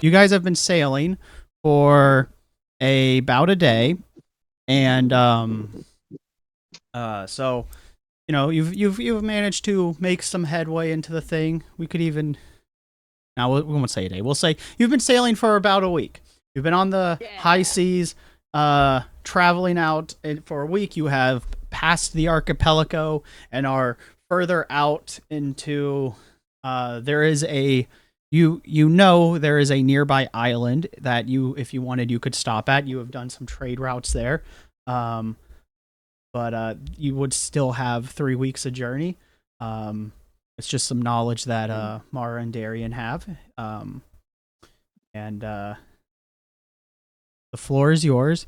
you guys have been sailing for about a day, and so you've managed to make some headway into the thing. We could even now we won't say a day. We'll say you've been sailing for about a week. You've been on the high seas, traveling out for a week. You have passed the archipelago and are further out into. There is a there is a nearby island that if you wanted, you could stop at. You have done some trade routes there, but you would still have 3 weeks of journey. It's just some knowledge that Mara and Darian have, and the floor is yours.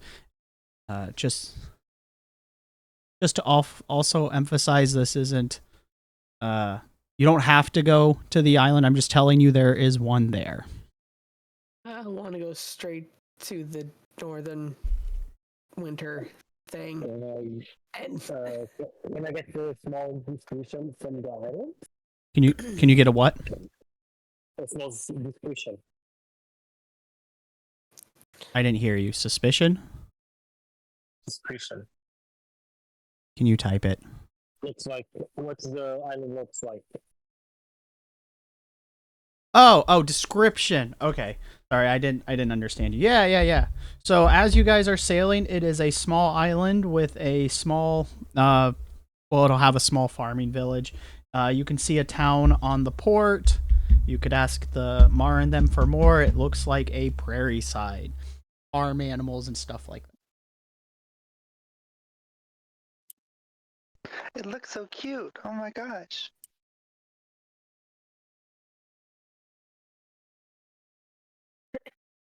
Just to also emphasize, this isn't. You don't have to go to the island. I'm just telling you there is one there. I want to go straight to the northern winter thing. Can I get the small description from the island? Can you get a what? A small description. I didn't hear you. Suspicion? Description. Can you type it? Looks like what the island looks like. Oh, description. Okay. Sorry, I didn't understand you. Yeah. So as you guys are sailing, it is a small island with a small it'll have a small farming village. You can see a town on the port. You could ask the Mar and them for more. It looks like a prairie side. Farm animals and stuff like that. It looks so cute. Oh my gosh.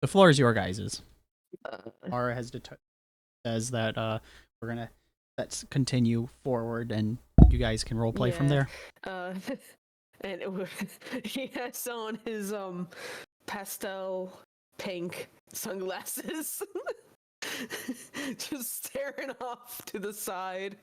The floor is your guys's. Mara says that we're gonna let's continue forward and you guys can roleplay from there. And he has on his pastel pink sunglasses, just staring off to the side.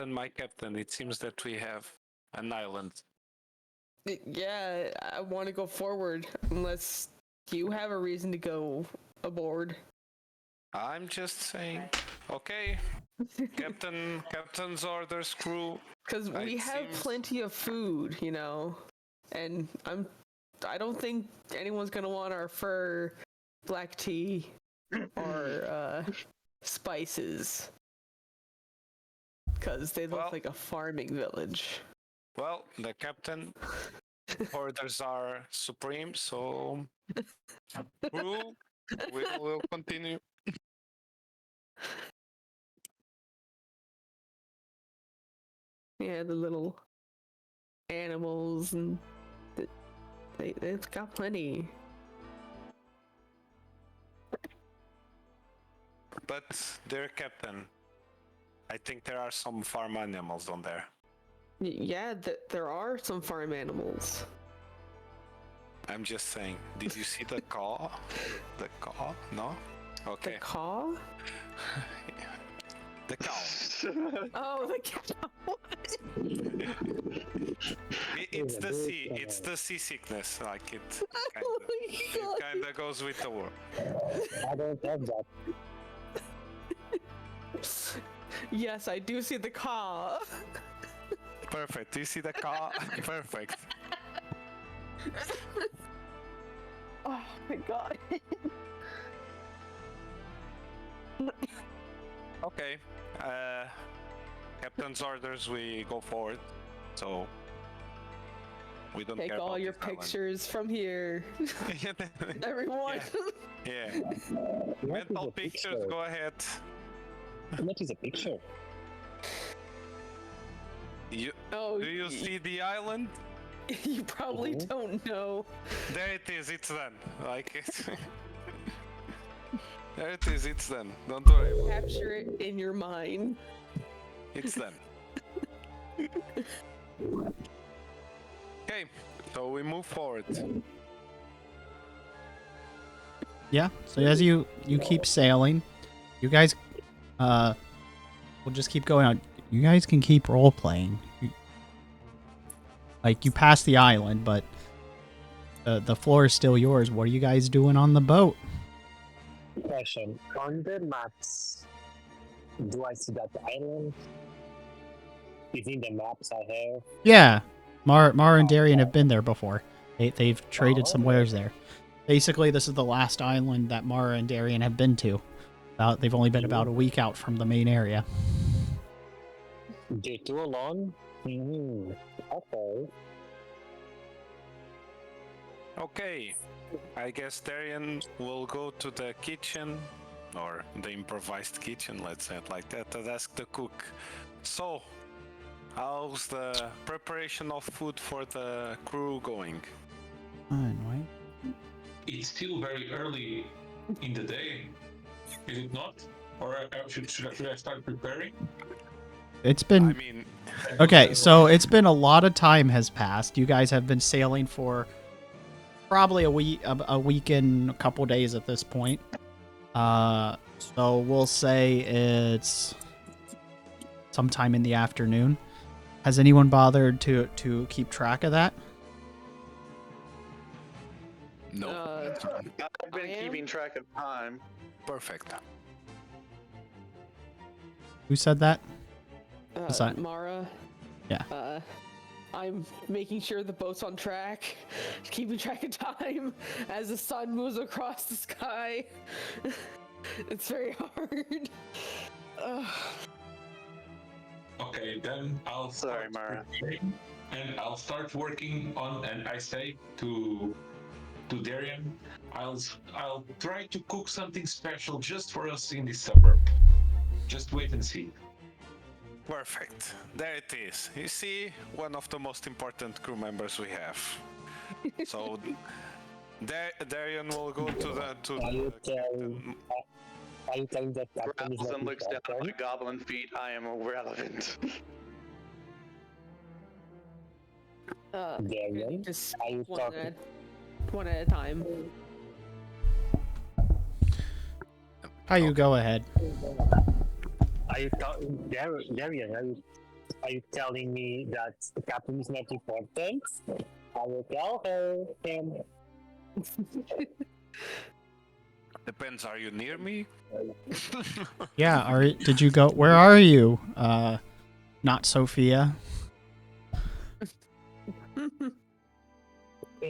My captain, it seems that we have an island. Yeah, I want to go forward unless you have a reason to go aboard. I'm just saying, okay, captain's orders, crew. Because we have plenty of food, and I don't think anyone's gonna want our fur, black tea, or spices. Because they look like a farming village. Well, the captain orders are supreme, so crew, we will continue. Yeah, the little animals and they've got plenty. But dear captain, I think there are some farm animals on there. Yeah, there are some farm animals. I'm just saying, did you see the caw? The caw? No? Okay. The caw? The cow. Oh, the cow. It's the seasickness, like it kinda goes with the word. I don't have that. Yes, I do see the caw. Perfect. Do you see the caw? Perfect. Oh my god. Okay. Captain's orders, we go forward. So we don't take care all about your this island. pictures from here. Everyone. Yeah. Mental pictures, go ahead. What is a picture? Do you see the island? You probably don't know. There it is, it's done. Like it. There it is, it's done. Don't worry. Capture it in your mind. It's done. Okay, so we move forward. Yeah. So as you keep sailing, you guys we'll just keep going on. You guys can keep role playing. Like you passed the island, but the floor is still yours. What are you guys doing on the boat? Question. On the maps, do I see that island? Is in the maps I have? Yeah, Mara and Darian have been there before. They've traded some wares there. Basically, this is the last island that Mara and Darian have been to. They've only been about a week out from the main area. Day 2 alone? Okay. Okay, I guess Darian will go to the kitchen, or the improvised kitchen, let's say it like that, and ask the cook. So, how's the preparation of food for the crew going? Fine, right? It's still very early in the day, is it not? Or should I start preparing? It's been... I mean... Okay, so it's been a lot of time has passed. You guys have been sailing for probably a week and a couple days at this point. So we'll say it's sometime in the afternoon. Has anyone bothered to keep track of that? No. I've been keeping track of time. Perfect. Who said that? Aside. Mara. Yeah. I'm making sure the boat's on track, keeping track of time as the sun moves across the sky. It's very hard. Okay, then I'll Sorry, start Mara. preparing, and I'll start working on. And I say to Darian, I'll try to cook something special just for us in this suburb. Just wait and see. Perfect. There it is. You see, one of the most important crew members we have. So, Darian will go to the... Are you telling that captain is Growls not and looks down at my important? goblin feet. I am irrelevant. Darian, Just are you talking? one at a time. How you go ahead. Are you talking, Darian? Are you telling me that the captain is not important? I will tell him. Depends, are you near me? Yeah, did you go? Where are you? Not Sophia.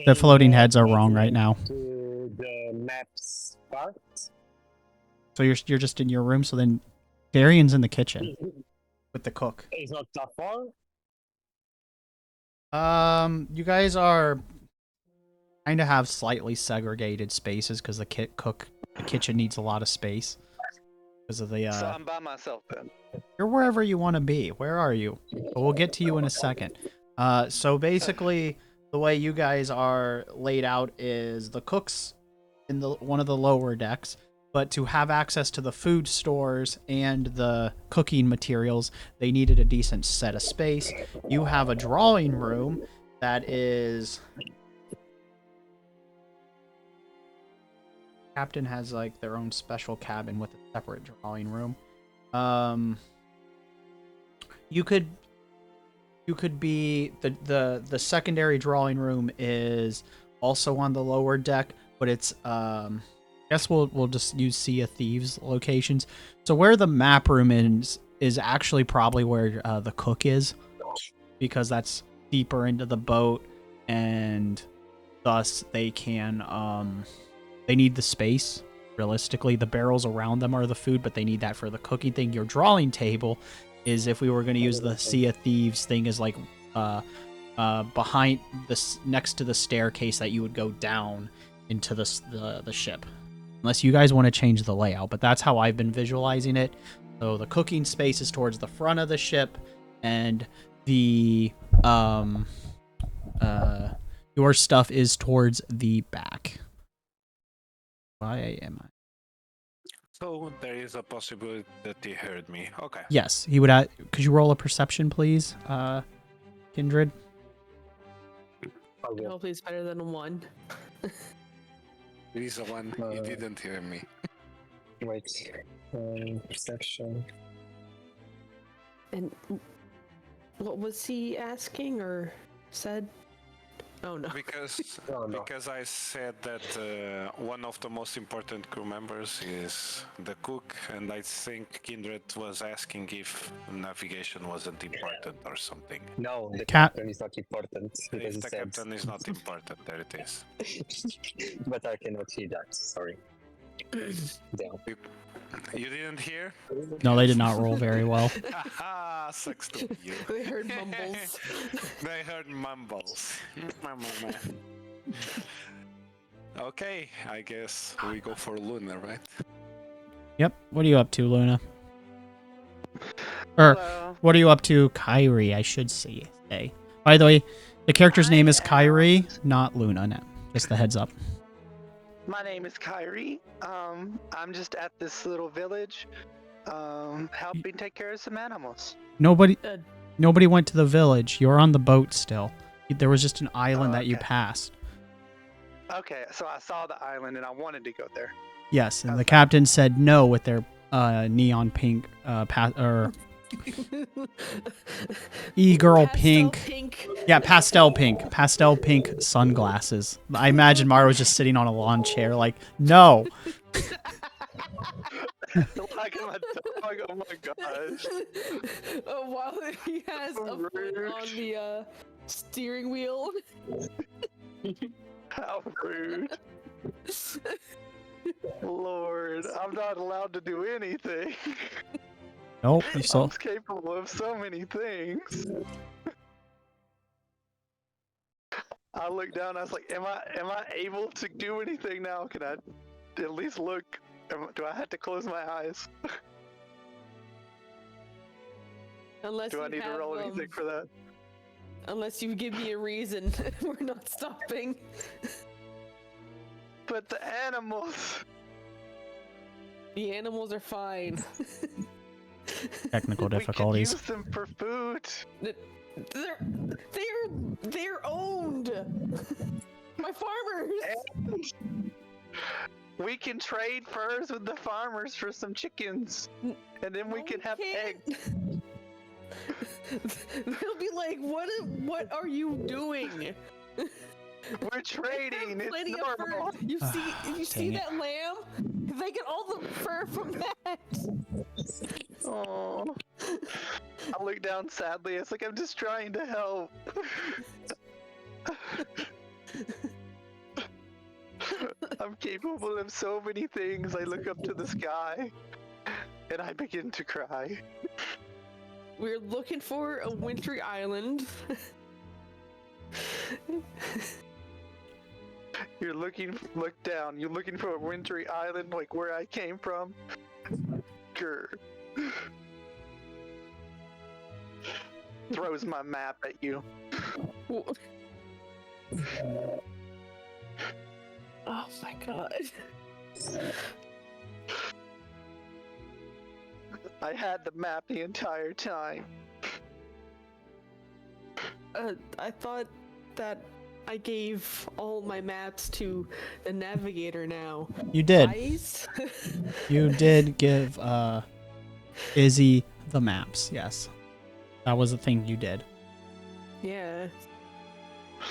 The floating heads are wrong right now. To the maps part. So you're just in your room. So then, Darian's in the kitchen with the cook. It's not that far. You guys are kind of have slightly segregated spaces because the kitchen needs a lot of space because of the. So I'm by myself then. You're wherever you want to be. Where are you? But we'll get to you in a second. So basically, the way you guys are laid out is the cook's in one of the lower decks, but to have access to the food stores and the cooking materials, they needed a decent set of space. You have a drawing room that is... Captain has like their own special cabin with a separate drawing room. You could be the secondary drawing room is also on the lower deck, but it's I guess we'll just use Sea of Thieves locations. So where the map room is actually probably where the cook is, because that's deeper into the boat, and thus they can they need the space. Realistically, the barrels around them are the food, but they need that for the cooking thing. Your drawing table is, if we were going to use the Sea of Thieves thing, is like behind this, next to the staircase that you would go down into the ship. Unless you guys want to change the layout, but that's how I've been visualizing it. So the cooking space is towards the front of the ship, and the your stuff is towards the back. Why am I? So there is a possibility that he heard me. Okay. Yes, he would. Could you roll a perception, please, Kindred? Hopefully it's better than a 1. He's the one. He didn't hear me. Wait. Perception. And what was he asking or said? Oh no. Because Oh, no. because I said that one of the most important crew members is the cook, and I think Kindred was asking if navigation wasn't important or something. No, the Cap- captain is not important because If he the said. captain is not important, there it is. But I cannot see that. Sorry. Damn. You didn't hear? No, they did not roll very well. Haha, sucks to be you. They heard mumbles. They heard mumbles. Okay, I guess we go for Luna, right? Yep. What are you up to, Luna? Or Hello. what are you up to, Kyrie? I should say. By the way, the character's name is Kyrie, not Luna. No, just the heads up. My name is Kyrie. I'm just at this little village, helping take care of some animals. Nobody Uh, went to the village. You're on the boat still. There was just an island that you okay. passed. Okay, so I saw the island and I wanted to go there. Yes, and the Okay. captain said no with their neon pink e-girl pastel pink. Yeah, pastel pink sunglasses. I imagine Mario was just sitting on a lawn chair like, no. Like my dog, oh my gosh. Oh, while he has a foot Rude. on the steering wheel. How rude. Lord, I'm not allowed to do anything. Nope. So I'm capable of so many things. I looked down, I was like, am I able to do anything now? Can I at least look? Do I have to close my eyes? Unless Do I you need to have, roll anything for that? Unless you give me a reason, we're not stopping. But the animals. The animals are fine. technical We could difficulties. use them for food. They're owned. My farmers. We can trade furs with the farmers for some chickens, and then we No, can have can't. eggs. They'll be like, what are you doing? We're trading. It's Plenty of fur. normal. You see Dang it. that lamb? They get all the fur from that. Oh. I look down sadly. It's like I'm just trying to help. I'm capable of so many things. I look up to the sky and I begin to cry. We're looking for a wintry island. Look down. You're looking for a wintry island like where I came from? Grr. Throws my map at you. Oh my god. I had the map the entire time. I thought that I gave all my maps to the navigator now. You did. Guys? You did give Izzy the maps. Yes, that was the thing you did. Yeah.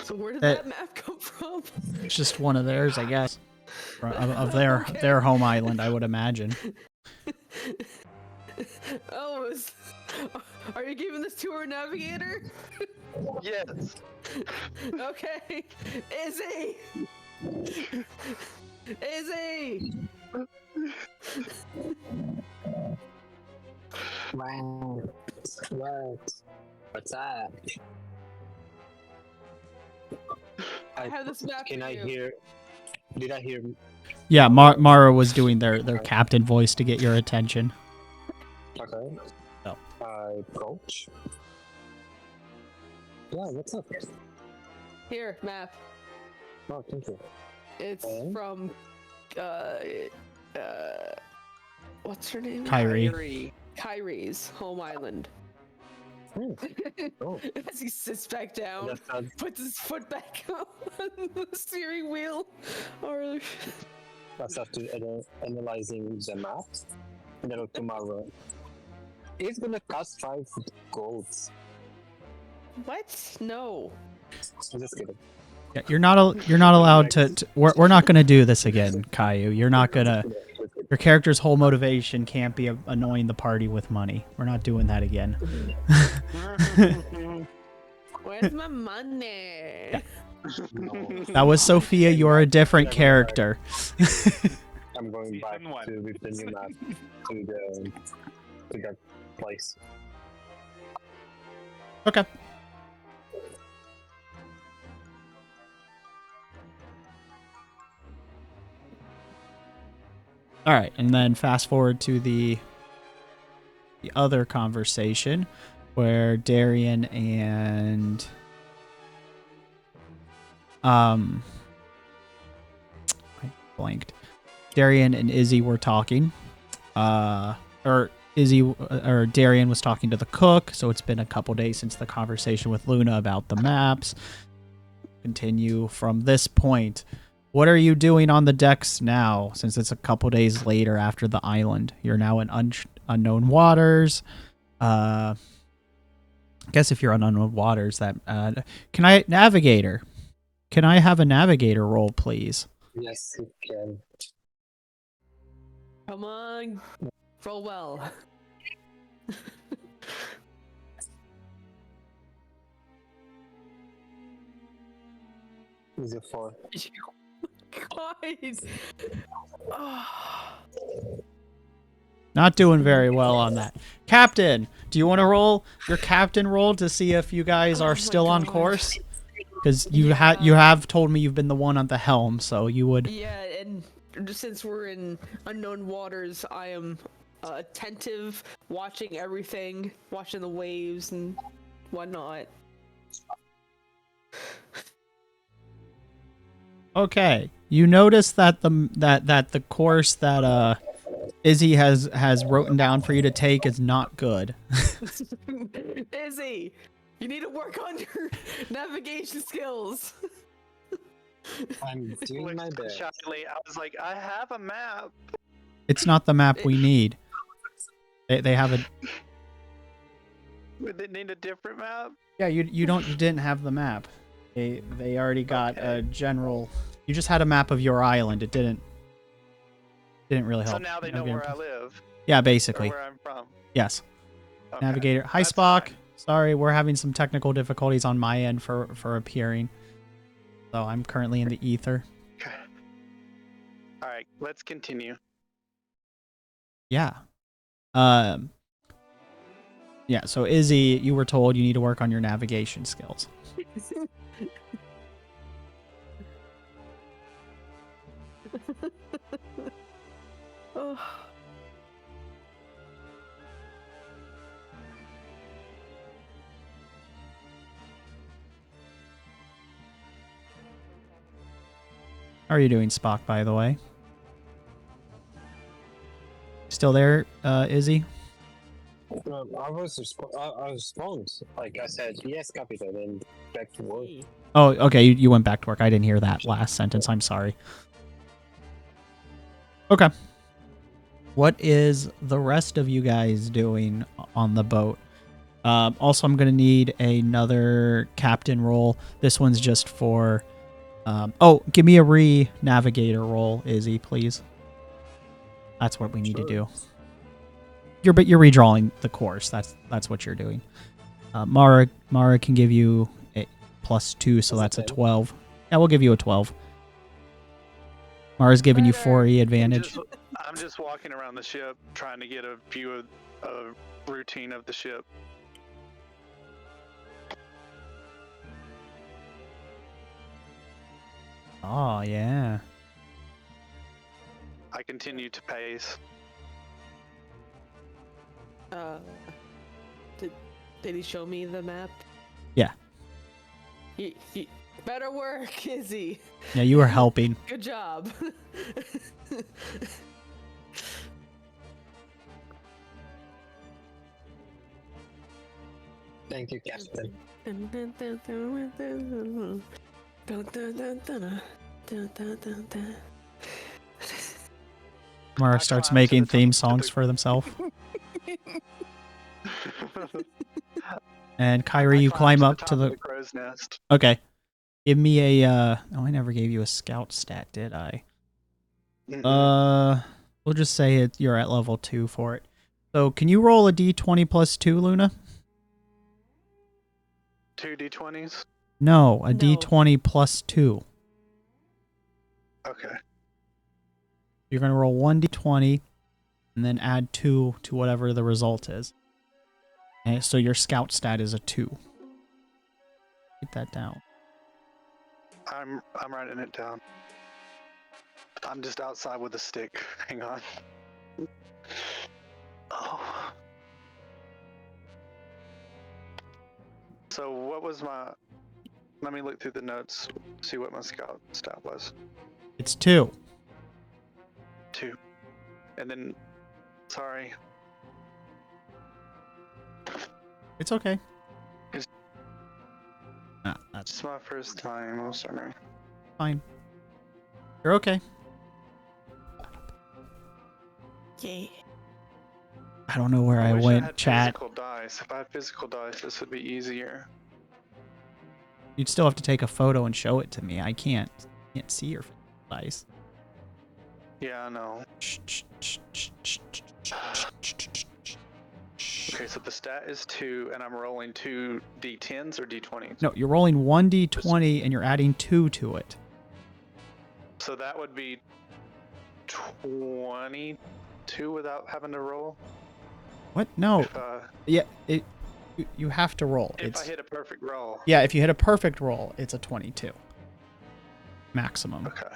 So where did That- that map come from? It's just one of theirs, I guess, of Okay. their home island, I would imagine. Oh, are you giving this to our navigator? Yes. Okay. Izzy! Izzy! Wow. What? What's up? I have this map Can for I you. hear? Did I hear? Yeah, Mara was doing their captain voice to get your attention. Okay. Oh. Coach. Yeah. What's up? Here, map. Oh, thank you. It's Oh. from what's her name? Kyrie. Kyrie's home island. Hmm. Oh. As he sits back down, That sounds. puts his foot back on the steering wheel. Or I start to analyzing the map. And then tomorrow. He's gonna cost 5 golds. What? No. I'm just kidding. Yeah, you're not allowed to we're not gonna do this again, Caillou. You're not gonna. Your character's whole motivation can't be annoying the party with money. We're not doing that again. Where's my money? That was Sophia. You're a different character. I'm going back Season one. to with the new map to that place. Okay. All right, and then fast forward to the other conversation where Darian and I blanked. Darian and Izzy were talking. Or Darian was talking to the cook, so it's been a couple days since the conversation with Luna about the maps. Continue from this point. What are you doing on the decks now, since it's a couple days later after the island? You're now in unknown waters. I guess if you're on unknown waters, that navigator. Can I have a navigator roll, please? Yes, you can. Come on. Roll well. Is it 4? Guys. Oh. Not doing very well on that. Captain, do you want to roll your captain roll to see if you guys Oh are my still on God. course? Because you have told me you've been the one on the helm, so you would. Yeah, and since we're in unknown waters, I am attentive, watching everything, watching the waves and whatnot. Okay, you notice that the course that Izzy has written down for you to take is not good. Izzy, you need to work on your navigation skills. I'm doing my best. Shyly, I was like, I have a map. It's not the map we need. They have a. Would they need a different map? Yeah, you didn't have the map. They already got a general. You just had a map of your island. It didn't really help. So now they know where I live. Yeah, Or basically. where I'm from. Yes. Okay. Navigator. Hi, That's Spock. fine. Sorry, we're having some technical difficulties on my end for appearing. So I'm currently in the ether. Okay. All right, let's continue. Yeah. Yeah, so Izzy, you were told you need to work on your navigation skills. Oh. How are you doing, Spock, by the way? Still there, Izzy? I respond. Like I said, yes, Captain, and back to work. Oh, okay, you went back to work. I didn't hear that last sentence. I'm sorry. Okay. What is the rest of you guys doing on the boat? Also, I'm going to need another captain roll. This one's just for... give me a re-navigator roll, Izzy, please. That's what we need to do. You're redrawing the course. That's what you're doing. Mara can give you a +2, so that's a 12. Yeah, we'll give you a 12. Mara's giving you 4E advantage. I'm just walking around the ship trying to get a view of a routine of the ship. Oh, yeah. I continue to pace. Did he show me the map? Yeah. He better work, Izzy. Yeah, you were helping. Good job. Thank you, Captain. Mara I starts climb to making the top theme of songs the- for themselves. And Kyrie, I you climb to up top to of the. the crow's nest. Okay. Give me a. Oh, I never gave you a scout stat, did I? Mm-mm. We'll just say you're at level 2 for it. So, can you roll a d20 plus 2, Luna? 2 d20s. No, a No. d20 plus 2. Okay. You're going to roll 1d20 and then add 2 to whatever the result is. Okay, so your scout stat is a 2. Get that down. I'm writing it down. I'm just outside with a stick. Hang on. Oh. So what was my? Let me look through the notes. See what my scout stat was. It's 2. 2. And then, sorry. It's okay. It's- That's It's my first time. I'm sorry. fine. You're okay. Yay. I don't know where I wish I went, had chat. physical dice. If I had physical dice, this would be easier. You'd still have to take a photo and show it to me. I can't see your dice. Yeah, I know. Okay, so the stat is 2, and I'm rolling 2 d10s or d20s. No, you're rolling 1d20 and you're adding 2 to it. So that would be 22 without having to roll. What? No. If, Yeah, you have to roll. if I hit a perfect roll. Yeah, if you hit a perfect roll, it's a 22. Maximum. Okay.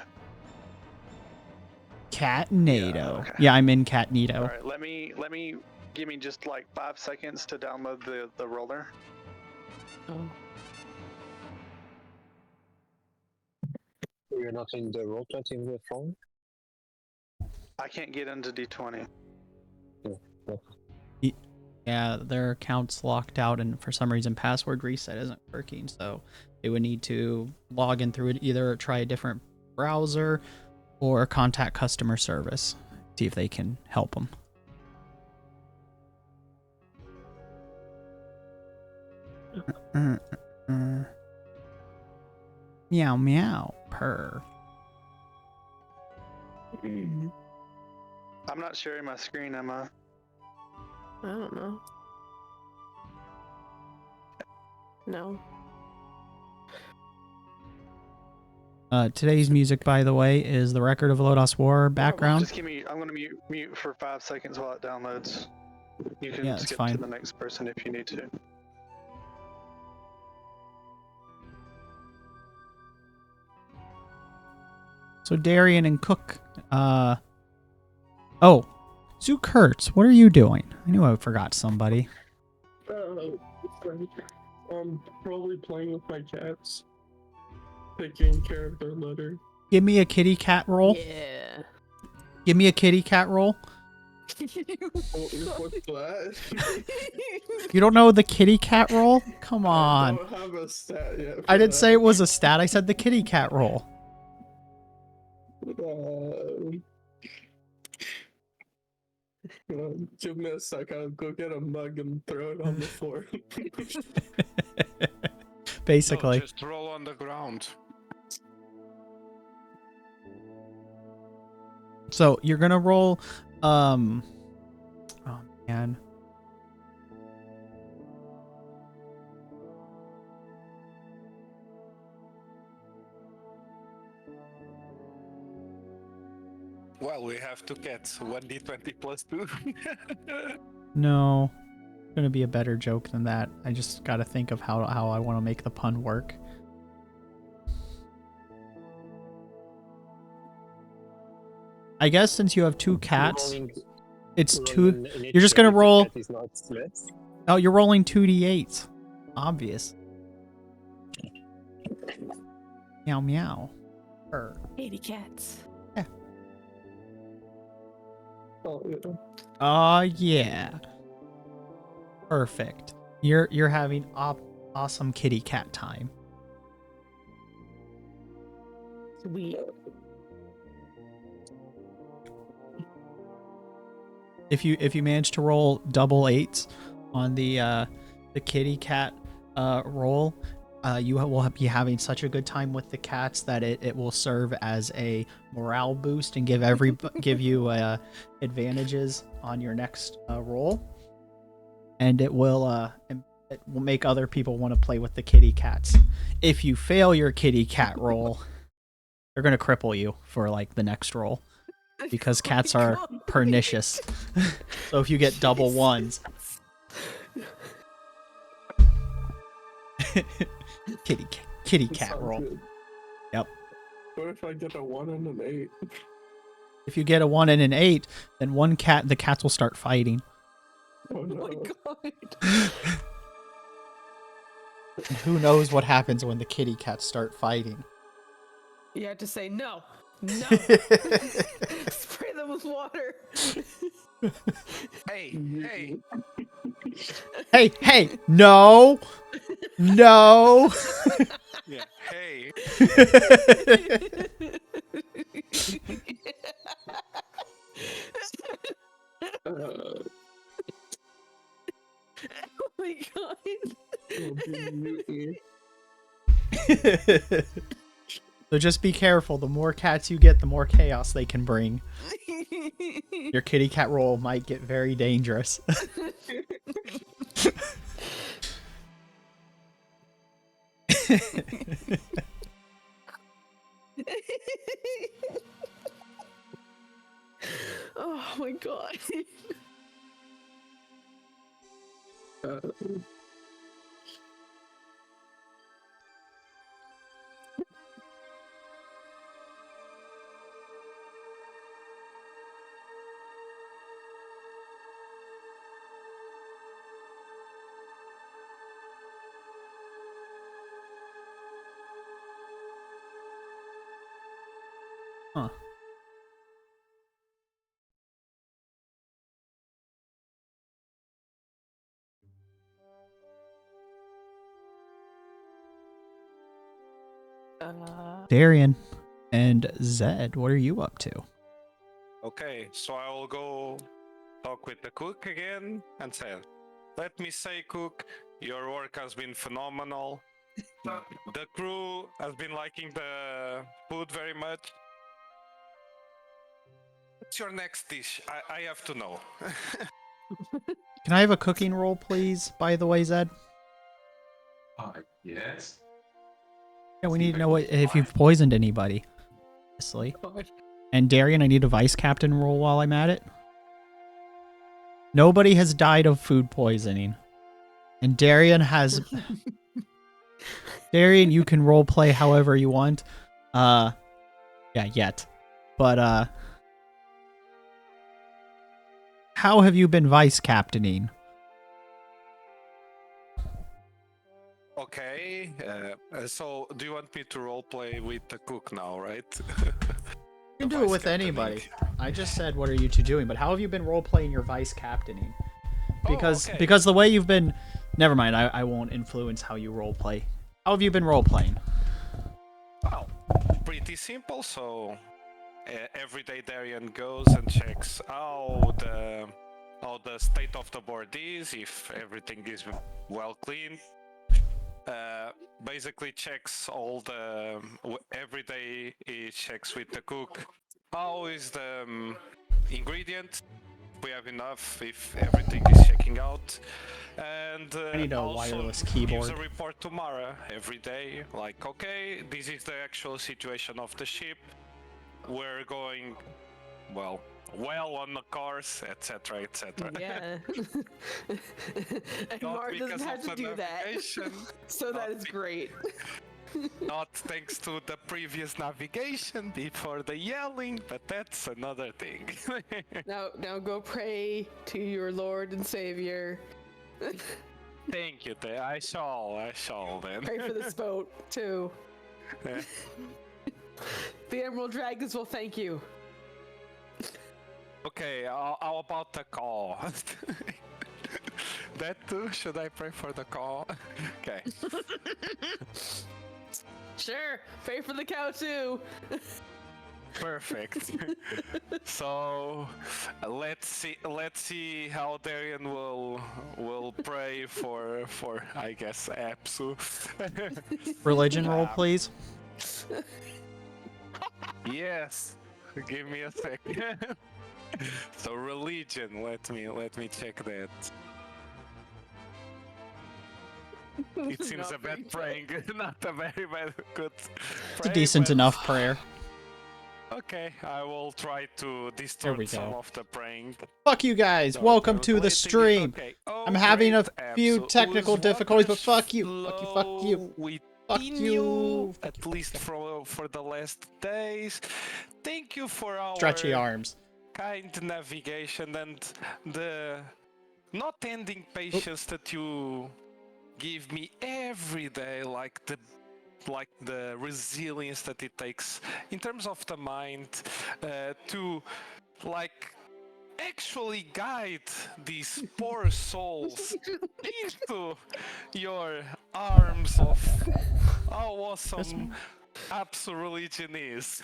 Catnado. Yeah, okay. Yeah, I'm in Catnado. All right. Let me give me just like 5 seconds to download the roller. Oh. You're not in the roll-20 in the phone? I can't get into d20. Yeah, their account's locked out, and for some reason, password reset isn't working. So they would need to log in through it, either try a different browser or contact customer service, see if they can help them. Meow meow purr. I'm not sharing my screen, am I? I don't know. No. Today's music, by the way, is the Record of Lodos War background. Just give me. I'm gonna mute for 5 seconds while it downloads. You can Yeah, it's skip fine. to the next person if you need to. So Darian and Cook. Oh, Zook Kurtz, what are you doing? I knew I forgot somebody. I'm probably playing with my cats, taking care of their litter. Give me a kitty cat roll. Yeah. Give me a kitty cat roll. What's that? You don't know the kitty cat roll? Come on. I don't have a stat yet. I didn't say it was a stat. I said the kitty cat roll. Give me a sec. I'll go get a mug and throw it on the floor. Basically. No, just roll on the ground. So you're gonna roll. Oh man. Well, we have to get 1d20 plus 2. No. It's gonna be a better joke than that. I just gotta think of how I want to make the pun work. I guess since you have 2 cats, it's 2. You're just gonna roll. Oh, you're rolling 2d8s. Obvious. Meow meow. Purr. 80 cats. Oh, yeah. Oh yeah. Perfect. You're having awesome kitty cat time. Sweet. If you manage to roll double 8s on the kitty cat roll, you will be having such a good time with the cats that it will serve as a morale boost and give you advantages on your next roll, and it will make other people want to play with the kitty cats. If you fail your kitty cat roll, they're gonna cripple you for like the next roll, because cats are pernicious. So if you get double ones. kitty cat Sounds roll. good. Yep. What if I get a 1 and an 8? If you get a 1 and an 8, then the cats will start fighting. Oh Oh no. my god. And who knows what happens when the kitty cats start fighting. You have to say no. Spray them with water. Hey, hey. Hey, no. No. Yeah, hey. Oh my god. So just be careful. The more cats you get, the more chaos they can bring. Your kitty cat roll might get very dangerous. Oh my god. Huh. Darian and Zed, what are you up to? Okay, so I will go talk with the cook again and say, let me say, cook, your work has been phenomenal. The crew has been liking the food very much. What's your next dish? I have to know. Can I have a cooking roll, please, by the way, Zed? Yes. Yeah, we need to know if you've poisoned anybody. Obviously. God. And Darian, I need a vice captain roll while I'm at it. Nobody has died of food poisoning. And Darian has... Darian, you can role play however you want. Yeah, yet. But, how have you been vice captaining? Okay, so do you want me to roleplay with the cook now, right? You can do it with anybody. I just said, what are you two doing? But how have you been role-playing your vice captaining? Because okay. because the way you've been... Never mind, I won't influence how you role-play. How have you been role-playing? Well, pretty simple. So every day Darian goes and checks how the state of the board is, if everything is well cleaned. Basically checks all the every day he checks with the cook how is the ingredient, if we have enough, if everything is checking out, and I need a also wireless gives keyboard. a report to Mara every day, like, okay, this is the actual situation of the ship, we're going well on the course, etc, etc. Yeah. And Not Mark doesn't because have of to the do that. navigation. So that Not is be- great. Not thanks to the previous navigation before the yelling, but that's another thing. Now go pray to your Lord and Savior. Thank you, I shall then. Pray for this boat too. The Emerald Dragons will thank you. Okay, how about the call? That too? Should I pray for the call? Okay. Sure, pray for the cow too. Perfect. So let's see how Darian will pray for I guess Apsu. Religion roll, please. Yes. Give me a second. So religion, let me check that. It seems a bad praying, not a very bad good It's a decent enough prayer. Okay, I will try to we distort some go. of the praying. Fuck you guys. No, Welcome to the translating it, stream. okay. Oh, I'm having a great, few Apsu. technical With difficulties, but water fuck you. Fuck you. Fuck you. flow Fuck within you. At least for the last days. Thank you for our Stretchy arms. kind navigation and the not ending patience that you give me every day, like the resilience that it takes in terms of the mind to like actually guide these poor souls into your arms of how awesome absolute religion is.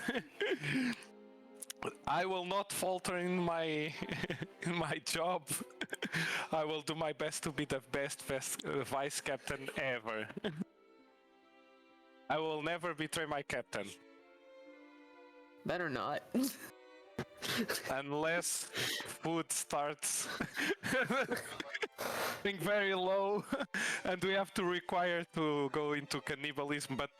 I will not falter in my in my job. I will do my best to be the best vice captain ever. I will never betray my captain. Better not. Unless food starts being very low and we have to require to go into cannibalism, but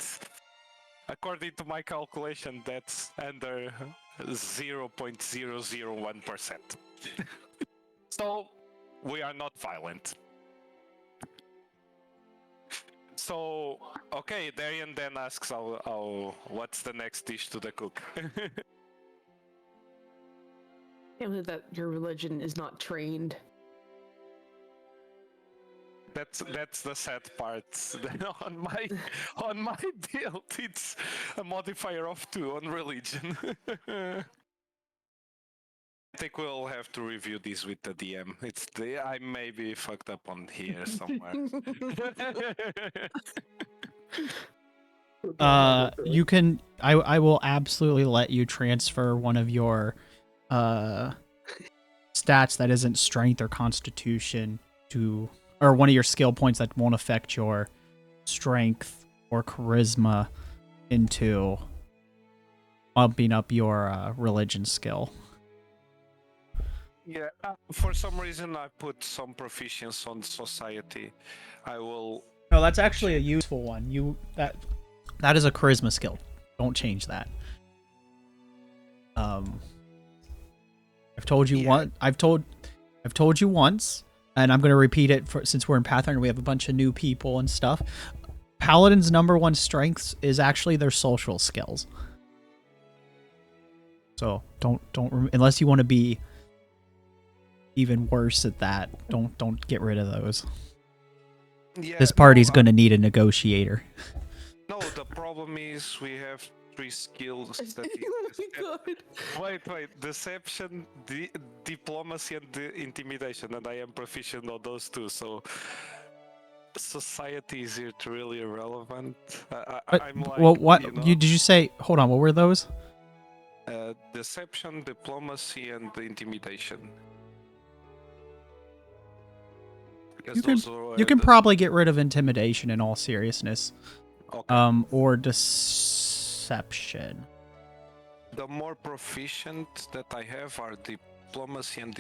according to my calculation, that's under 0.001%. So we are not violent. So, okay, Darian then asks, what's the next dish to the cook? Can't believe that your religion is not trained. That's the sad part. on my build, it's a modifier of 2 on religion. I think we'll have to review this with the DM. I may be fucked up on here somewhere. You can. I will absolutely let you transfer one of your stats that isn't strength or constitution to, or one of your skill points that won't affect your strength or charisma into bumping up your religion skill. Yeah, for some reason I put some proficiency on society. I will. No, that's actually a useful one. That is a charisma skill. Don't change that. I've told you I've told you once, and I'm gonna repeat it since we're in Pathfinder. We have a bunch of new people and stuff. Paladins' #1 strengths is actually their social skills. So don't unless you want to be even worse at that. Don't get rid of those. Yeah, This party's gonna need a negotiator. No, the problem is we have 3 skills. That Oh my god. Wait, deception, diplomacy, and intimidation, and I am proficient on those 2. So society is really irrelevant. I'm like, what you did you say? Hold on, what were those? Deception, diplomacy, and intimidation. You can probably get rid of intimidation in all seriousness. Okay. Or deception. The more proficient that I have are diplomacy and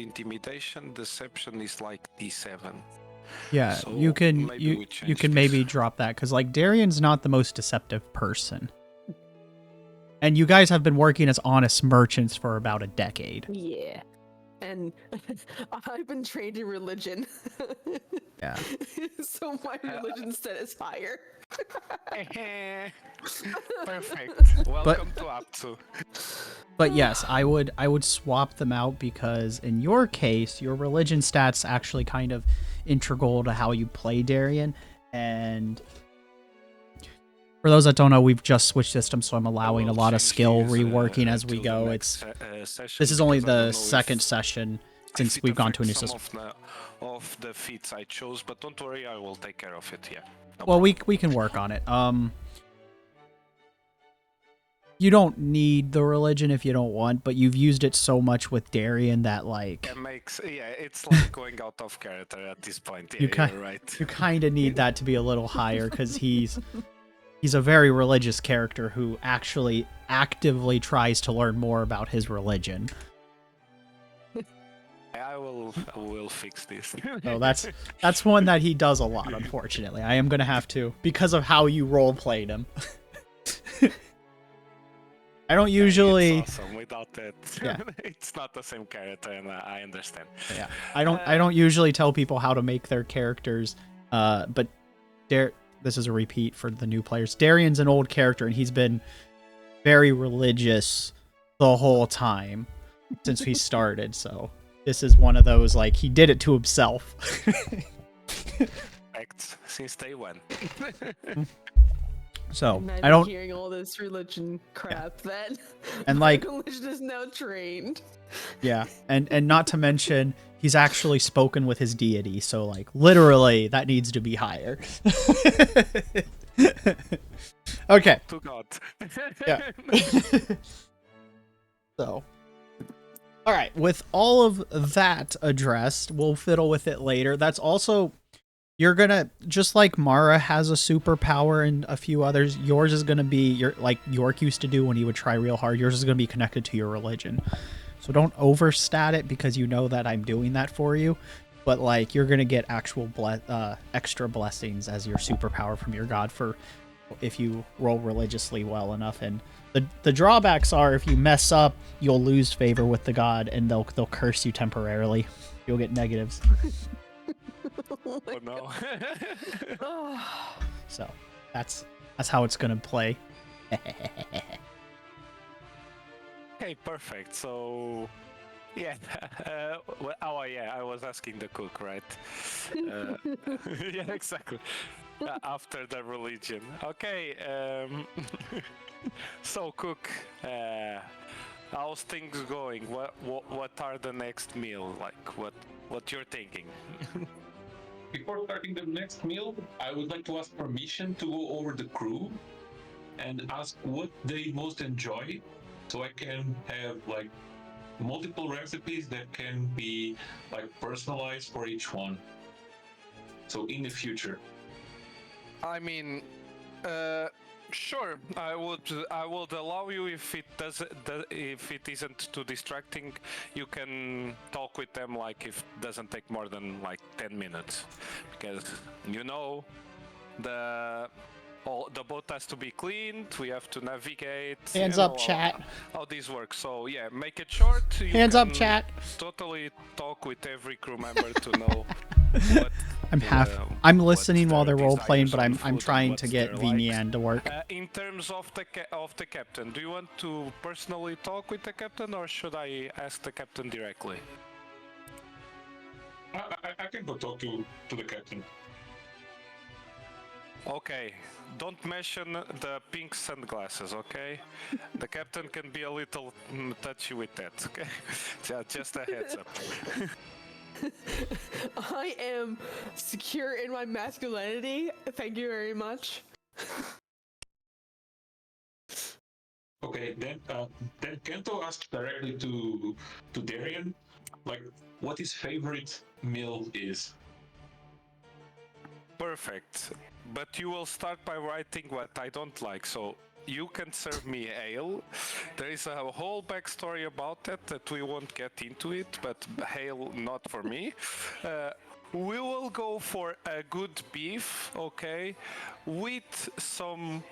intimidation. Deception is like D7. Yeah, So you can maybe drop that because like Darian's not the most deceptive person, and you guys have been working as honest merchants for about a decade. Yeah. And I've been trained in religion. Yeah. So my religion set is higher. Perfect. Welcome to Apsu. But yes, I would swap them out because in your case, your religion stats actually kind of integral to how you play Darian. And for those that don't know, we've just switched systems, so I'm allowing a lot of skill reworking as we go. This is only the second session since we've gone to a new system. Of the feats I chose, but don't worry, I will take care of it. Yeah. Well, we can work on it. you don't need the religion if you don't want, but you've used it so much with Darian that like It's like going out of character at this point. Yeah, you're right. you kind of need that to be a little higher because he's a very religious character who actually actively tries to learn more about his religion. I will fix this. So that's one that he does a lot, unfortunately. I am gonna have to because of how you role played him. I don't usually. It's awesome. Without that, Yeah. it's not the same character, and I understand. Yeah, I don't usually tell people how to make their characters. But this is a repeat for the new players. Darian's an old character, and he's been very religious the whole time since he started. So this is one of those like he did it to himself. Facts since day one. So Imagine I don't. hearing all this religion crap that And, my like- religion is now trained. Yeah, and not to mention he's actually spoken with his deity, so like literally that needs to be higher. Okay. To God. Yeah. So, all right. With all of that addressed, we'll fiddle with it later. That's also you're gonna just like Mara has a superpower and a few others. Yours is gonna be like York used to do when he would try real hard. Yours is gonna be connected to your religion. So don't overstat it because you know that I'm doing that for you. But like you're gonna get actual extra blessings as your superpower from your god for if you roll religiously well enough. And the drawbacks are if you mess up, you'll lose favor with the god and they'll curse you temporarily. You'll get negatives. Oh no. So that's how it's gonna play. Okay, perfect. So, yeah. I was asking the cook, right? Yeah, exactly. After the religion. Okay. So, cook. How's things going? What are the next meal? Like, what you're thinking? Before starting the next meal, I would like to ask permission to go over the crew and ask what they most enjoy, so I can have like multiple recipes that can be like personalized for each one. So in the future. I mean, sure. I would allow you if it isn't too distracting. You can talk with them like if it doesn't take more than like 10 minutes, because the boat has to be cleaned. We have to navigate. Hands up, chat. How this works. So yeah, make it short. Hands up, chat. Totally talk with every crew member to know. What I'm listening while they're their role playing, but desires I'm on food trying and to what's get their likes. Vinyan to work. In terms of the captain, do you want to personally talk with the captain, or should I ask the captain directly? I can go talk to the captain. Okay, don't mention the pink sunglasses, okay? The captain can be a little touchy with that, okay? Just a heads up. I am secure in my masculinity. Thank you very much. Okay, then Kento asked directly to Darian, like what his favorite meal is. Perfect. But you will start by writing what I don't like, so you can serve me ale. There is a whole backstory about that we won't get into it, but ale not for me. We will go for a good beef, okay, with some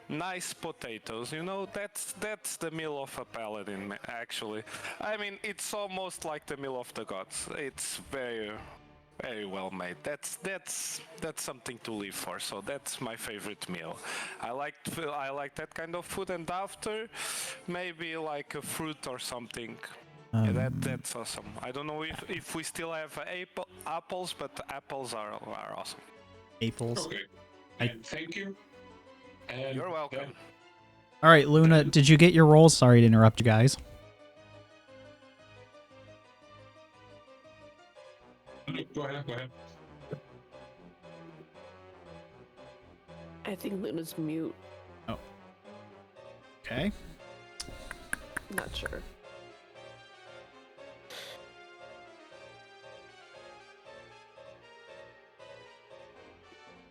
nice potatoes. That's the meal of a paladin, actually. I mean, it's almost like the meal of the gods. It's very well made. That's something to live for. So that's my favorite meal. I like that kind of food, and after maybe like a fruit or something. Yeah, that's awesome. I don't know if we still have apples, but apples are awesome. Apples. Okay, and thank you. And You're welcome. All right, Luna, did you get your rolls? Sorry to interrupt you guys. Go ahead. I think Luna's mute. Okay. Not sure.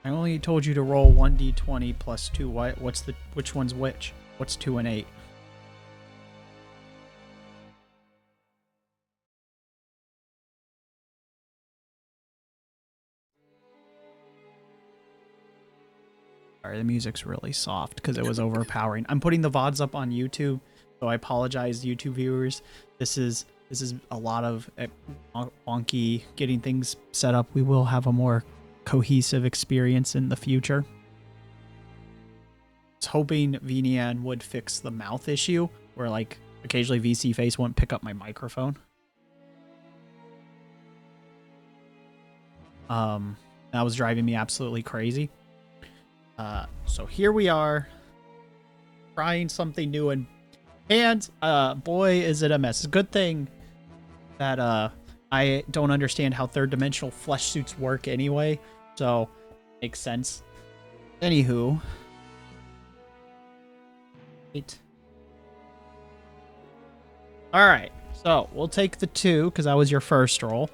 I only told you to roll 1d20 plus 2. Which one's which? What's 2 and 8? Sorry, the music's really soft because it was overpowering. I'm putting the VODs up on YouTube, so I apologize, YouTube viewers. This is a lot of wonky getting things set up. We will have a more cohesive experience in the future. I was hoping VNian would fix the mouth issue where like occasionally VC Face won't pick up my microphone. That was driving me absolutely crazy. So here we are trying something new, and boy is it a mess. It's a good thing that I don't understand how third dimensional flesh suits work anyway, so makes sense. Anywho, alright, so we'll take the 2 because that was your first roll.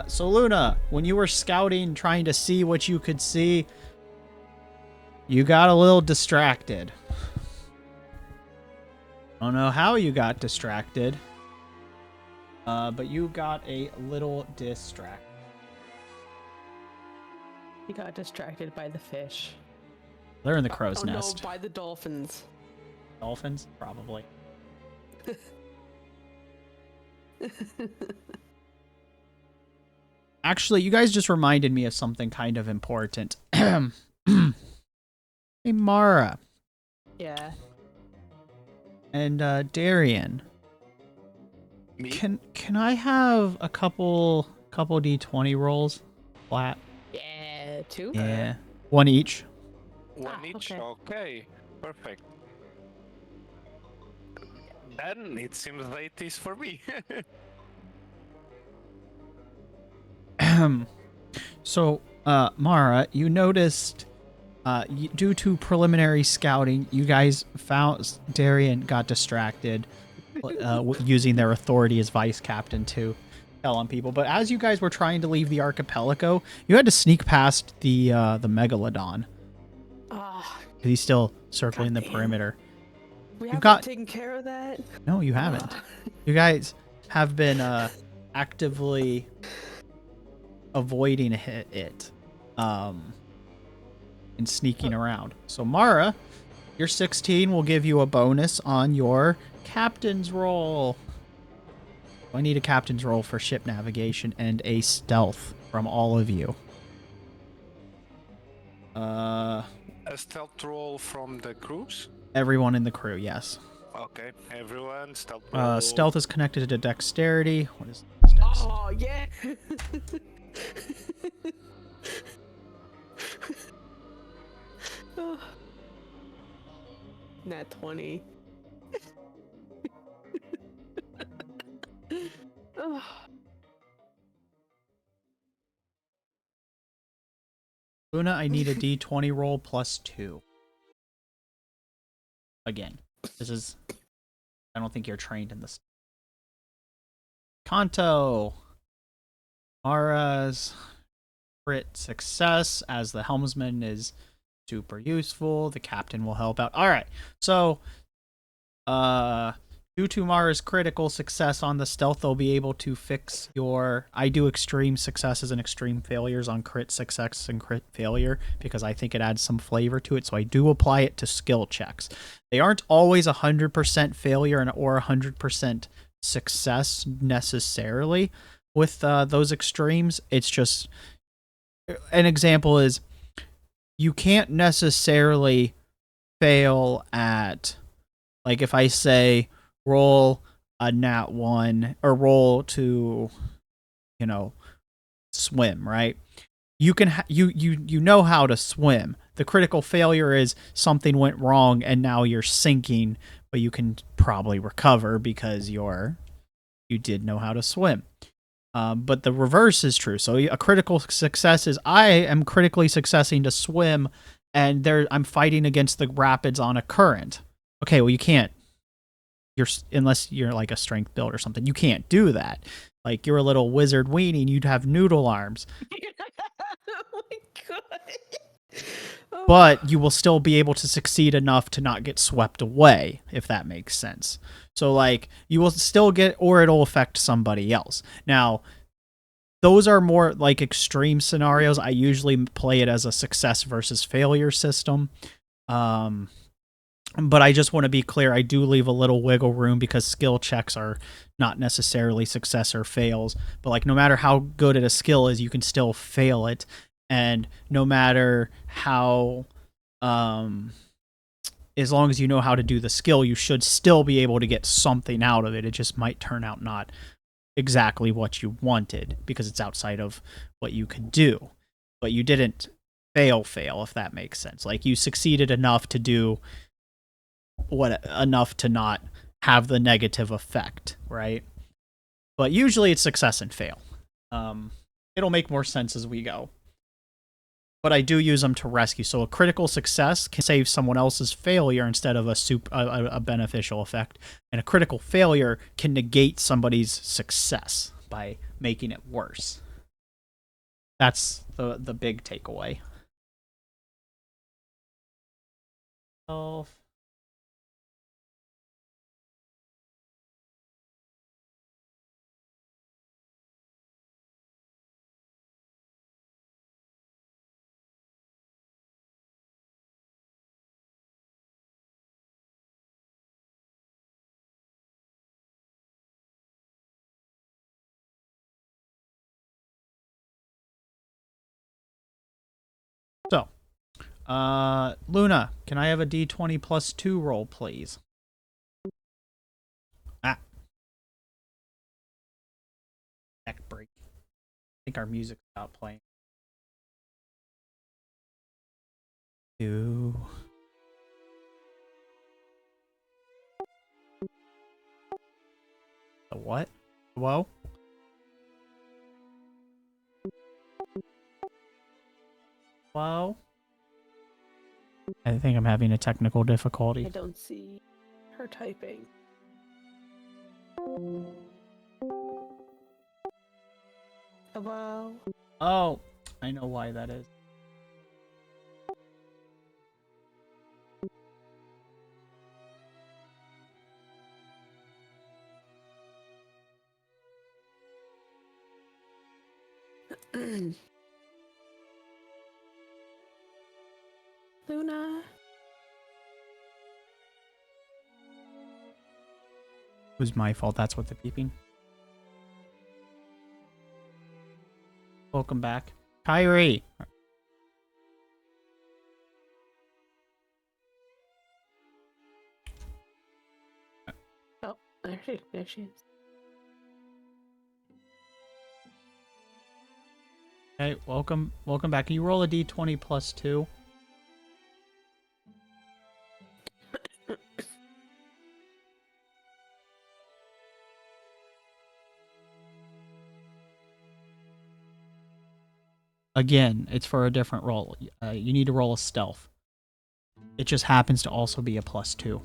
So Luna, when you were scouting trying to see what you could see, you got a little distracted. I don't know how you got distracted, but you got a little distracted. He got distracted by the fish. They're in the crow's nest. No, by the dolphins. Dolphins? Probably. Actually, you guys just reminded me of something kind of important. Hey, Mara. Yeah. And Darian. Me? Can I have a couple D20 rolls flat? Yeah, 2? Yeah. One each. One each? okay. Okay, perfect. Then it seems that it is for me. So, Mara, you noticed, due to preliminary scouting, you guys found Darian got distracted, using their authority as vice captain to tell on people. But as you guys were trying to leave the archipelago, you had to sneak past the megalodon. Ah, He's still circling the goddamn. perimeter. we You haven't got- taken care of that. No, you haven't. You guys have been actively avoiding it, and sneaking around. So Mara, your 16 will give you a bonus on your captain's roll. I need a captain's roll for ship navigation and a stealth from all of you. A stealth roll from the crews? Everyone in the crew, yes. Okay, everyone, stealth roll. Stealth is connected to dexterity. What is dex? Oh, yeah. Oh. Nat 20. Oh. Luna, I need a D20 roll plus 2. Again, this is... I don't think you're trained in this. Kanto. Mara's crit success as the helmsman is super useful. The captain will help out. All right. So, due to Mara's critical success on the stealth, they'll be able to fix your... I do extreme successes and extreme failures on crit success and crit failure because I think it adds some flavor to it. So I do apply it to skill checks. They aren't always 100% failure or 100% success necessarily with those extremes. It's just... An example is you can't necessarily fail at... Like if I say... roll a nat 1 or roll to, swim, right? You can you know how to swim. The critical failure is something went wrong and now you're sinking, but you can probably recover because you did know how to swim. But the reverse is true. So a critical success is I am critically successing to swim, and I'm fighting against the rapids on a current. Okay, well you can't unless you're like a strength build or something, you can't do that. Like you're a little wizard weenie and you'd have noodle arms. Oh my god. Oh. But you will still be able to succeed enough to not get swept away, if that makes sense. So like you will still get, or it'll affect somebody else. Now, those are more like extreme scenarios. I usually play it as a success versus failure system. But I just want to be clear, I do leave a little wiggle room because skill checks are not necessarily success or fails. But like no matter how good at a skill is, you can still fail it. And no matter how, as long as you know how to do the skill, you should still be able to get something out of it. It just might turn out not exactly what you wanted because it's outside of what you can do. But you didn't fail, if that makes sense. Like you succeeded enough to do enough to not have the negative effect, right? But usually it's success and fail. It'll make more sense as we go. But I do use them to rescue. So a critical success can save someone else's failure instead of a beneficial effect. And a critical failure can negate somebody's success by making it worse. That's the big takeaway. So, Luna, can I have a D20 plus 2 roll, please? Ah. Neck break. I think our music stopped playing. 2. The what? Whoa? Whoa? I think I'm having a technical difficulty. I don't see her typing. Hello? Oh, I know why that is. Luna? It was my fault. That's what the beeping. Welcome back. Kyrie. Oh, there she is. Hey, welcome back. Can you roll a D20 plus 2? Again, it's for a different roll. You need to roll a stealth. It just happens to also be a plus 2.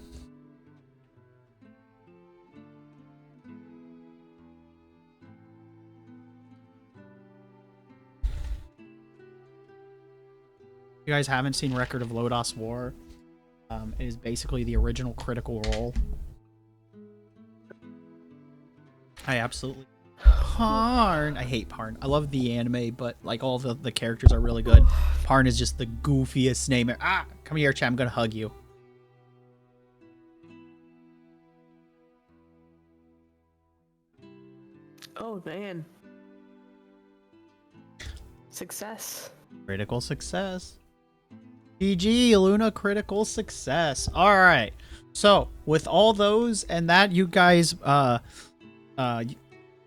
If you guys haven't seen Record of Lodos War, it is basically the original Critical Role. I absolutely Parn. I hate Parn. I love the anime, but like all the characters are really good. Parn is just the goofiest name. Ah, come here, Chad. I'm gonna hug you. Oh man. Success. Critical success. GG, Luna, critical success. All right. So with all those and that, you guys,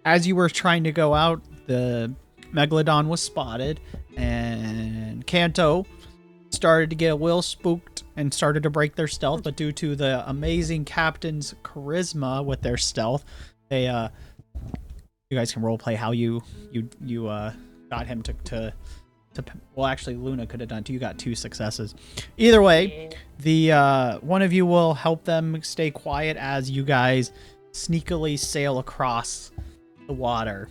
as you were trying to go out, the Megalodon was spotted, and Kanto started to get a little spooked and started to break their stealth. But due to the amazing captain's charisma with their stealth, they, you guys can roleplay how you got him to Well, actually, Luna could have done it. You got 2 successes. Either way, the one of you will help them stay quiet as you guys sneakily sail across the water.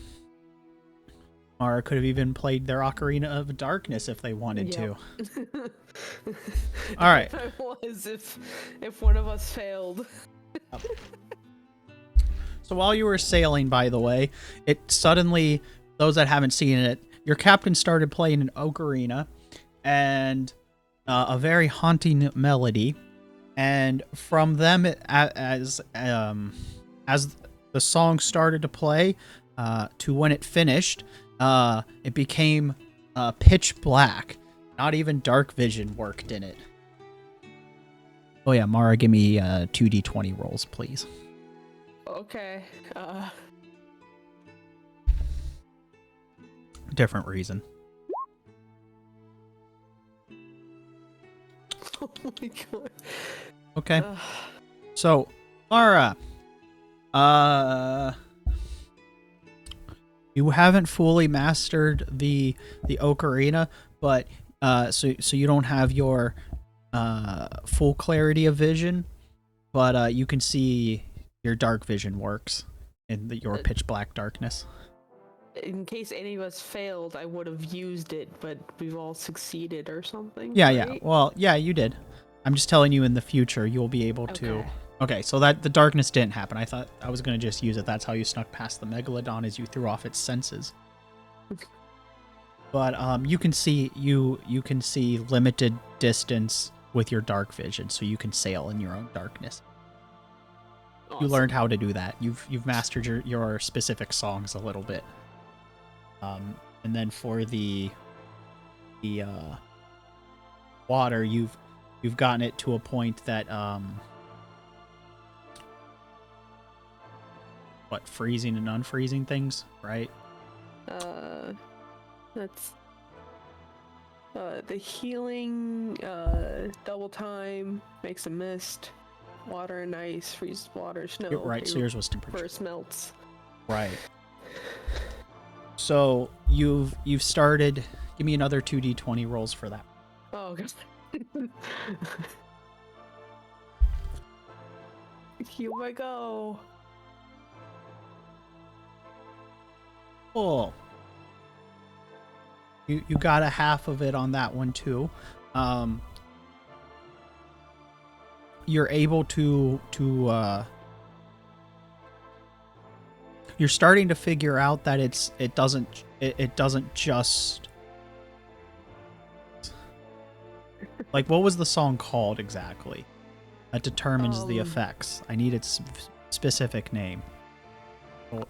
Or could have even played their Ocarina of Darkness if they wanted to. All right. If I was, if one of us failed. So while you were sailing, by the way, it suddenly, those that haven't seen it, your captain started playing an ocarina and a very haunting melody. And from them, as the song started to play to when it finished, it became pitch black. Not even dark vision worked in it. Oh yeah, Mara, give me 2d20 rolls, please. Okay. Different reason. Oh my god. Okay. So, Mara, you haven't fully mastered the ocarina, but so you don't have your full clarity of vision, but you can see your dark vision works in your pitch black darkness. In case any of us failed, I would have used it, but we've all succeeded or something. Yeah, right? yeah. Well, yeah, you did. I'm just telling you in the future you'll be able to. Okay. Okay, so that the darkness didn't happen. I thought I was gonna just use it. That's how you snuck past the megalodon, as you threw off its senses. But you can see limited distance with your dark vision, so you can sail in your own darkness. Awesome. You learned how to do that. You've mastered your specific songs a little bit. And then for the water, you've gotten it to a point that freezing and unfreezing things, right? That's the healing, double time, makes a mist, water and ice, freezes water, snow. Right, so yours was temperature. First melts. Right. So you've started. Give me another 2d20 rolls for that. Oh god. Here I go. Oh. You got a half of it on that one too. You're able to you're starting to figure out that it doesn't just like, what was the song called exactly that determines the effects? I need its specific name. Oh.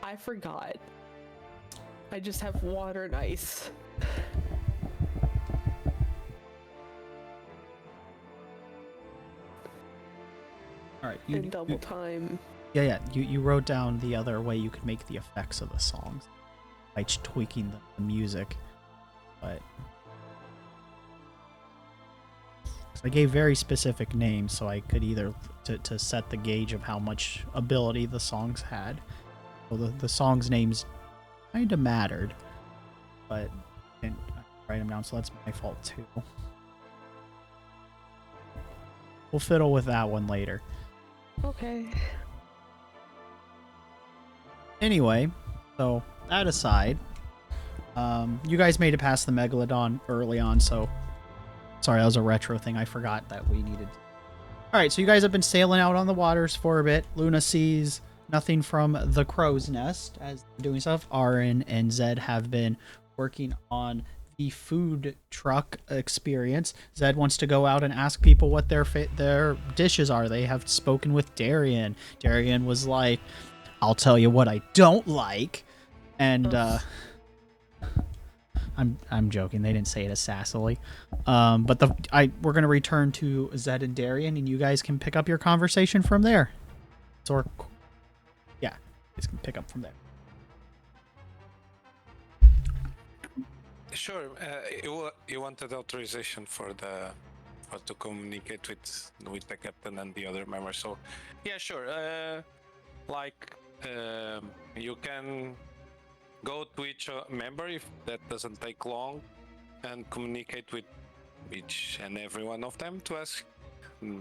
I forgot. I just have water and ice. All right, And double time. Yeah. You wrote down the other way you could make the effects of the songs by tweaking the music, but I gave very specific names, so I could either to set the gauge of how much ability the songs had. Well, the songs' names kind of mattered, but I didn't write them down, so that's my fault too. We'll fiddle with that one later. Okay. Anyway, so that aside, you guys made it past the megalodon early on, so sorry, that was a retro thing. I forgot that we needed. All right, so you guys have been sailing out on the waters for a bit. Luna sees nothing from the crow's nest as they're doing stuff. Aaron and Zed have been working on the food truck experience. Zed wants to go out and ask people what their dishes are. They have spoken with Darian. Darian was like, "I'll tell you what I don't like," and I'm joking. They didn't say it as sassily, but we're gonna return to Zed and Darian, and you guys can pick up your conversation from there. So, yeah, you guys can pick up from there. Sure. You wanted authorization for to communicate with the captain and the other members. So, yeah, sure. You can go to each member if that doesn't take long, and communicate with each and every one of them to ask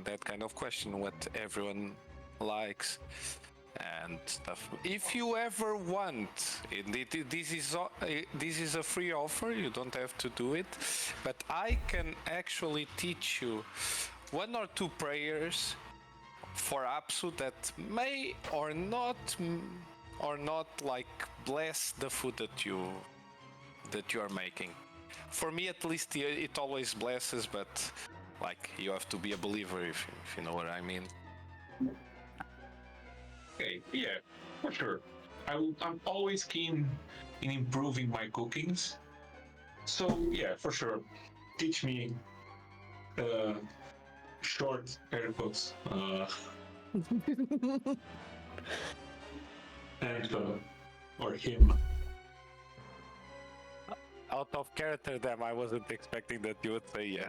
that kind of question, what everyone likes and stuff. If you ever want, this is a free offer. You don't have to do it, but I can actually teach you 1 or 2 prayers for Apsu that may or not like bless the food that you are making. For me, at least, it always blesses, but like you have to be a believer if you know what I mean. Okay, yeah, for sure. I'm always keen in improving my cookings. So yeah, for sure. Teach me short air quotes. And or him. Out of character, damn, I wasn't expecting that you would say yeah.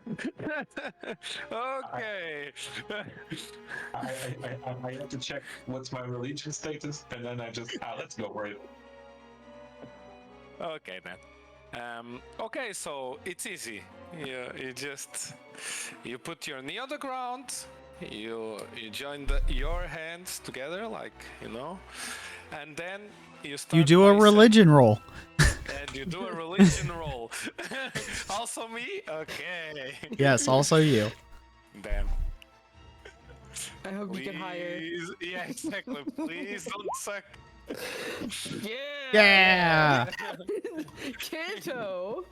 Okay. I had to check what's my religion status, and then I just let's go for it. Okay then. Okay, so it's easy. You put your knee on the ground. You join your hands together, like and then you start. You do a religion roll. And you do a religion roll. Also me? Okay. Yes, also you. Damn. I hope you get higher. Yeah, exactly. Please don't suck. Yeah. Kanto.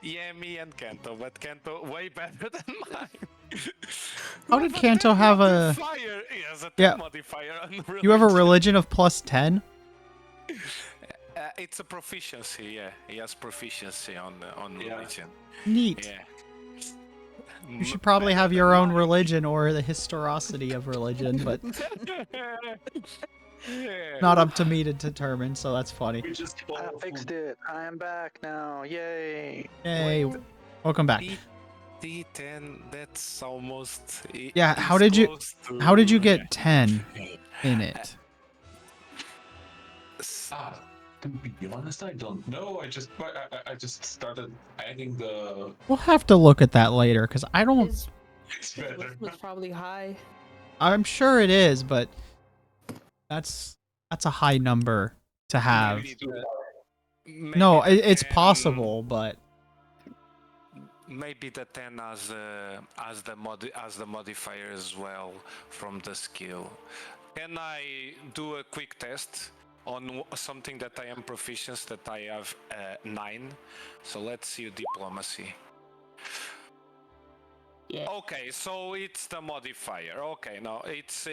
Yeah, me and Kanto, but Kanto way better than mine. How did Kanto have a modifier? He has a Yeah. modifier on You have a religion. religion of +10? It's a proficiency, yeah. He has proficiency on Yeah. religion. Neat. Yeah. You should probably have your own religion or the historicity of religion, but Yeah. not up to me to determine, so that's funny. We just I fixed it. I am back now. Yay. Hey, welcome back. D10, that's almost. Yeah, how is did you- close to- How did you get 10 in it? To be honest, I don't know. I just started adding the. We'll have to look at that later, because I don't... His It's his better. list was probably high. I'm sure it is, but that's a high number to have. Maybe No, the it's 10 possible, but... Maybe the 10 as the modifier as well from the skill. Can I do a quick test on something that I am proficient, that I have 9? So let's see diplomacy. Yeah. Okay, so it's the modifier. Okay, no,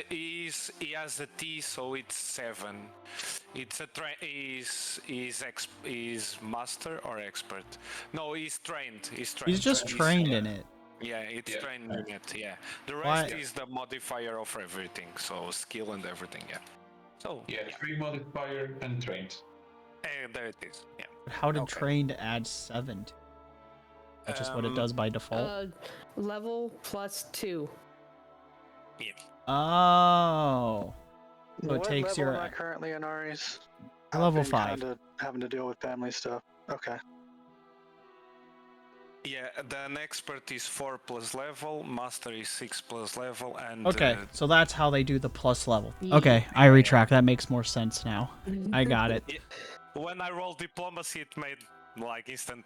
he has a T, so it's 7. It's a is master or expert? No, he's trained. He's trained. He's just trained in it. Yeah, it's trained in it. Yeah, the Why- rest is the modifier of everything. So skill and everything. Yeah. So Yeah, 3 modifier and trained. and there it is. Yeah. How did Okay. trained add 7 to? That's just what it does by default. Level +2. Yeah. Oh. So it What takes level your am I currently in Ari's? level I've been 5. kinda having to deal with family stuff. Okay. Yeah, then expert is 4 plus level, master is 6 plus level, and Okay, so that's how they do the plus level. Okay, I retract. That makes more sense now. I got it. when I rolled diplomacy, it made like instant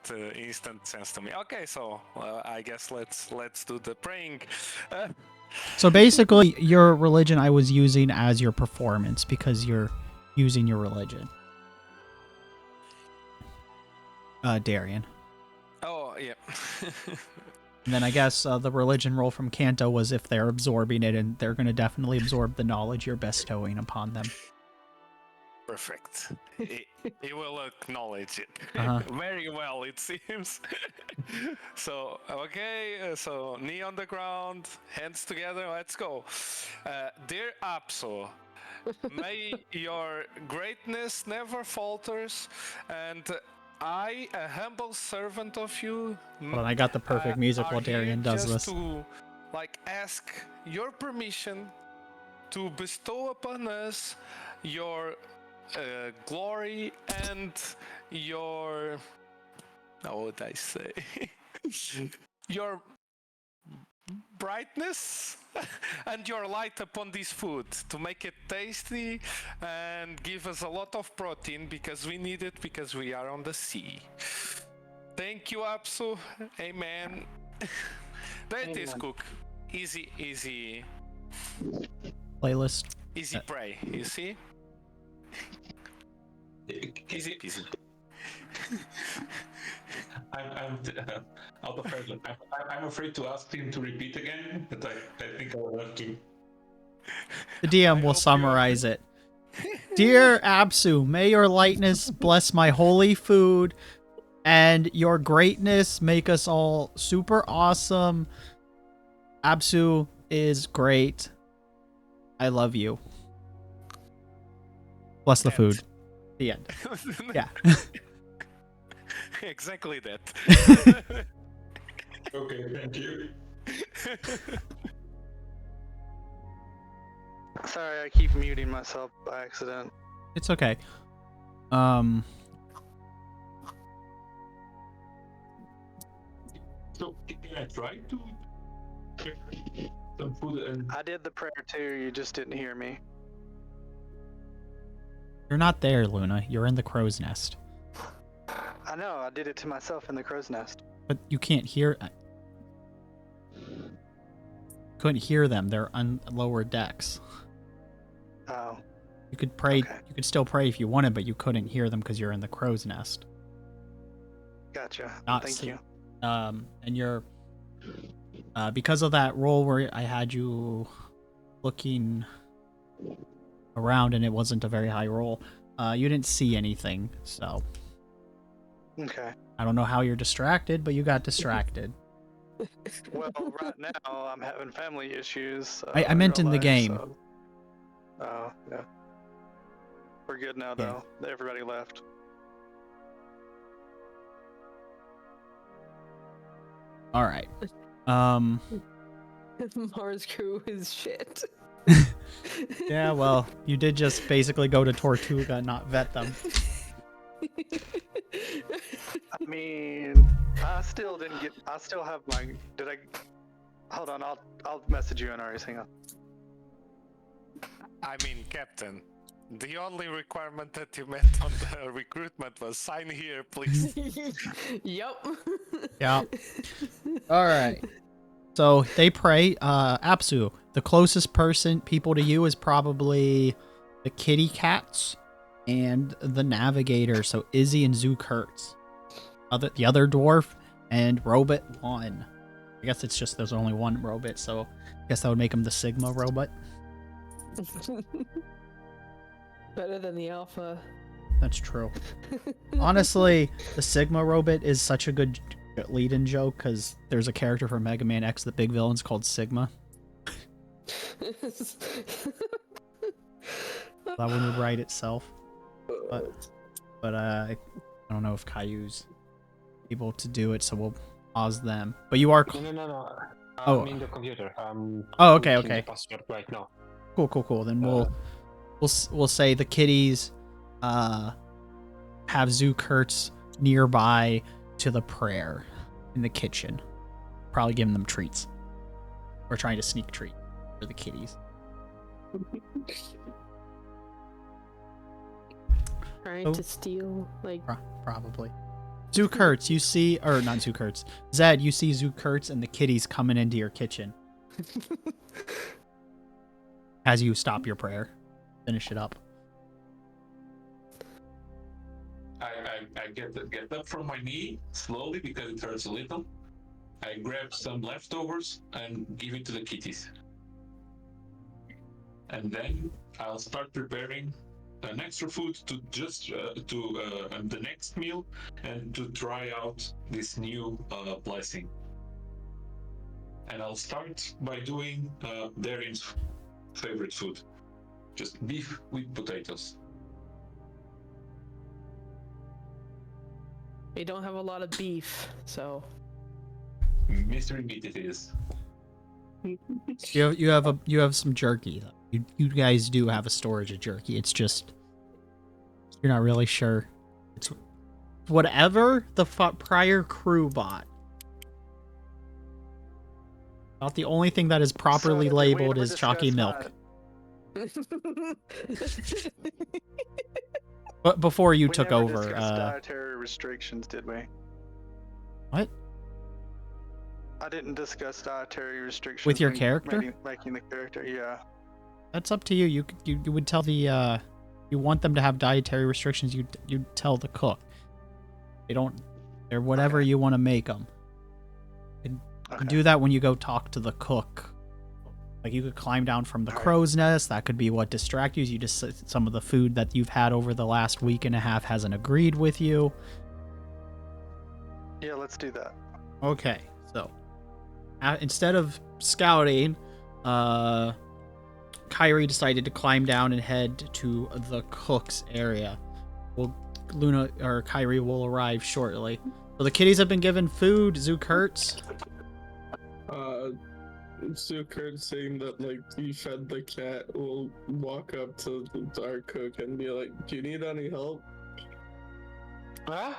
sense to me. Okay, so I guess let's do the praying. So basically, your religion I was using as your performance because you're using your religion. Darian. Oh yeah. And then I guess the religion roll from Kanto was if they're absorbing it, and they're going to definitely absorb the knowledge you're bestowing upon them. Perfect. He will acknowledge it Uh-huh. very well, it seems. So okay, so knee on the ground, hands together. Let's go. Dear Apso, may your greatness never falters, and I, a humble servant of you, Hold on, I got the perfect music are while Darian here does just this. to ask your permission to bestow upon us your glory and your, how would I say, your brightness and your light upon this food to make it tasty and give us a lot of protein because we need it because we are on the sea. Thank you, Apsu. Amen. That is Amen. cook. Easy Playlist. pray, you see? Easy peasy. I'm out of hand. I'm afraid to ask him to repeat again, but I think I will have to. The DM I will hope summarize it. Dear Apsu, may your lightness bless my holy food, and your greatness make us all super awesome. Apsu is great. I love you. Bless the food. The end. Yeah. Exactly that. Okay, thank you. Sorry, I keep muting myself by accident. It's okay. So can I try to prepare some food and I did the prayer too, you just didn't hear me. You're not there, Luna. You're in the crow's nest. I know, I did it to myself in the crow's nest. But you can't hear. Couldn't hear them. They're on lower decks. Oh, You could pray. Okay. You could still pray if you wanted, but you couldn't hear them because you're in the crow's nest. gotcha. Not Thank see- you. And you're because of that role where I had you looking around and it wasn't a very high roll. You didn't see anything, so Okay. I don't know how you're distracted, but you got distracted. Well, right now I'm having family issues. I meant in the game. So... Oh, yeah. We're good now, Yeah. though. Everybody left. All right. Mars crew is shit. Yeah, well, you did just basically go to Tortuga, not vet them. I mean, I still didn't get. I still have my. Did I? Hold on. I'll message you in ours. Hang on. I mean, Captain, the only requirement that you met on the recruitment was sign here, please. Yup. Yeah. All right. So they pray. Apsu, the closest people to you is probably the kitty cats and the navigator. So Izzy and Zook Hertz. The other dwarf and Robot 1. I guess it's just there's only one robot, so I guess that would make him the Sigma robot. Better than the alpha. That's true. Honestly, the Sigma robot is such a good lead-in joke because there's a character from Mega Man X, the big villain's called Sigma. That one would write itself. But I don't know if Caillou's able to do it, so we'll pause them. But you are. No. Oh. I'm in the computer. Oh, okay, looking okay. the password right now. Cool. Then we'll say the kitties have Zook Hertz nearby to the prayer in the kitchen. Probably giving them treats. Or trying to sneak treat for the kitties. Trying to steal, like. Probably. Zook Hertz, you see, or not Zook Hertz. Zed, you see Zook Hertz and the kitties coming into your kitchen. As you stop your prayer. Finish it up. I get up from my knee slowly because it hurts a little. I grab some leftovers and give it to the kitties. And then I'll start preparing an extra food to just the next meal and to try out this new blessing. And I'll start by doing Darian's favorite food, just beef with potatoes. We don't have a lot of beef, so. Mystery meat it is. You have some jerky though. You guys do have a storage of jerky. It's just You're not really sure. It's whatever the prior crew bought. About the only thing that is properly So, did we labeled ever is chalky discuss, milk. But before you we took never over, discussed dietary restrictions, did we? what? I didn't discuss dietary restrictions With your when character? making the character. Yeah. That's up to you. You would tell the you want them to have dietary restrictions. You tell the cook. They don't. They're whatever Okay. you want to make them. You Okay. do that when you go talk to the cook. Like you could climb down from the Alright. crow's nest. That could be what distracts you. You just some of the food that you've had over the last week and a half hasn't agreed with you. Yeah, let's do that. Okay, so instead of scouting, Kyrie decided to climb down and head to the cook's area. Well, Luna or Kyrie will arrive shortly. So the kitties have been given food. Zook hurts. Zucker saying that like you fed the cat will walk up to our cook and be like, "Do you need any help?" Hã?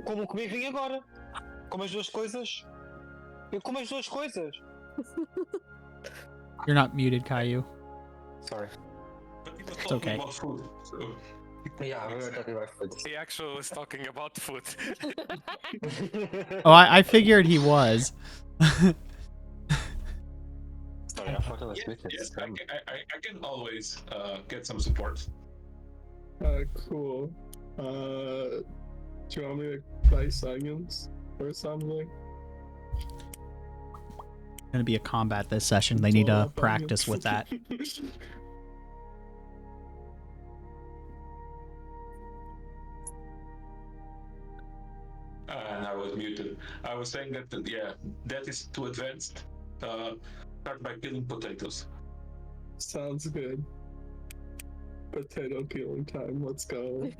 Como comi vim agora? Como as duas coisas? Eu como as duas coisas. You're not muted, Caillou. Sorry. But he was It's talking okay. about food, so Yeah, we were talking about food. He actually was talking about food. Oh, I figured he was. Sorry, I thought I was muted. yes, I can always get some support. Cool. Do you want me to dice onions or something? Gonna be a combat this session. They need Blow to up practice with that. onions. And I was muted. I was saying that yeah, that is too advanced. Start by peeling potatoes. Sounds good. Potato peeling time. Let's go.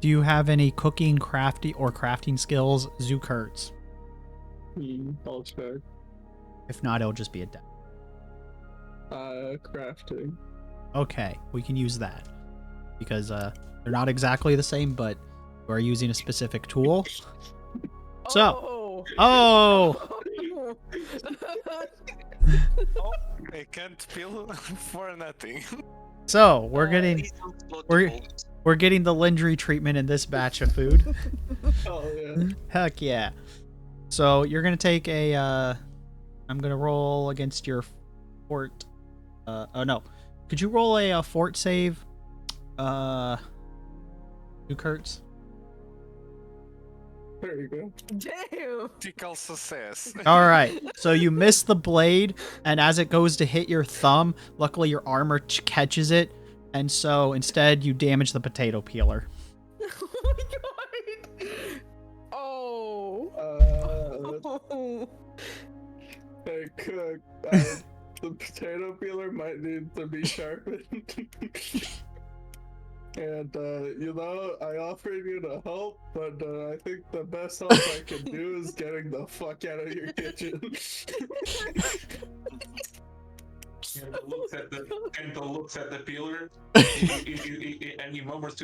Do you have any cooking, crafting skills? Zook hurts. I'll check. If not, it'll just be a death. Crafting. Okay, we can use that because they're not exactly the same, but you are using a specific tool. So, oh, Oh, I can't peel for nothing. so we're getting the Lindry treatment in this batch of food. Oh yeah. Heck yeah! So you're gonna take a. I'm gonna roll against your fort. Oh no, could you roll a fort save? Zook hurts. There you go. Damn. Critical success. All right, so you miss the blade, and as it goes to hit your thumb, luckily your armor catches it, and so instead you damage the potato peeler. Oh my god. Oh. Hey cook, the potato peeler might need to be sharpened. And you know, I offered you to help, but I think the best help I can do is getting the fuck out of your kitchen. Kento looks at the peeler, and he mumbles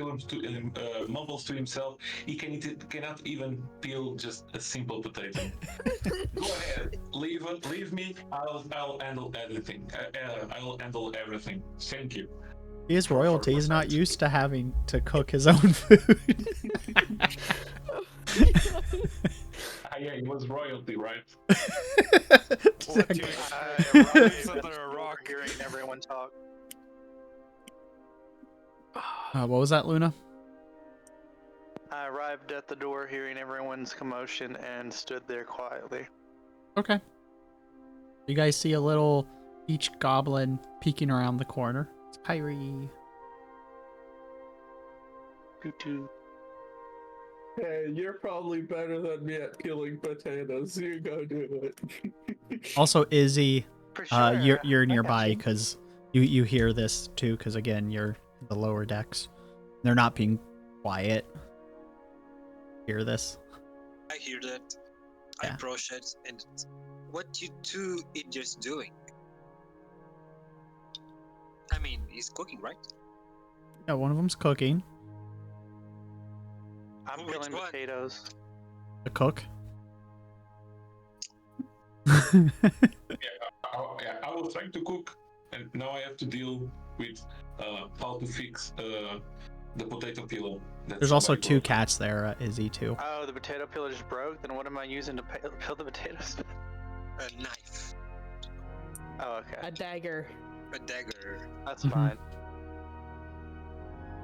to himself. He cannot even peel just a simple potato. Go ahead, leave me. I'll handle everything. I'll handle everything. Thank you. He is royalty. He's not used to having to cook his own food. Yeah, he was royalty, right? What you Arrived under at a the door rock? hearing everyone talk. What was that, Luna? I arrived at the door hearing everyone's commotion and stood there quietly. Okay. You guys see a little each goblin peeking around the corner. It's Kyrie. Toot. Hey, you're probably better than me at peeling potatoes. You go do it. Also, Izzy, For sure. you're I got nearby you. because you hear this too. Because again, you're in the lower decks. They're not being quiet. Hear this? I hear that. Yeah. I approach it, and what you two idiots doing? I mean, he's cooking, right? Yeah, one of them's cooking. I'm Which peeling one? potatoes. The cook. I was trying to cook, and now I have to deal with how to fix the potato peeler. that There's also somebody two broke. cats there, Izzy, too. Oh, the potato peeler just broke. Then what am I using to peel the potatoes? A knife, Oh, okay. A dagger. a dagger. That's Mhm. fine.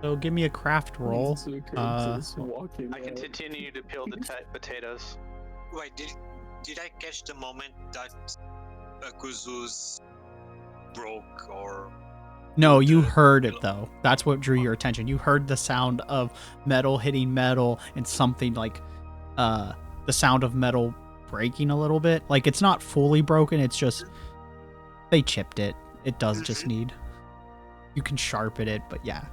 So give me a craft roll. Zucker's walking I can out. continue to peel the potatoes. Wait, did I catch the moment that Kuzu's broke or? No, you heard it, though. That's what drew your attention. You heard the sound of metal hitting metal and something like the sound of metal breaking a little bit. Like, it's not fully broken, it's just they chipped it. It does just need... You can sharpen it, but yeah.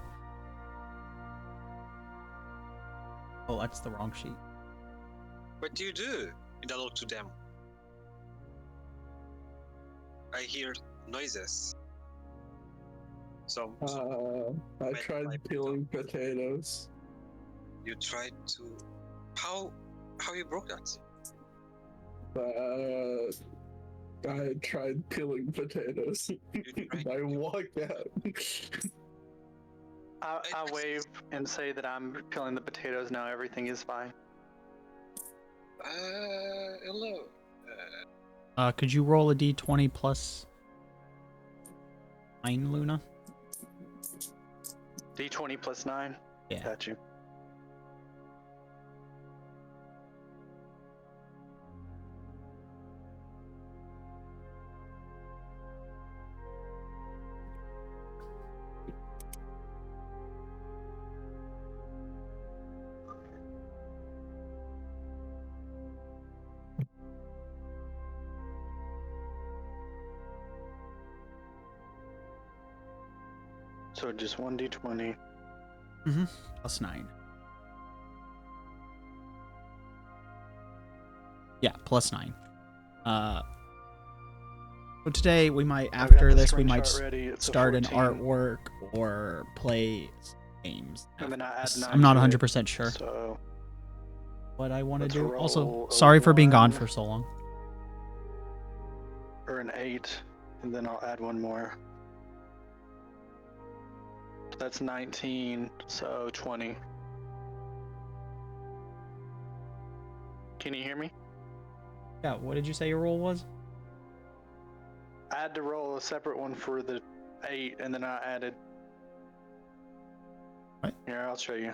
Oh, that's the wrong sheet. What do you do? Hello to them. I hear noises. So I tried peeling potatoes. you tried to. How you broke that? I tried peeling potatoes. You tried I walked out. I wave and say that I'm peeling the potatoes now. Everything is fine. Hello. Could you roll a d20 plus 9, Luna? D20 plus 9. Yeah. Got you. So just 1d20. Plus 9. Yeah, plus 9. So today we might, I've got after the this, we screenshot might ready. It's a start an 14, artwork or play games. And then I add 9 I'm not to it, 100% sure So what I want to let's do. roll Also, a sorry for being gone 1. for so long. or an 8, and then I'll add 1 more. That's 19, so 20. Can you hear me? Yeah, what did you say your roll was? I had to roll a separate one for the 8, and then I added. What? Here, I'll show you.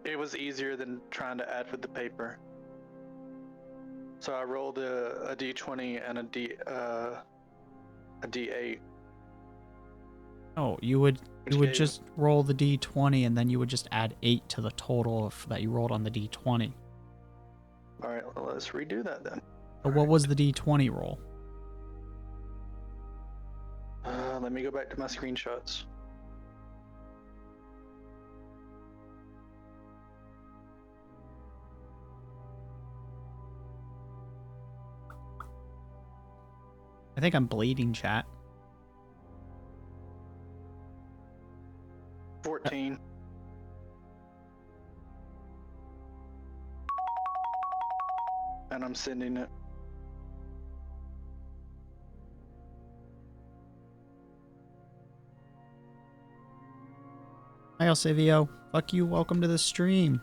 It was easier than trying to add with the paper. So I rolled a d20 and a d8. Oh, you would Which would gave- just roll the d20 and then you would just add 8 to the total that you rolled on the d20. All right, well, let's redo that then. So what was the d20 roll? Let me go back to my screenshots. I think I'm bleeding, chat. 14. And I'm sending it. Hi, Alcivio. Fuck you. Welcome to the stream.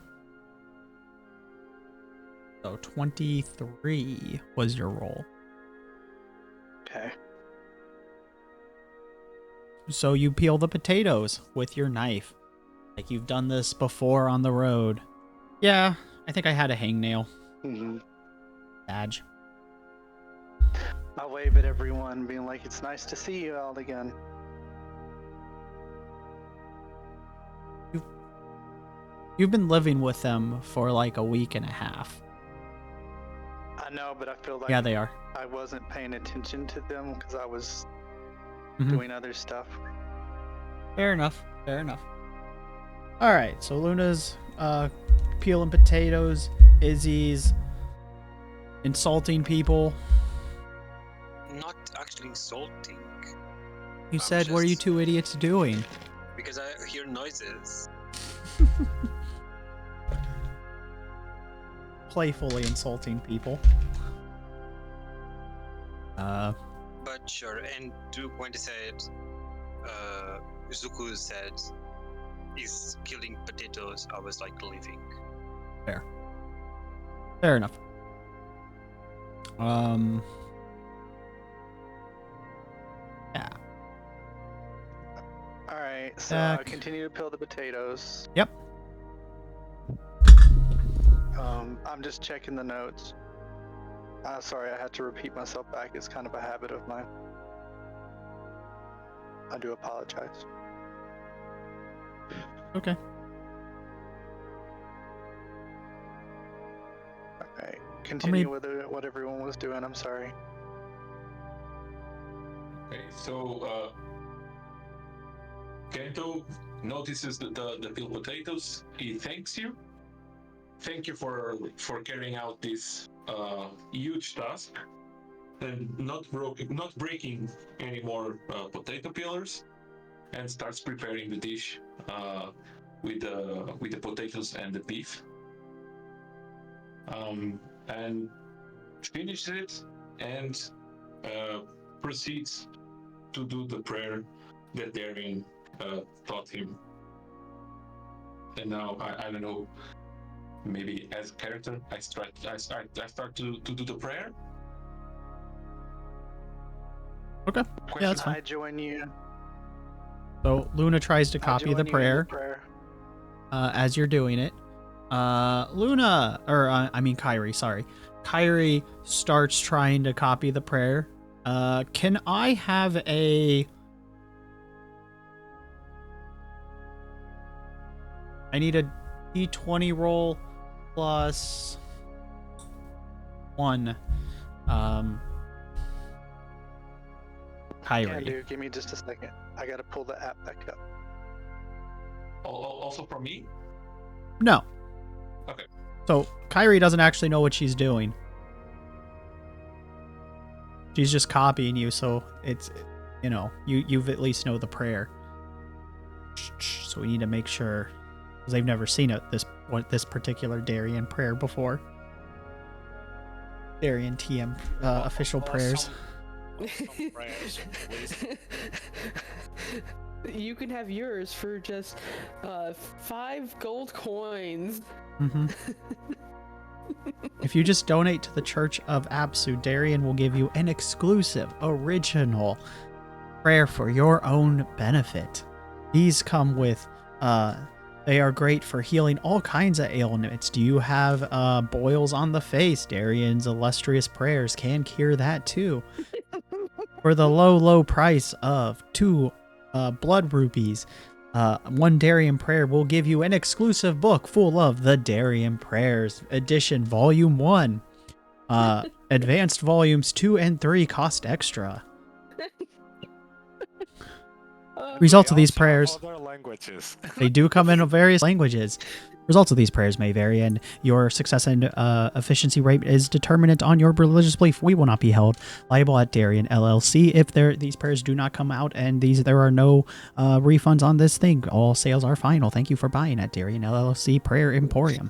So 23 was your roll. Okay. So you peel the potatoes with your knife. Like you've done this before on the road. Yeah, I think I had a hangnail. Mm-hmm. Badge. I wave at everyone, being like, it's nice to see you all again. You've been living with them for like a week and a half. I know, but I feel like Yeah, they are. I wasn't paying attention to them because I was Mhm. doing other stuff. Fair enough. Fair enough. All right, so Luna's peeling potatoes. Izzy's insulting people. Not actually insulting. You said, what are you just- two idiots doing? Because I hear noises. Playfully insulting people. But sure, and when they said, Zuku said, he's killing potatoes, I was like leaving. Fair enough. Yeah. Alright, so Back. I continue to peel the potatoes. Yep. I'm just checking the notes. Sorry, I had to repeat myself back. It's kind of a habit of mine. I do apologize. Okay. Alright, continue with what everyone was doing. I'm sorry. Okay, so Kento notices the peeled potatoes. He thanks you. Thank you for carrying out this huge task and not breaking any more potato peelers, and starts preparing the dish with the potatoes and the beef. And finishes it and proceeds to do the prayer that Darian taught him. And now I don't know. Maybe as a character, I start to do the prayer. Okay. Yeah, that's I fine. join you. So Luna tries to I copy join the you in prayer as you're doing it. Luna, or I mean Kyrie, sorry. Kyrie starts trying to copy the prayer. Can I have a... I need a D20 roll plus 1. Can Kyrie. do. Give me just a second. I gotta pull the app back up. Also from me? No. Okay. So Kyrie doesn't actually know what she's doing. She's just copying you, so it's, you know, you've at least know the prayer. So we need to make sure, because they've never seen this particular Darian prayer before. Darian TM official prayers. Some prayers, please. You can have yours for just 5 gold coins. Mm-hmm. If you just donate to the Church of Apsu, Darian will give you an exclusive, original prayer for your own benefit. These come with, they are great for healing all kinds of ailments. Do you have boils on the face? Darian's illustrious prayers can cure that too. For the low price of 2 blood rupees, 1 Darian prayer will give you an exclusive book full of the Darian Prayers Edition Volume 1. Advanced Volumes 2 and 3 cost extra. Results of these They also have prayers, other languages. they do come in various languages. Results of these prayers may vary, and your success and efficiency rate is determinant on your religious belief. We will not be held liable at Darian LLC if these prayers do not come out, and there are no refunds on this thing. All sales are final. Thank you for buying at Darian LLC Prayer Emporium.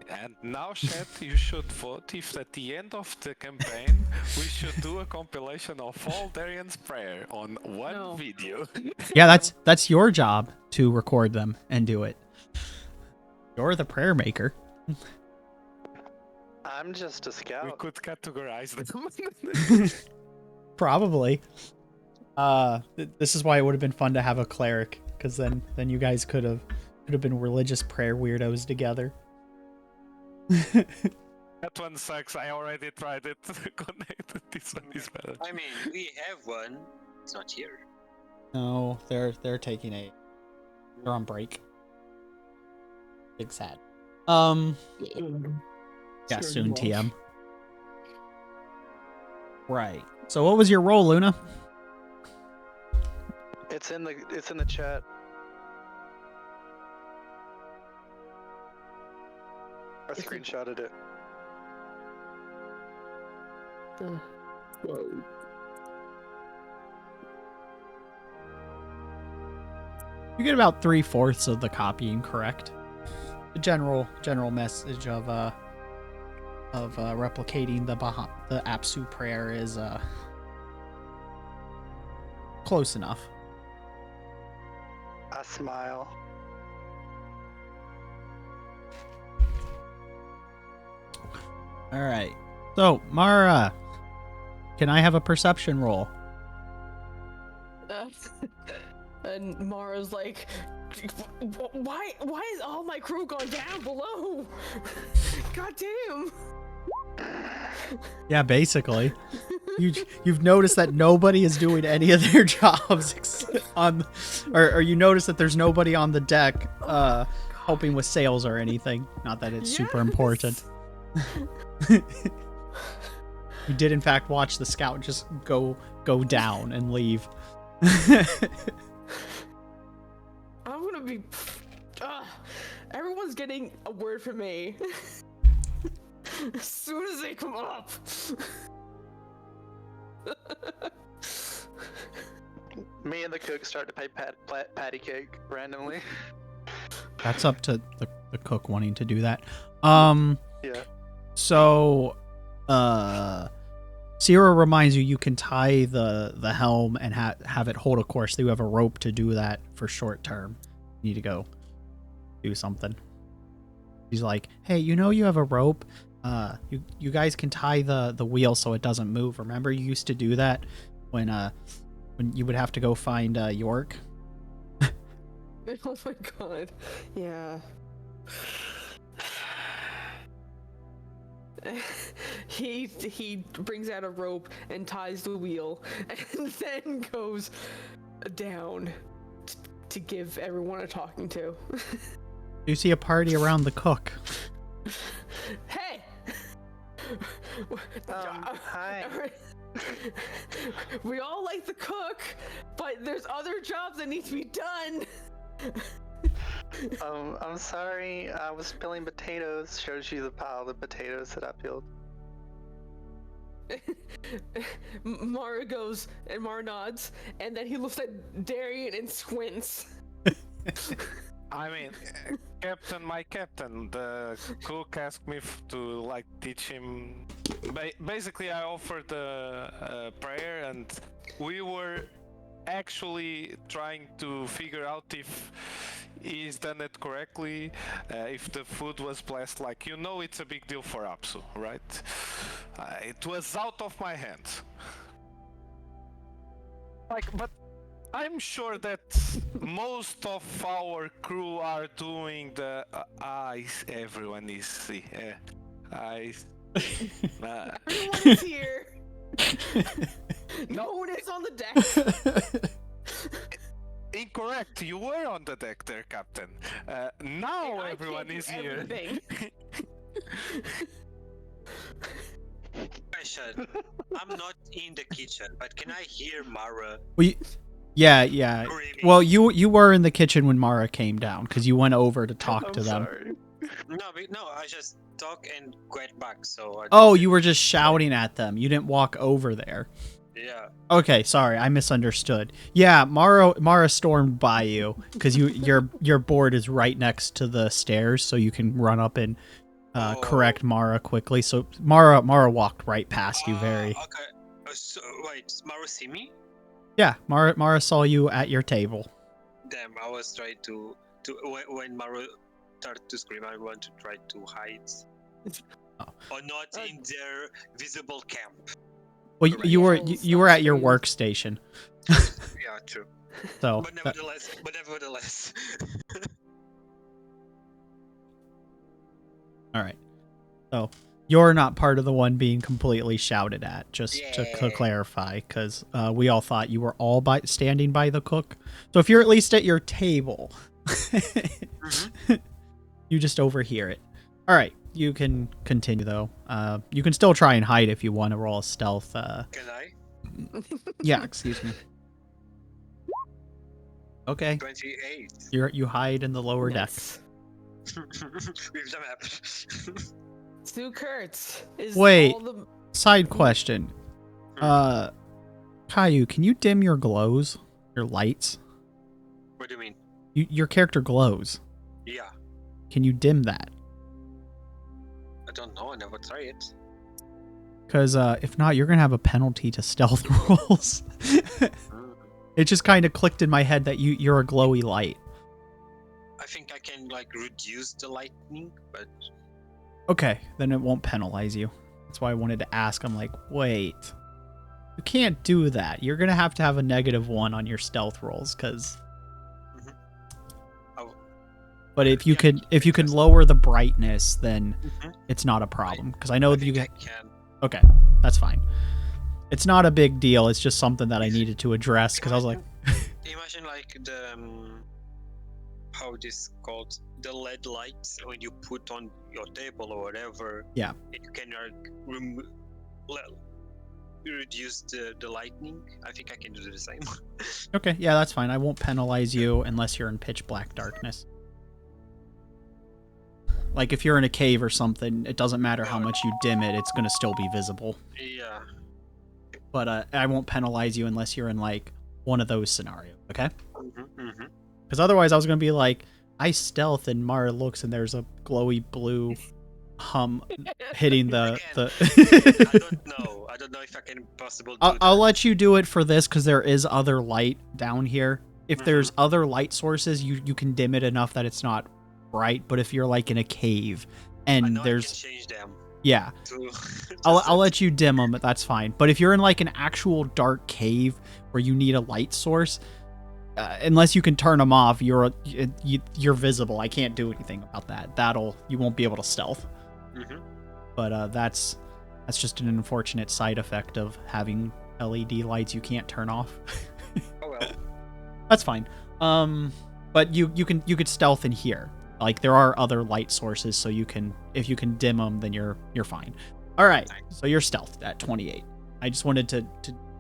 And now, chat, you should vote if at the end of the campaign we should do a compilation of all Darian's prayer on one No. video. Yeah, that's your job to record them and do it. You're the prayer maker. I'm just a We scout. could categorize them. Probably. This is why it would have been fun to have a cleric, because then you guys could have been religious prayer weirdos together. That one sucks. I already tried it. Connected. This one is better. I mean, we have one. It's not here. No, they're taking they're on break. Big sad. Yeah, Scared soon them off. TM. Right. So what was your role, Luna? It's in the chat. I It's a- screenshotted it. Whoa. You get about 3/4 of the copying correct. The general message of replicating the Apsu prayer is close enough. I smile. All right. So, Mara, can I have a perception roll? And Mara's like, why is all my crew gone down below? God damn. Yeah, basically. You've noticed that nobody is doing any of their jobs or you notice that there's nobody on the deck helping with sales or anything. Not that it's super important. You did in fact watch the scout just go down and leave. I'm gonna be. Everyone's getting a word from me as soon as they come up. Me and the cook start to pay patty cake randomly. That's up to the cook wanting to do that. Yeah. So, Sierra reminds you can tie the helm and have it hold a course. You have a rope to do that for short term. You need to go do something. He's like, hey, you have a rope. You guys can tie the wheel so it doesn't move. Remember you used to do that when you would have to go find York? Oh my god. Yeah. He brings out a rope and ties the wheel and then goes down to give everyone a talking to. You see a party around the cook. Hey! Hi. We all like the cook, but there's other jobs that need to be done. I'm sorry, I was peeling potatoes. Shows you the pile of potatoes that I peeled. Mara goes, and Mara nods, and then he looks at Darian and squints. I mean, my captain, the cook asked me to teach him. Basically, I offered the prayer, and we were actually trying to figure out if he's done it correctly, if the food was blessed. It's a big deal for Apsu, right? It was out of my hands. But I'm sure that most of our crew are doing the everyone is Everyone is here. No one is on the deck. Incorrect. You were on the deck there, Captain. Now everyone is here. Question. I'm not in the kitchen, but can I hear Mara? Yeah. Screaming? Well, you were in the kitchen when Mara came down because you went over to talk to them. Sorry. No, I just talk and get back. So. You were just shouting at them. You didn't walk over there. Yeah. Okay, sorry, I misunderstood. Yeah, Mara stormed by you because your board is right next to the stairs, so you can run up and correct Mara quickly. So Mara walked right past you. Very. Okay. So wait, Mara see me? Yeah, Mara saw you at your table. Damn, I was trying to when Mara started to scream, I want to try to hide, or not in their visible camp. Well, you were at your workstation. Yeah, true. So. But nevertheless. All right. So you're not part of the one being completely shouted at, just to clarify, because we all thought you were all standing by the cook. So if you're at least at your table, you just overhear it. All right. You can continue, though. You can still try and hide if you want to roll a stealth. Can I? Yeah, excuse me. Okay. 28. You hide in the lower deck. With the map. Stu Kurtz is Wait. all the... Side question. Caillou, can you dim your glows, your lights? What do you mean? Your character glows. Yeah. Can you dim that? I don't know. I never try it. Because if not, you're gonna have a penalty to stealth rolls. It just kind of clicked in my head that you're a glowy light. I think I can like reduce the lightning, but Okay, then it won't penalize you. That's why I wanted to ask. I'm like, wait, you can't do that. You're gonna have to have a -1 on your stealth rolls, because. Oh. But if you Yeah, can lower the brightness, then it's not a problem. Because I know I that you think get. I can. Okay, that's fine. It's not a big deal. It's just something that I needed to address because I was like, Imagine like the how this called the LED lights when you put on your table or whatever. Yeah. You can like reduce the lightning. I think I can do the same. okay, yeah, that's fine. I won't penalize you unless you're in pitch black darkness. Like if you're in a cave or something, it doesn't matter how much you dim it, it's gonna still be visible. Yeah. But I won't penalize you unless you're in like one of those scenarios, okay? Mm-hmm. Because otherwise I was gonna be like, I stealth and Mara looks and there's a glowy blue hum hitting the. I don't know if I can possibly do I'll let you do it for this because there is other light down here. If there's other light sources, you can dim it enough that it's not bright. But if you're like in a cave and there's I can change them. Yeah. To I'll let you dim them, but that's fine. But if you're in like an actual dark cave where you need a light source, unless you can turn them off, you're visible. I can't do anything about that. You won't be able to stealth. But that's just an unfortunate side effect of having LED lights you can't turn off. Oh well. That's fine. But you could stealth in here. Like there are other light sources, so if you can dim them, then you're fine. All right, so you're stealthed at 28. I just wanted to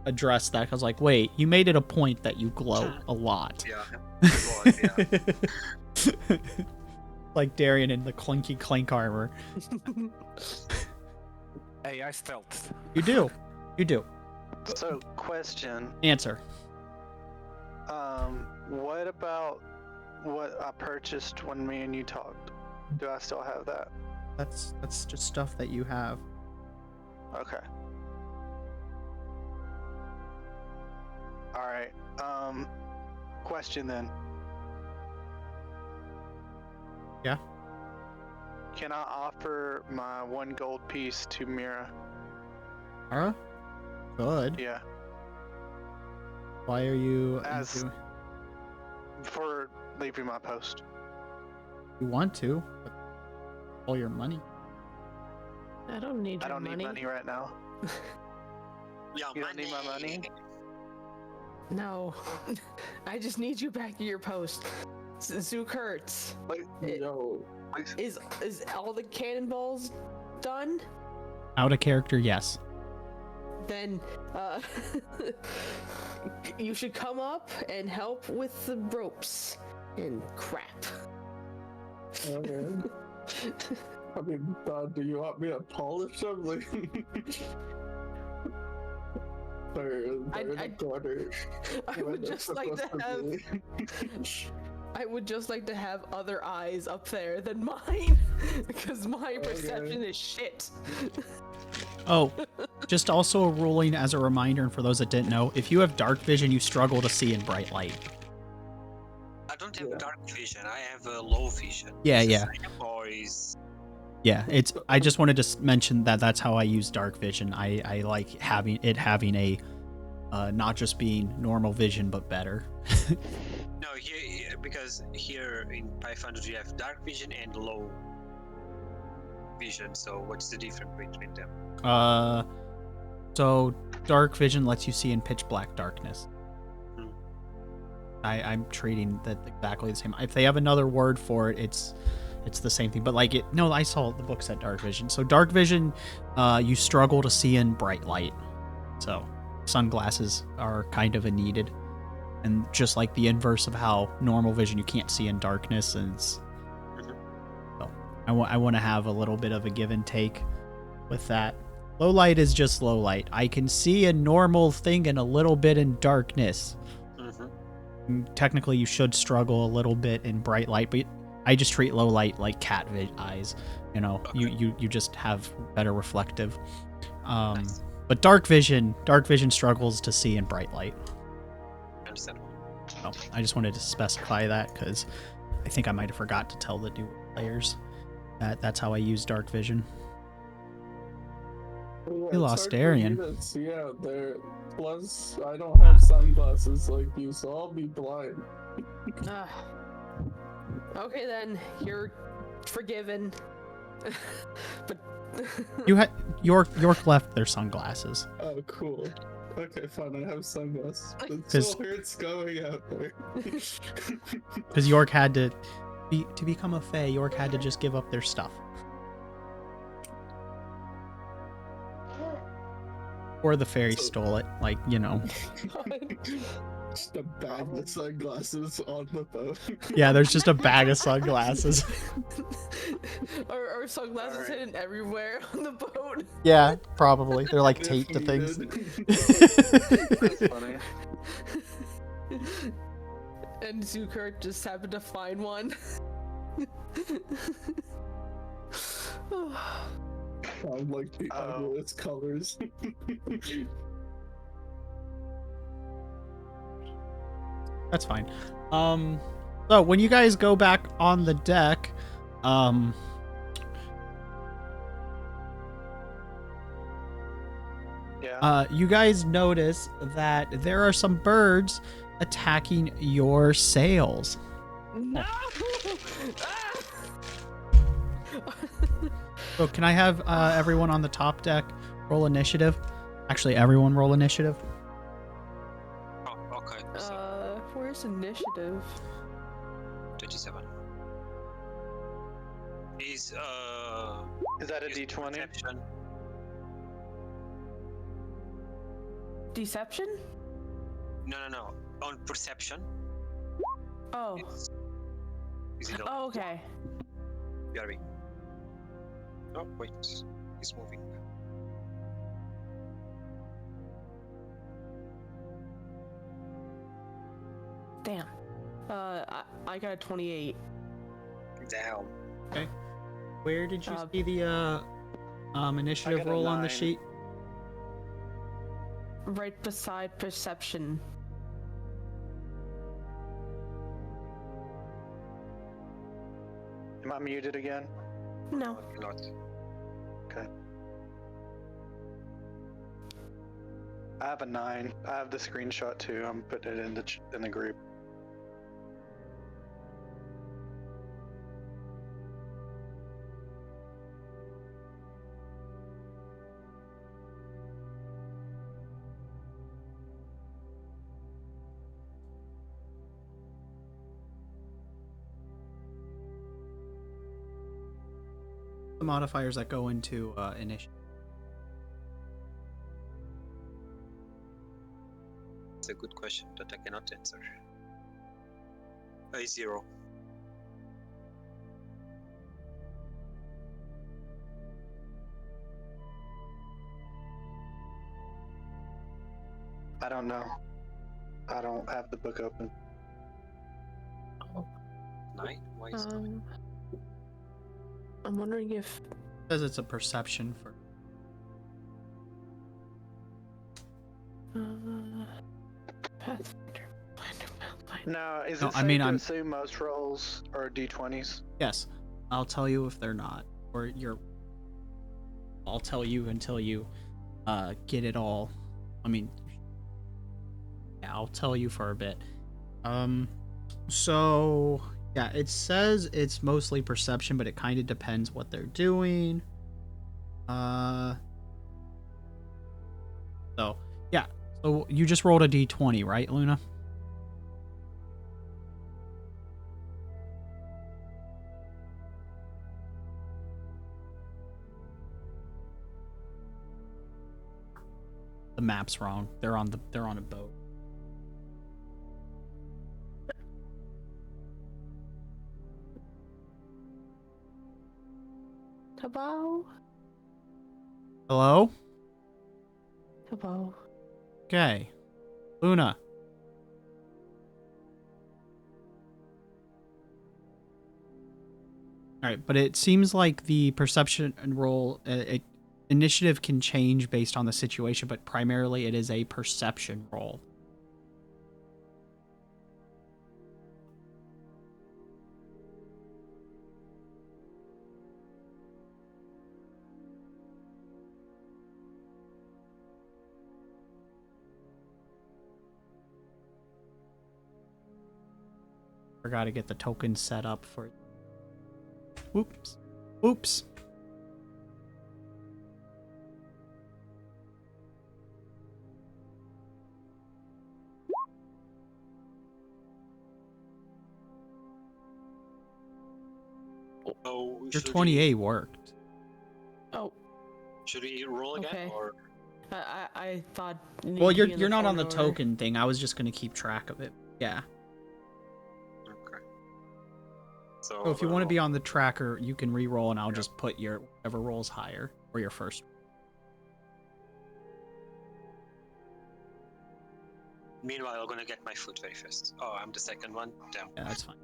address that. I was like, wait, you made it a point that you glow a lot. Yeah. Like Darian in the clunky clink armor. Hey, I stealthed. You do. So, question. Answer. What about what I purchased when me and you talked? Do I still have that? That's just stuff that you have. Okay. All right. Question then. Yeah. Can I offer my 1 gold piece to Mira? Mara? Good. Yeah. Why are you? For leaving my post. You want to? But all your money. I don't need I your don't money. need money right now. Yeah, You don't need my money? No. I just need you back to your post. Zook hurts. Like, Yo, Is all the cannonballs done? Out of character, yes. Then you should come up and help with the ropes and crap. okay. I mean, do you want me to polish them? Like, they're in the corner. I would just like to have. I would just like to have other eyes up there than mine, because my perception is shit. Oh, just also a ruling as a reminder, and for those that didn't know, if you have dark vision, you struggle to see in bright light. I don't have dark vision. I have a low vision. Yeah, Is yeah. the same or is- Yeah, I just wanted to mention that's how I use dark vision. I like having a not just being normal vision, but better. No, here because here in Pathfinder you have dark vision and low vision. So what's the difference between them? So dark vision lets you see in pitch black darkness. I'm treating that exactly the same. If they have another word for it, it's the same thing. But like no, I saw the book said dark vision. So dark vision, you struggle to see in bright light. So sunglasses are kind of a needed. And just like the inverse of how normal vision you can't see in darkness, and so I want to have a little bit of a give and take with that. Low light is just low light. I can see a normal thing and a little bit in darkness. Technically, you should struggle a little bit in bright light, but I just treat low light like cat eyes. You know, you just have better reflective. Nice. But dark vision struggles to see in bright light. Understandable. So I just wanted to specify that because I think I might have forgot to tell the new players that that's how I use dark vision. Yeah, We lost it's hard for me Darian. to see out there. Plus, I don't have sunglasses like you, so I'll be blind. Okay then, you're forgiven. But You had York left their sunglasses. Oh, cool. Okay, fine. I have sunglasses. It 'Cause- still hurts going out there. Because York had to become a fae. York had to just give up their stuff. Or the fairy stole it, like, you know. Just a bag of sunglasses on the boat. Yeah, there's just a bag of sunglasses. our sunglasses Alright. hidden everywhere on the boat. Yeah, probably. They're like If taped to things. needed. That's funny. And Zucker just happened to find one. I like the ugliest colors. That's fine. So when you guys go back on the deck, Yeah. you guys notice that there are some birds attacking your sails. No! So can I have everyone on the top deck roll initiative? Actually, everyone roll initiative. Oh, okay. So Where's initiative? 27. Is Is that a use D20? perception. Deception? No. On perception. Oh. Is it Oh, okay. BRB. Oh wait, he's moving. Damn. I got a 28. Down. Where did you Uh, see the initiative got a roll on the 9. sheet? Right beside perception. Am I muted again? No. You're not. Okay. I have a 9. I have the screenshot too. I'm putting it in the group. The modifiers that go into initiative. It's a good question that I cannot answer. A 0. I don't know. I don't have the book open. 9? Why is it? I'm wondering if It says it's a perception for. Pathfinder. No, is No, it I safe mean, to I'm- assume most rolls are D20s? Yes, I'll tell you if they're not, or you're. I'll tell you until you get it all. I mean, yeah, I'll tell you for a bit. So yeah, it says it's mostly perception, but it kind of depends what they're doing. So yeah, so you just rolled a D20, right, Luna? The map's wrong. They're on a boat. Hello? Hello? Chocobo. Okay. Luna. Alright, but it seems like the perception and roll initiative can change based on the situation, but primarily it is a perception roll. Forgot to get the token set up for... Oops. Oops. Oh, Your should 28 worked. Oh, Should we roll again Okay. or? I thought. it needed Well, to you're be in you're not on the phone order. token thing. I was just going to keep track of it. Yeah. Okay. So if you want to be on the tracker, you can re-roll, and I'll just put your whatever rolls higher, or your first. Meanwhile, I'm gonna get my food very fast. Oh, I'm the second one. Damn. Yeah, that's fine.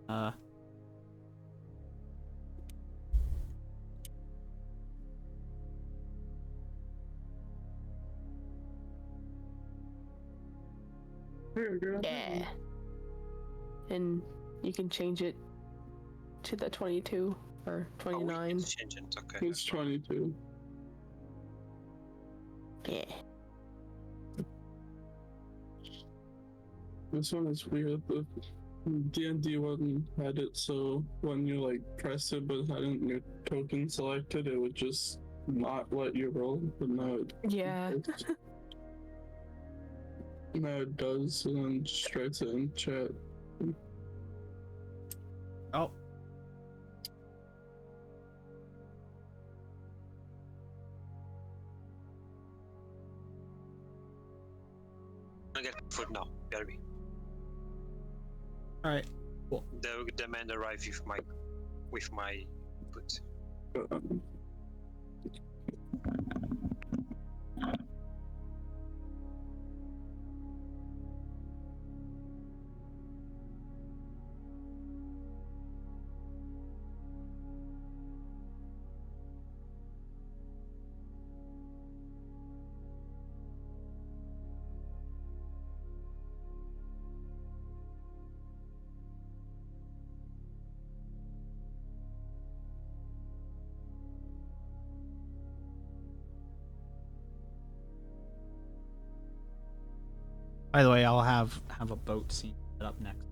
Uh. Yeah. And you can change it to the 22 or Oh, we 29. can change it. Okay. It's 22. Yeah. This one is weird. The D&D one had it so when you like press it but hadn't your token selected, it would just not let you roll. But now Yeah. now it does, and then just writes it in chat. Oh. I get food now. Better be. All right. The man arrived with my food. Um, By the way, I'll have a boat scene set up next.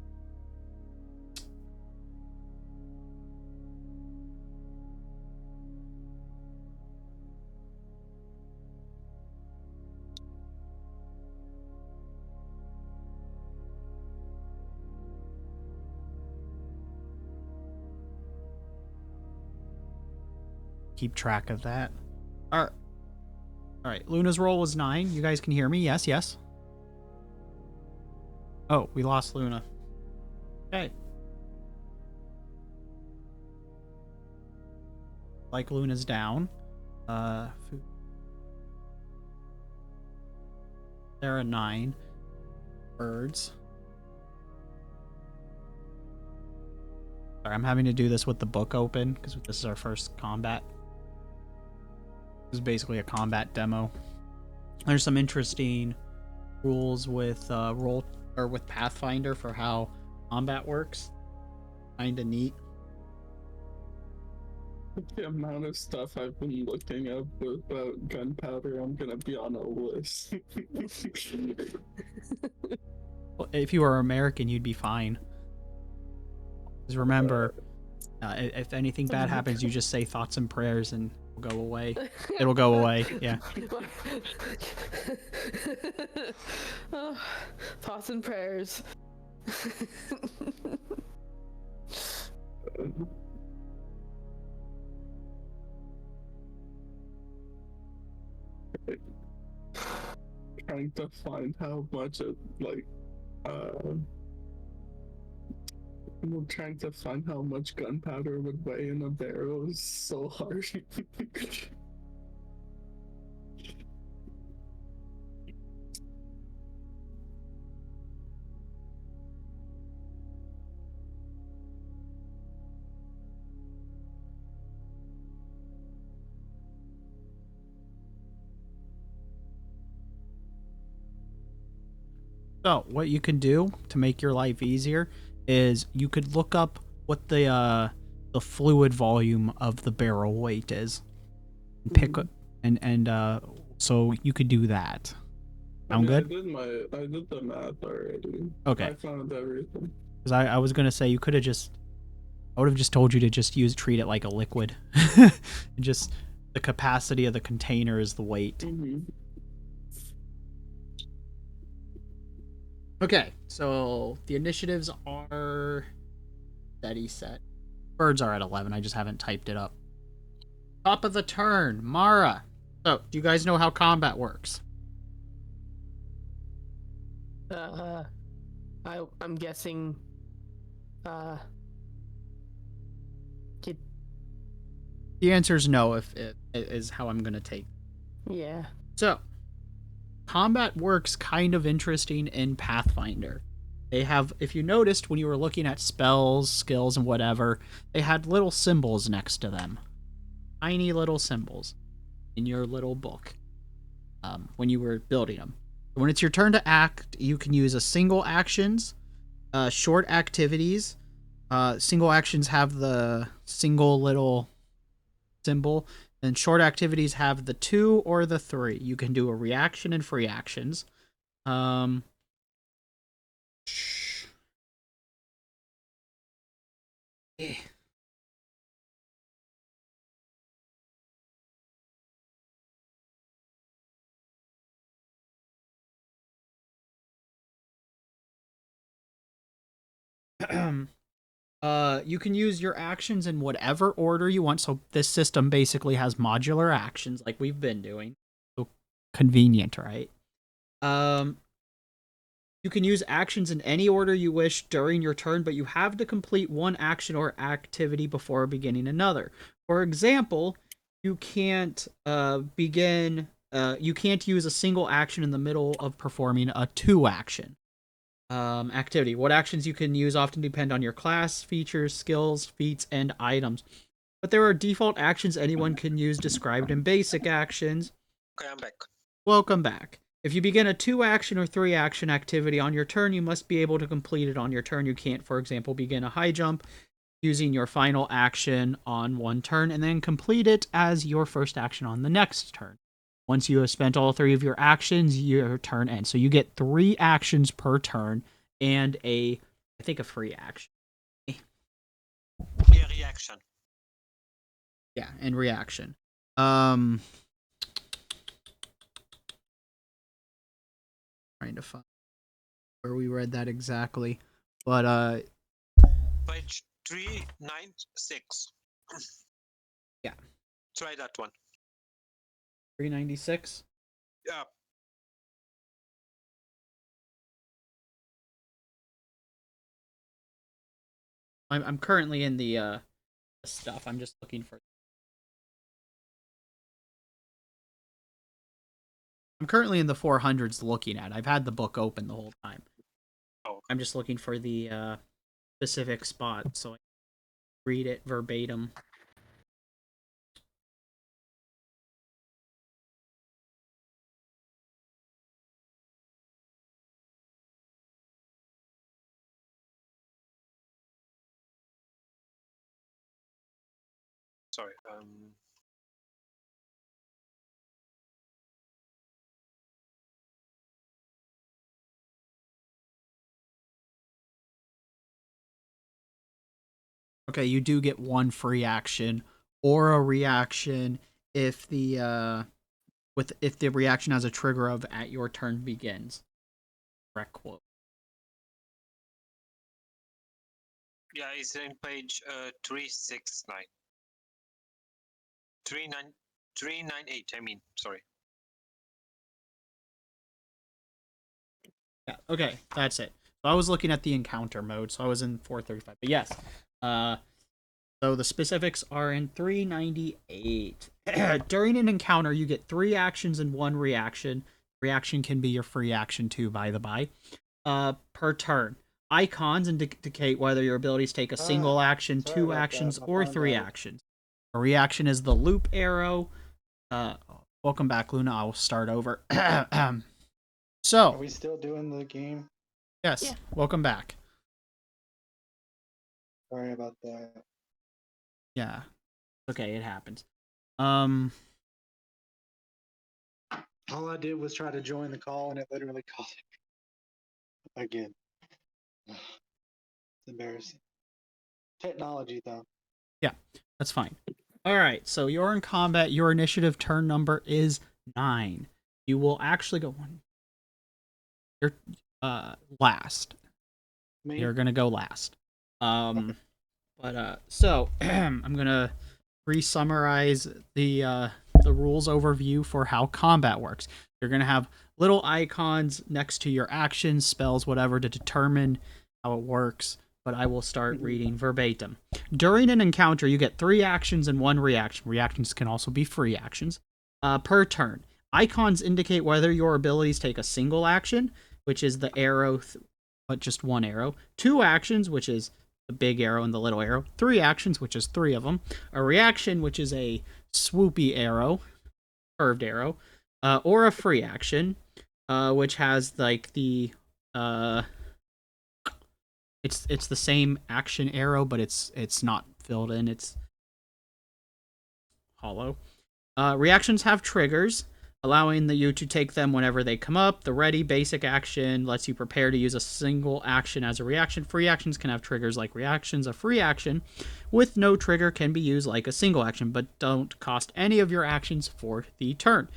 Keep track of that. All right. Luna's roll was 9. You guys can hear me? Yes, yes. Oh, we lost Luna. Okay. Like Luna's down. Food. Sarah 9. Birds. Sorry, I'm having to do this with the book open because this is our first combat. This is basically a combat demo. There's some interesting rules with with Pathfinder for how combat works. Kinda neat. the amount of stuff I've been looking up about gunpowder, I'm gonna be on a list. Well, if you were American, you'd be fine. Because remember, if anything bad happens, you just say thoughts and prayers and it'll go away. It'll go away. Yeah. Oh, thoughts and prayers. Trying to find how much it I'm trying to find how much gunpowder would weigh in a barrel is so hard. So, what you can do to make your life easier is you could look up what the fluid volume of the barrel weight is. Pick and so you could do that. Sound good? I did the math already. Okay. I found everything. Because I was gonna say you could have just, I would have just told you to just treat it like a liquid. Just the capacity of the container is the weight. Mm-hmm. Okay, so the initiatives are steady set. Birds are at 11. I just haven't typed it up. Top of the turn, Mara. So, do you guys know how combat works? I'm guessing. The answer is no. If it is how I'm gonna take. Yeah. So, combat works kind of interesting in Pathfinder. They have, if you noticed when you were looking at spells, skills, and whatever, they had little symbols next to them. Tiny little symbols in your little book when you were building them. When it's your turn to act, you can use a single actions, short activities. Single actions have the single little symbol, and short activities have the 2 or the 3. You can do a reaction and free actions. You can use your actions in whatever order you want. So this system basically has modular actions like we've been doing. So convenient, right? You can use actions in any order you wish during your turn, but you have to complete one action or activity before beginning another. For example, you can't you can't use a single action in the middle of performing a 2 action activity. What actions you can use often depend on your class, features, skills, feats, and items. But there are default actions anyone can use described in basic actions. Okay, I'm back. Welcome back. If you begin a 2 action or 3 action activity on your turn, you must be able to complete it on your turn. You can't, for example, begin a high jump using your final action on one turn and then complete it as your first action on the next turn. Once you have spent all 3 of your actions, your turn ends. So you get 3 actions per turn and I think a free action. Yeah, reaction. Yeah, and reaction. Trying to find where we read that exactly. But Page 396. Yeah. Try that one. 396. Yeah. I'm currently in the stuff. I'm just looking for. I'm currently in the 400s looking at. I've had the book open the whole time. Oh. I'm just looking for the specific spot so I can read it verbatim. Sorry. Okay, you do get one free action or a reaction if the with if the reaction has a trigger of at your turn begins. Correct quote. Yeah, it's in page 369. 398, I mean, sorry. Yeah, okay, that's it. So I was looking at the encounter mode, so I was in 435. But yes, so the specifics are in 398. During an encounter, you get 3 actions and 1 reaction. Reaction can be your free action too, by the by. Per turn. Icons indicate whether your abilities take a single action, 2 actions, or 3 actions. A reaction is the loop arrow. Welcome back, Luna. I'll start over. So, Are we still doing the game? yes, Yeah. welcome back. Sorry about that. Yeah. Okay, it happens. All I did was try to join the call and it literally called it again. It's embarrassing. Technology, though. Yeah, that's fine. All right, so you're in combat. Your initiative turn number is 9. You will actually go one. You're last. Me? You're gonna go last. So I'm gonna re-summarize the rules overview for how combat works. You're gonna have little icons next to your actions, spells, whatever, to determine how it works. But I will start reading verbatim. During an encounter, you get 3 actions and 1 reaction. Reactions can also be free actions per turn. Icons indicate whether your abilities take a single action, which is the arrow, but just 1 arrow. 2 actions, which is the big arrow and the little arrow. 3 actions, which is 3 of them. A reaction, which is a swoopy arrow, curved arrow, or a free action, which has like the it's the same action arrow, but it's not filled in. It's hollow. Reactions have triggers, allowing you to take them whenever they come up. The ready basic action lets you prepare to use a single action as a reaction. Free actions can have triggers like reactions. A free action with no trigger can be used like a single action, but don't cost any of your actions for the turn.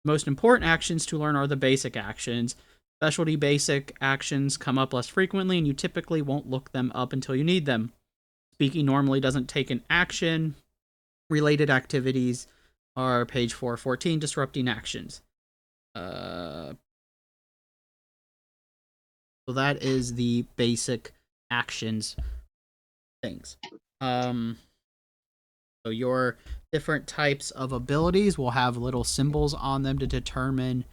Most important actions to learn are the basic actions. Specialty basic actions come up less frequently, and you typically won't look them up until you need them. Speaking normally doesn't take an action. Related activities are page 414, disrupting actions. So that is the basic actions things. So your different types of abilities will have little symbols on them to determine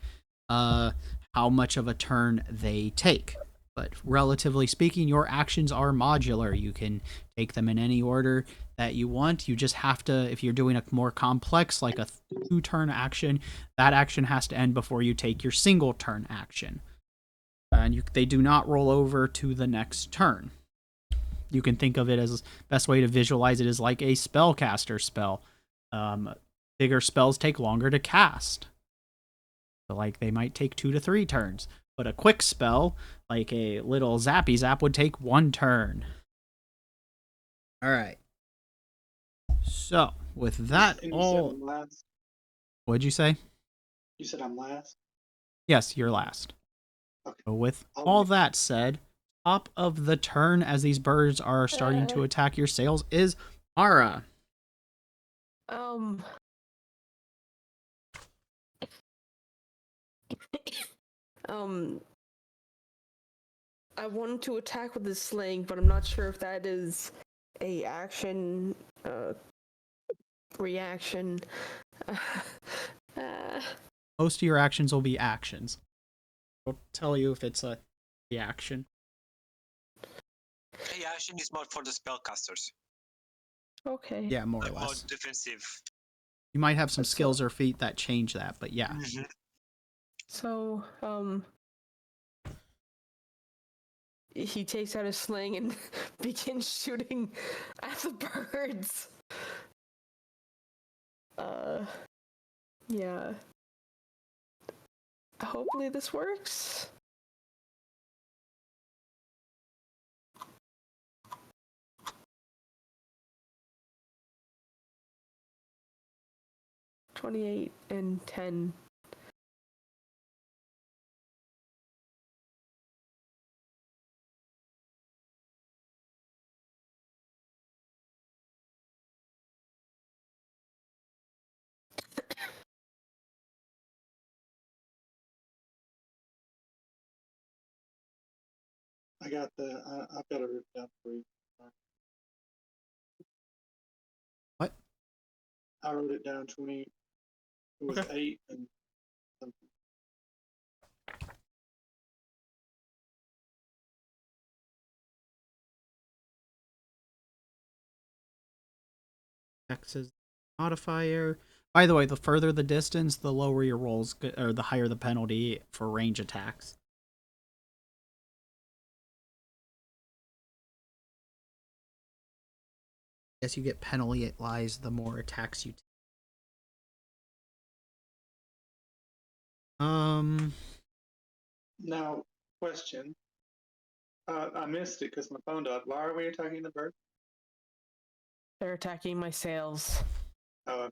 how much of a turn they take. But relatively speaking, your actions are modular. You can take them in any order that you want. You just have to, if you're doing a more complex, like a 2-turn action, that action has to end before you take your single turn action. And they do not roll over to the next turn. You can think of it as, best way to visualize it is like a spellcaster spell. Bigger spells take longer to cast. So like they might take 2 to 3 turns. But a quick spell, like a little zappy zap, would take 1 turn. Alright. So, with that And you all... said I'm last? What'd you say? You said I'm last? Yes, you're last. Okay. So with I'll all wait. that said, top of the turn as these birds are starting to attack your sails is Mara. I wanted to attack with the sling, but I'm not sure if that is a action, reaction. Most of your actions will be actions. I'll tell you if it's a reaction. Hey, action is more for the spellcasters. Okay. Yeah, more or Like more less. defensive. You might have some So- skills or feat that change that, but yeah. So, he takes out his sling and begins shooting at the birds. Yeah. Hopefully this works. $28 and 10. I got I've got it written down for you. What? I wrote it down 20. It was Okay. 8 and something. Texas modifier. By the way, the further the distance, the lower your rolls, or the higher the penalty for range attacks. Guess you get penalized the more attacks you take. Now, question. I missed it because my phone died. Why are we attacking the bird? They're attacking my sails. Oh,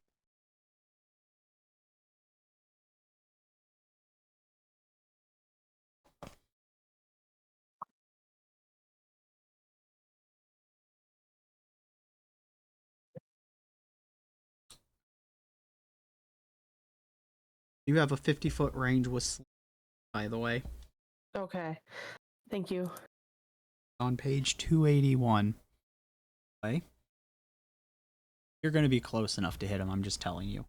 You have a 50-foot range with sling, by the way. Okay. Thank you. On page 281. Okay. You're going to be close enough to hit him, I'm just telling you.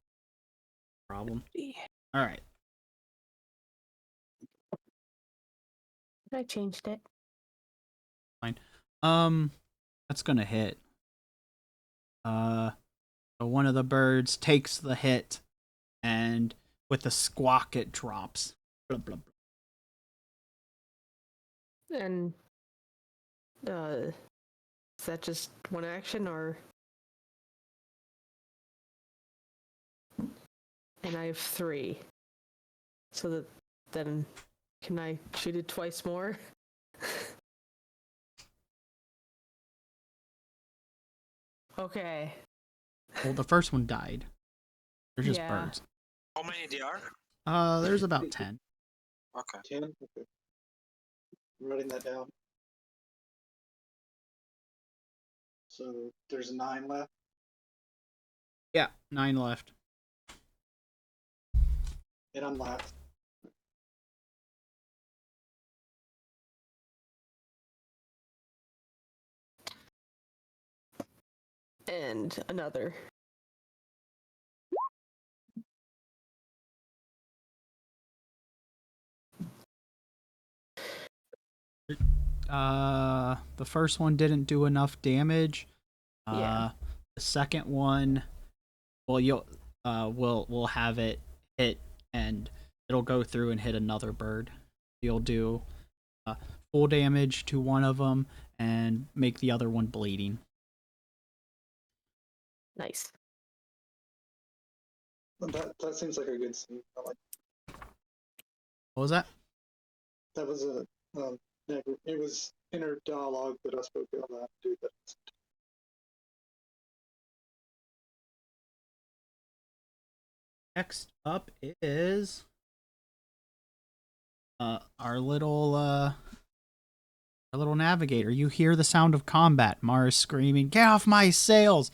Problem. Alright. I changed it. Fine. That's going to hit. So one of the birds takes the hit, and with a squawk, it drops. Blah, blah, blah. And is that just one action or? And I have 3. So that then can I shoot it twice more? Okay. Well, the first one died. They're just Yeah. birds. How many they are? There's about 10. Okay. 10? Okay. I'm writing that down. So there's 9 left. Yeah, 9 left. And I'm last. And another. The first one didn't do enough damage. Yeah. The second one, well, we'll have it hit, and it'll go through and hit another bird. You'll do full damage to one of them and make the other one bleeding. Nice. That seems like a good scene. I like. What was that? That was a it was inner dialogue that I spoke out loud to do that. Next up is our little navigator. You hear the sound of combat. Mara's screaming, "Get off my sails!"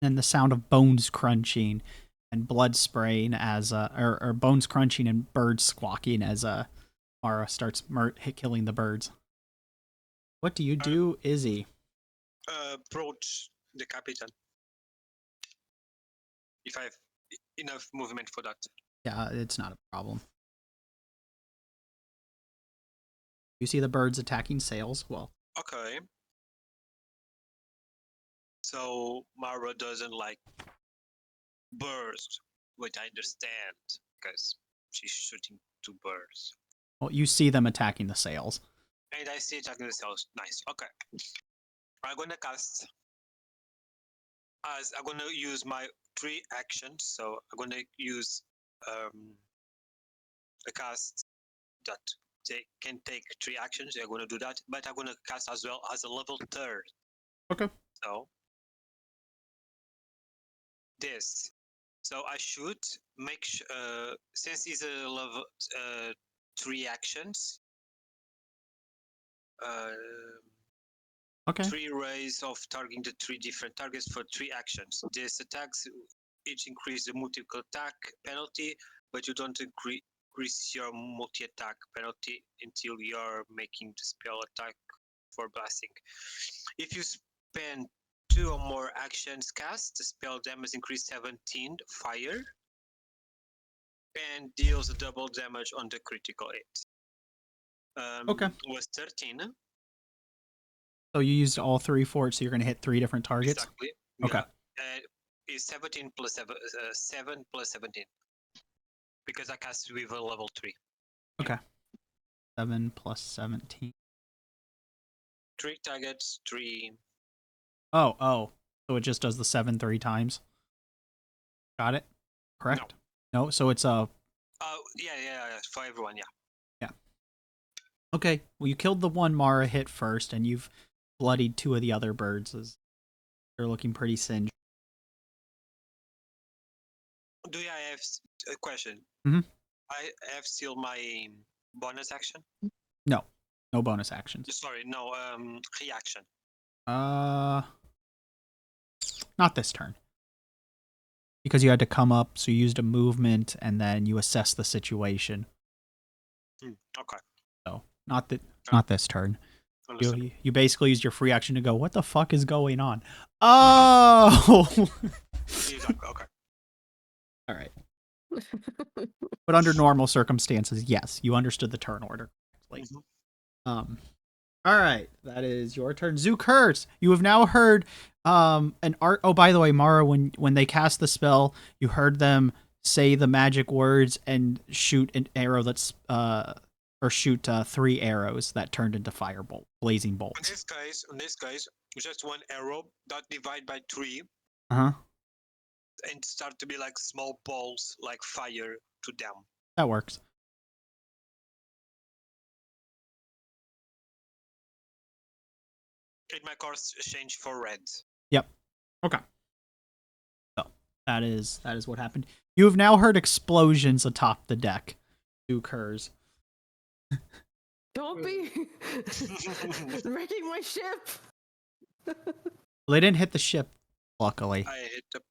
And the sound of bones crunching and blood spraying as or bones crunching and birds squawking as Mara starts killing the birds. What do you do, Izzy? Approach the captain. If I have enough movement for that. Yeah, it's not a problem. You see the birds attacking sails? Well. Okay. So Mara doesn't like birds, which I understand, because she's shooting 2 birds. Well, you see them attacking the sails. And I see attacking the cells. Nice. Okay. I'm gonna cast. I'm gonna use my 3 actions. So I'm gonna use a cast that can take 3 actions. I'm gonna do that, but I'm gonna cast as well as a level 3rd. Okay. So this. So I should make since it's a level 3 actions. Okay. 3 rays of targeting the 3 different targets for 3 actions. These attacks each increase the multiple attack penalty, but you don't increase your multi-attack penalty until you're making the spell attack for blasting. If you spend 2 or more actions cast, the spell damage increase 17 fire and deals double damage on the critical hit. Okay. Was 13. So you used all 3 for it, so you're going to hit 3 different targets? Exactly. Okay. Yeah. Is 17 plus 7 plus 17. Because I cast with a level 3. Okay. 7 plus 17. 3 targets, 3. Oh. So it just does the 7 3 times. Got it? Correct? No, so it's Yeah, for everyone, yeah. Okay, well you killed the one Mara hit first, and you've bloodied 2 of the other birds as they're looking pretty singed. Do I have a question? Mhm. I have still my bonus action? No bonus actions. Sorry, no, reaction. Not this turn. Because you had to come up, so you used a movement, and then you assess the situation. Okay. So, not this turn. You basically used your free action to go, what the fuck is going on? Oh! Okay. Alright. But under normal circumstances, yes, you understood the turn order correctly. Alright, that is your turn. Zookers, you have now heard an art. Oh, by the way, Mara, when they cast the spell, you heard them say the magic words and shoot an arrow that's or shoot 3 arrows that turned into firebolt, blazing bolts. In this case, just one arrow that divide by 3 Uh-huh. and start to be like small balls, like fire to them. That works. And my cards change for red. Yep. Okay. So that is what happened. You have now heard explosions atop the deck. Zookers. Don't be wrecking my ship. Well, they didn't hit the ship, luckily. I hit the.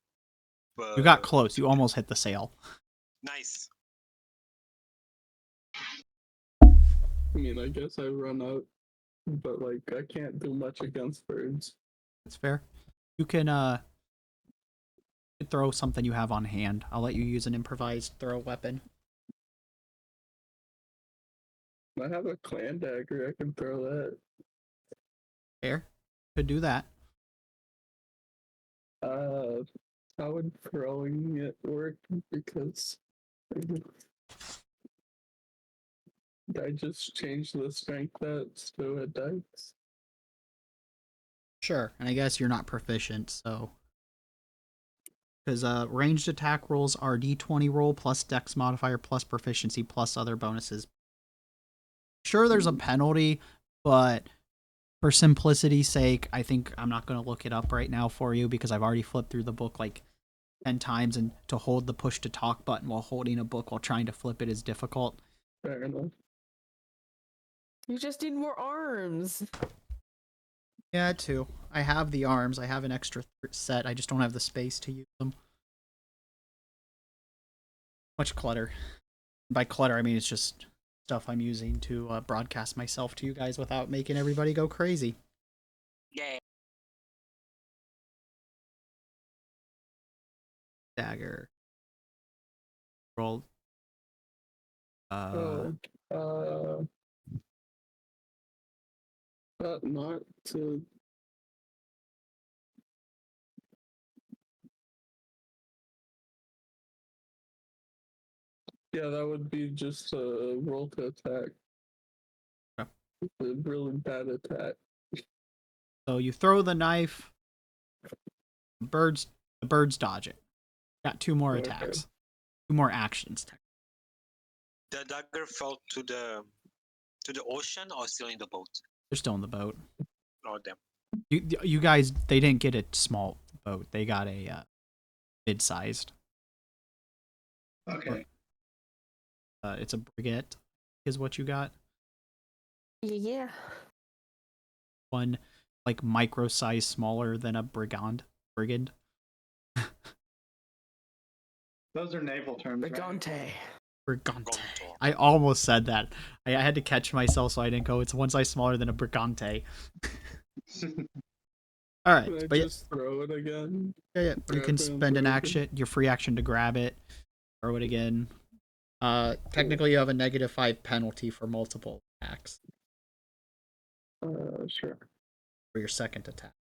You got close. You almost hit the sail. Nice. I mean, I guess I run out, but like I can't do much against birds. That's fair. You can throw something you have on hand. I'll let you use an improvised throw weapon. I have a clan dagger. I can throw that. Fair. Could do that. How would throwing it work? Because I just changed the strength that's to a dice. Sure. And I guess you're not proficient, so. Because ranged attack rolls are d20 roll plus dex modifier plus proficiency plus other bonuses. Sure, there's a penalty, but for simplicity's sake, I think I'm not going to look it up right now for you because I've already flipped through the book like 10 times, and to hold the push to talk button while holding a book while trying to flip it is difficult. Fair enough. You just need more arms. Yeah, too. I have the arms. I have an extra set. I just don't have the space to use them. Much clutter. By clutter, I mean it's just stuff I'm using to broadcast myself to you guys without making everybody go crazy. Yeah. Dagger. Roll. Not to. Yeah, that would be just a roll to attack. Okay. A really bad attack. So you throw the knife. The birds dodge it. Got 2 more attacks. 2 more actions. The dagger fell to the ocean or still in the boat? They're still in the boat. Oh, damn. You guys, they didn't get a small boat. They got a mid-sized. Okay. It's a brigette, is what you got. Yeah. One, like, micro size smaller than a brigand. Those are naval terms. Right? Brigante. Brigante. Gonto. I almost said that. I had to catch myself so I didn't go. It's one size smaller than a Brigante. All right, Can I but just throw it again? yeah, you Grab can it and spend an throw it action, your free action to grab it, throw it again. Technically, you have a -5 penalty for multiple attacks Sure. for your second attack.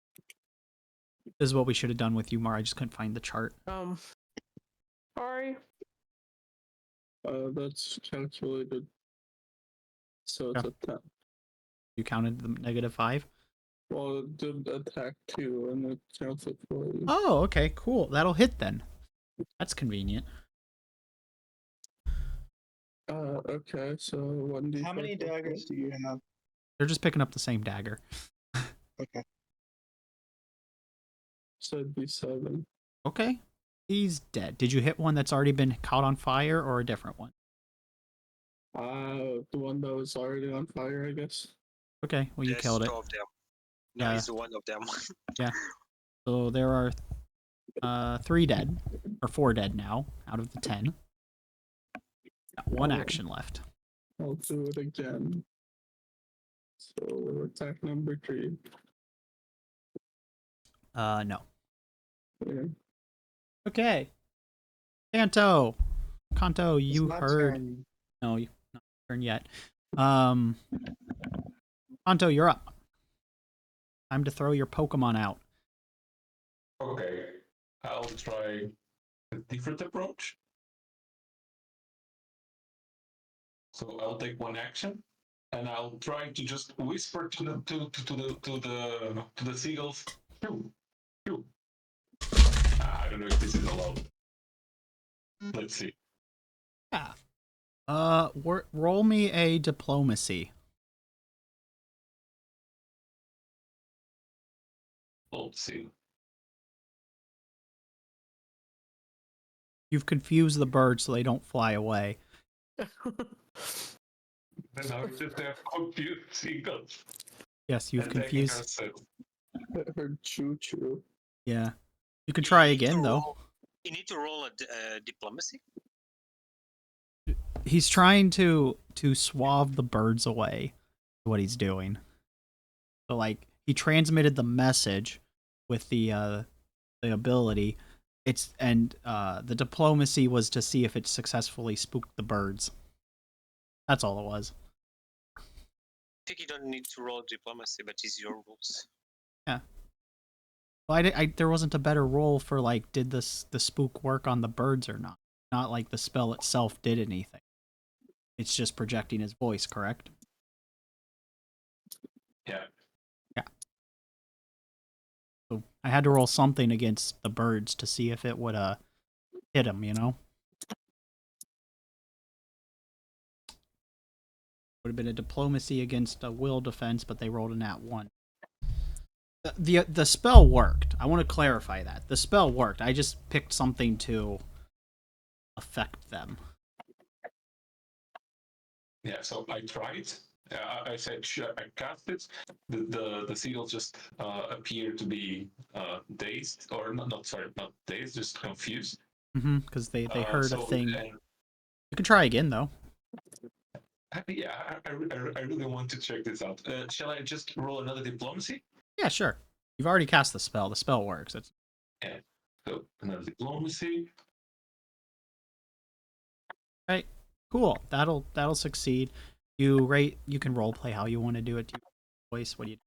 This is what we should have done with you, Mar. I just couldn't find the chart. Sorry. That's calculated. So it's Yeah. a 10. You counted the -5. Well, it did attack 2, and it counts it for you. Oh, okay, cool. That'll hit then. That's convenient. Okay, so 1d4. How many daggers do you have? They're just picking up the same dagger. Okay. So it'd be 7. Okay. He's dead. Did you hit one that's already been caught on fire or a different one? The one that was already on fire, I guess. Okay, well, you There's killed it. 2 of them. No, Yeah. it's one of them. Yeah. So there are 3 dead, or 4 dead now, out of the 10. Got 1 action left. I'll do it again. So attack number 3. No. Yeah. Okay. Kanto, you It's my heard. turn. No, you not turn yet. Kanto, you're up. Time to throw your Pokemon out. Okay, I'll try a different approach. So I'll take 1 action, and I'll try to just whisper to the seagulls. Shoo, shoo. I don't know if this is allowed. Let's see. Yeah. Roll me a diplomacy. Let's see. You've confused the birds so they don't fly away. Then I just have confused seagulls. Yes, you've attacking confused. ourselves. I heard choo-choo. Yeah. You can try You need to again, though. roll- You need to roll a diplomacy. He's trying to swab the birds away. What he's doing. So, like, he transmitted the message with the ability. The diplomacy was to see if it successfully spooked the birds. That's all it was. I think you don't need to roll diplomacy, but it's your rules. Yeah. Well, there wasn't a better role for, like, did the spook work on the birds or not? Not like the spell itself did anything. It's just projecting his voice, correct? Yeah. Yeah. So I had to roll something against the birds to see if it would hit him, you know? Would have been a diplomacy against a will defense, but they rolled a nat 1. The spell worked. I want to clarify that. The spell worked. I just picked something to affect them. Yeah, so I tried. I said, sure, I cast it. The seagulls just appear to be dazed, or not dazed, just confused. Because they heard a thing. And, You can try again, though. yeah, I really want to check this out. Shall I just roll another diplomacy? Yeah, sure. You've already cast the spell. The spell works. Yeah. So another diplomacy. Right. Cool. That'll succeed. You can role play how you want to do it. Voice. What do you?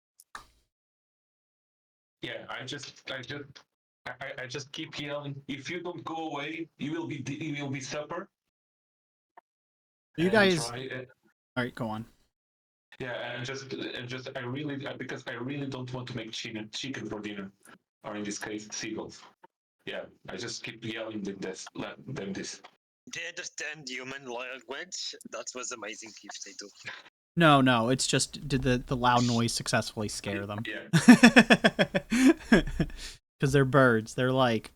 Yeah, I just keep yelling. If you don't go away, you will be supper. You And guys. Try, All right, go on. yeah, and because I really don't want to make chicken for dinner, or in this case, seagulls. Yeah, I just keep yelling them this. They understand human language. That was amazing if they do. No, it's just did the loud noise successfully scare them? Yeah. Because they're birds. They're like,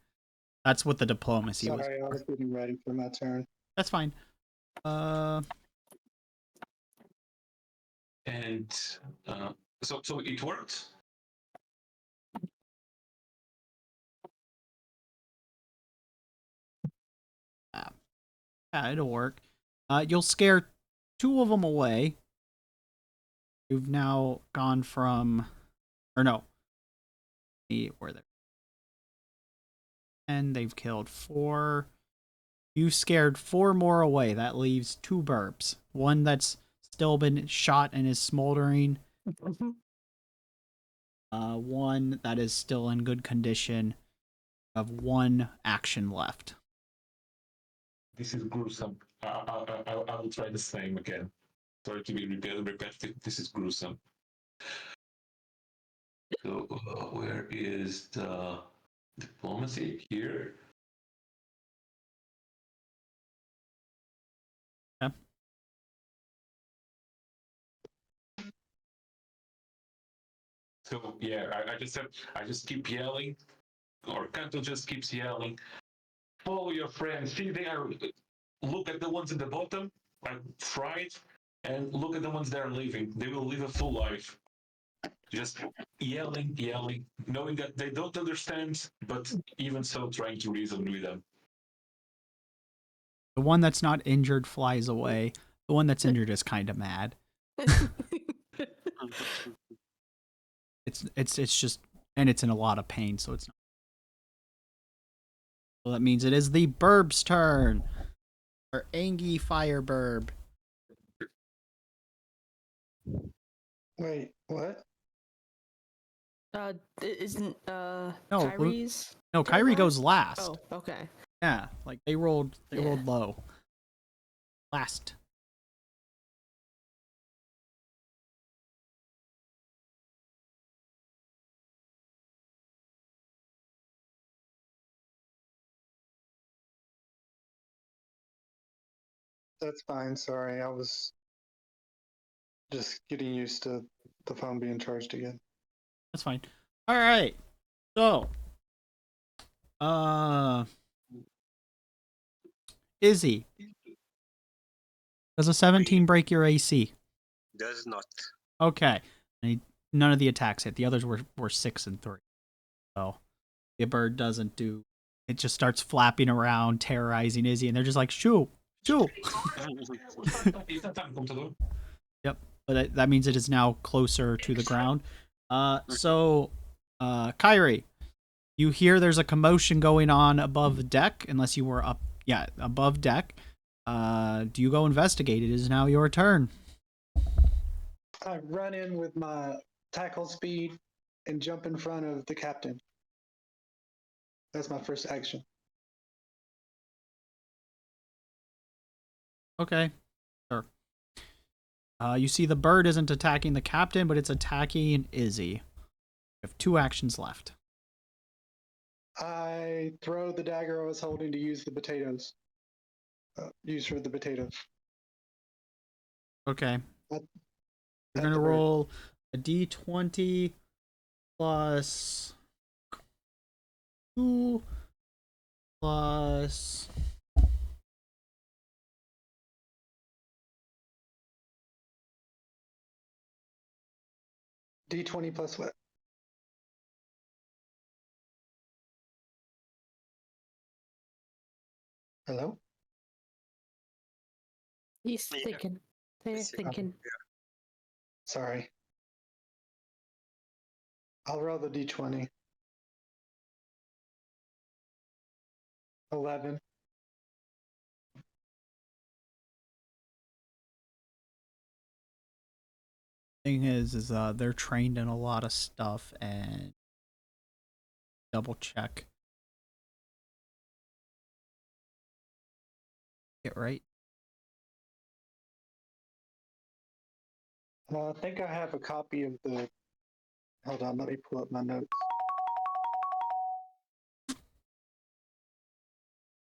that's what the diplomacy was. Sorry, I was getting ready for my turn. That's fine. And so it worked. Yeah, it'll work. You'll scare 2 of them away. You've now gone from, or no, where they, and they've killed 4. You scared 4 more away. That leaves 2 burbs. One that's still been shot and is smoldering. One that is still in good condition. Of 1 action left. This is gruesome. I will try the same again. Sorry to be repetitive. This is gruesome. So where is the diplomacy? Here. Okay. So yeah, I just keep yelling, or Kanto just keeps yelling. Follow your friends. See, they are. Look at the ones at the bottom, like fried, and look at the ones that are leaving. They will live a full life. Just yelling, knowing that they don't understand, but even so, trying to reason with them. The one that's not injured flies away. The one that's injured is kind of mad. It's just, and it's in a lot of pain, so it's not. So that means it is the burb's turn. Or Angie Fire Burb. Wait, what? Isn't No, Kyrie's? No, turn Kyrie last? goes last. Oh, okay. Yeah, like they rolled Yeah. low. Last. That's fine. Sorry, I was just getting used to the phone being charged again. That's fine. All right. So, Izzy, does a 17 break your AC? Does not. Okay. None of the attacks hit. The others were 6 and 3. So the bird doesn't do. It just starts flapping around, terrorizing Izzy, and they're just like, shoo, shoo. Yep. But that means it is now closer to the ground. So, Kyrie, you hear there's a commotion going on above deck, unless you were up, above deck. Do you go investigate? It is now your turn. I run in with my tackle speed and jump in front of the captain. That's my first action. Okay. Sure. You see the bird isn't attacking the captain, but it's attacking Izzy. You have 2 actions left. I throw the dagger I was holding to use the potatoes. Use for the potatoes. Okay. At You're going to the bird. roll a d20 plus 2 plus... D20 plus what? Hello? He's Yeah. thinking. They're thinking. Sorry. I'll roll the D20. 11. Thing is they're trained in a lot of stuff, and double check it right. I think I have a copy of the. Hold on, let me pull up my notes.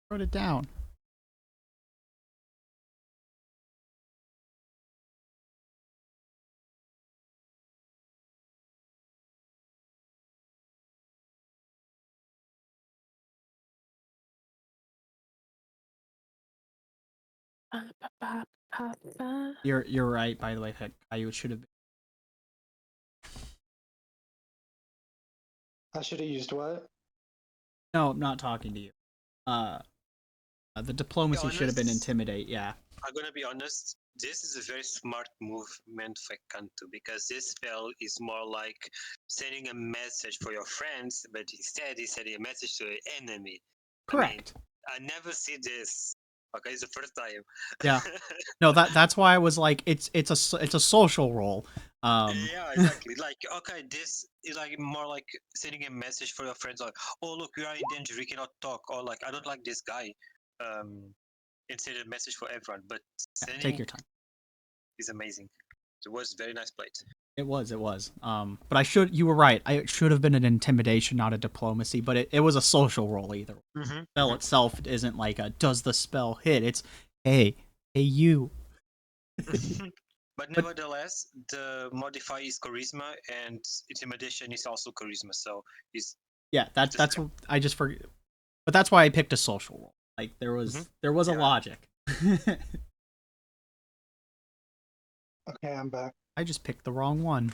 Wrote it down. You're right, by the way. Caillou should have been. I should have used what? No, I'm not talking to you. The diplomacy should have been honest? intimidate, yeah. I'm gonna be honest. This is a very smart movement for Kanto because this spell is more like sending a message for your friends, but instead he's sending a message to an enemy. Correct. I never see this. Okay, it's the first time. Yeah. No, that's why I was like, it's a social role. Yeah, exactly. Like, okay, this is like more like sending a message for your friends, like, oh look, we are in danger, we cannot talk, or like, I don't like this guy. And send a message for everyone, but sending take your time. is amazing. It was very nice plate. It was. But you were right. I should have been an intimidation, not a diplomacy, but it was a social role either. Mm-hmm. The spell itself isn't like a does the spell hit? It's hey you. But nevertheless, the modifier is charisma and intimidation is also charisma, so it's Yeah, that's what I just forget. But that's why I picked a social role. Like there was a logic. Okay, I'm back. I just picked the wrong one.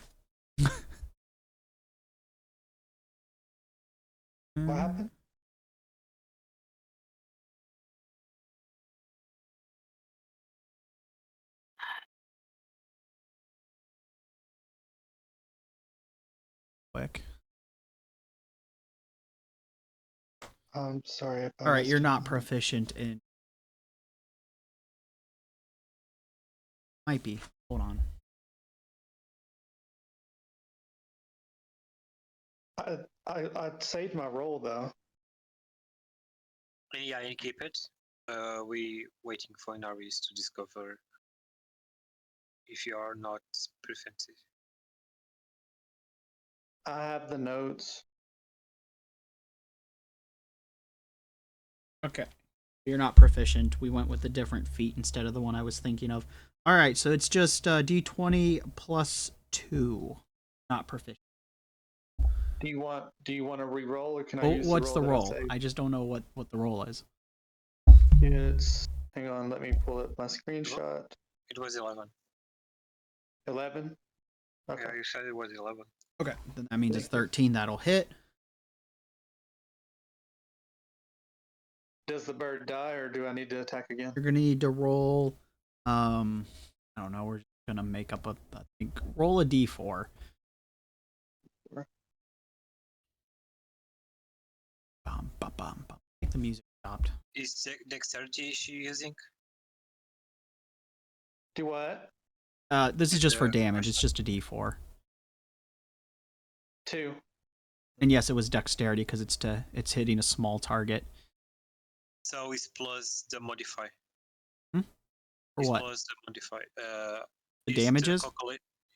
What happened? Quick. I'm sorry. If I All right, missed you're not anything. proficient in. Might be. Hold on. I saved my roll though. yeah, and keep it. We waiting for Naris to discover if you are not preventive. I have the notes. Okay. You're not proficient. We went with a different feat instead of the one I was thinking of. All right, so it's just d20 plus 2. Not proficient. Do you want to re-roll or can I Oh, use what's the the roll? roll? I just don't know what the roll is. It's hang on, let me pull up my screenshot. It was 11. 11. Okay. Yeah, you said it was 11. Okay, then that means it's 13. That'll hit. Does the bird die or do I need to attack again? You're gonna need to roll. I don't know. We're just gonna make up I think roll a d4. Bum, bum, bum, bum. I think the music stopped. Is dexterity she using? Do what? This is just for damage. It's just a d4. 2. And yes, it was dexterity because it's hitting a small target. So it's plus the modifier. For it's what? Plus the modifier. The damages?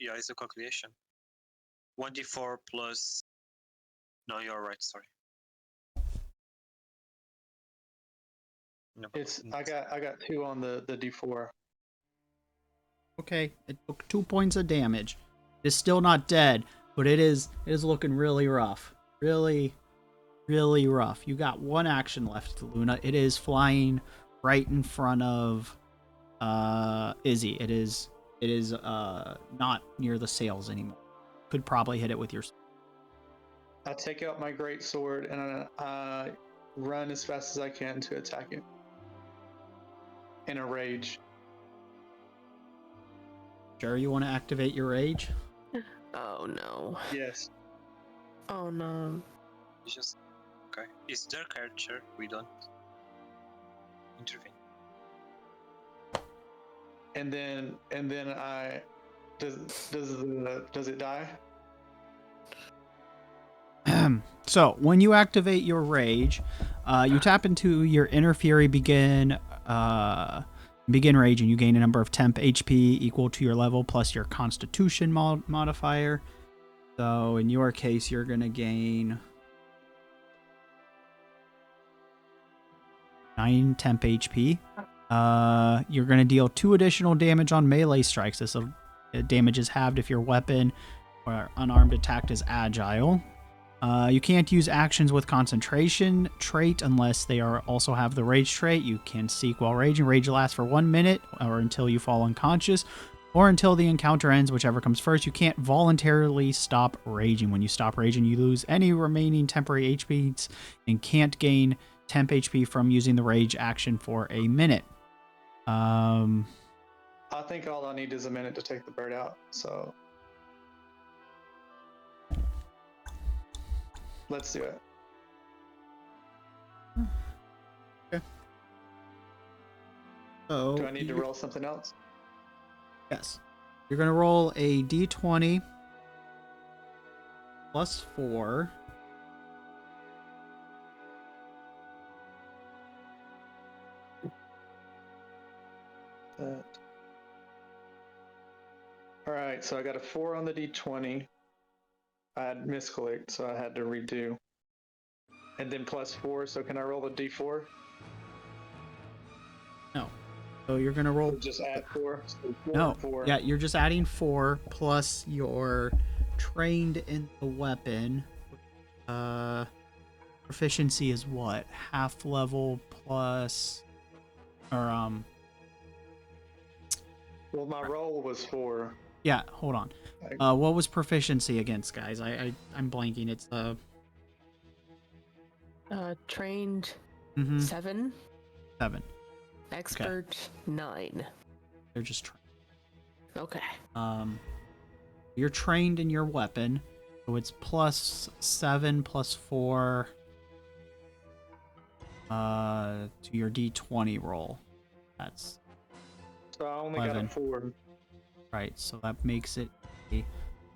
Yeah, it's a calculation. 1d4 plus. No, you're right. Sorry. No, I got 2 on the d4. Okay, it took 2 points of damage. It's still not dead, but it is looking really rough. Really, really rough. You got one action left, Luna. It is flying right in front of Izzy. It is not near the sails anymore. Could probably hit it with your. I take out my great sword and I run as fast as I can to attack it. In a rage. Sure, you want to activate your rage? Oh no. Yes. Oh no. It's just okay. It's their character. We don't intervene. And then I does it die? So when you activate your rage, you tap into your inner fury begin rage, and you gain a number of temp HP equal to your level plus your Constitution modifier. So in your case, you're gonna gain 9 temp HP. You're gonna deal 2 additional damage on melee strikes. This damage is halved if your weapon or unarmed attack is agile. You can't use actions with concentration trait unless they also have the rage trait. You can seek while raging. Rage lasts for 1 minute or until you fall unconscious or until the encounter ends, whichever comes first. You can't voluntarily stop raging. When you stop raging, you lose any remaining temporary HP and can't gain temp HP from using the rage action for a minute. I think all I need is a minute to take the bird out. So let's do it. So Do I need to roll something else? Yes. You're gonna roll a d20 plus 4. That. All right, so I got a 4 on the d20. I had misclicked, so I had to redo. And then plus 4, so can I roll a d4? No. So you're gonna roll. Or just add 4? So 4 No. and 4. Yeah, you're just adding 4 plus your trained in the weapon. Proficiency is what? Half level plus, or Well, my roll was 4. Yeah, hold on. What was proficiency against, guys? I'm blanking. It's Trained mhm, 7, 7. expert 9. They're just trained. Okay. You're trained in your weapon, so it's plus 7 plus 4 to your d20 roll. That's So I only 11. got a 4. right, so that makes it a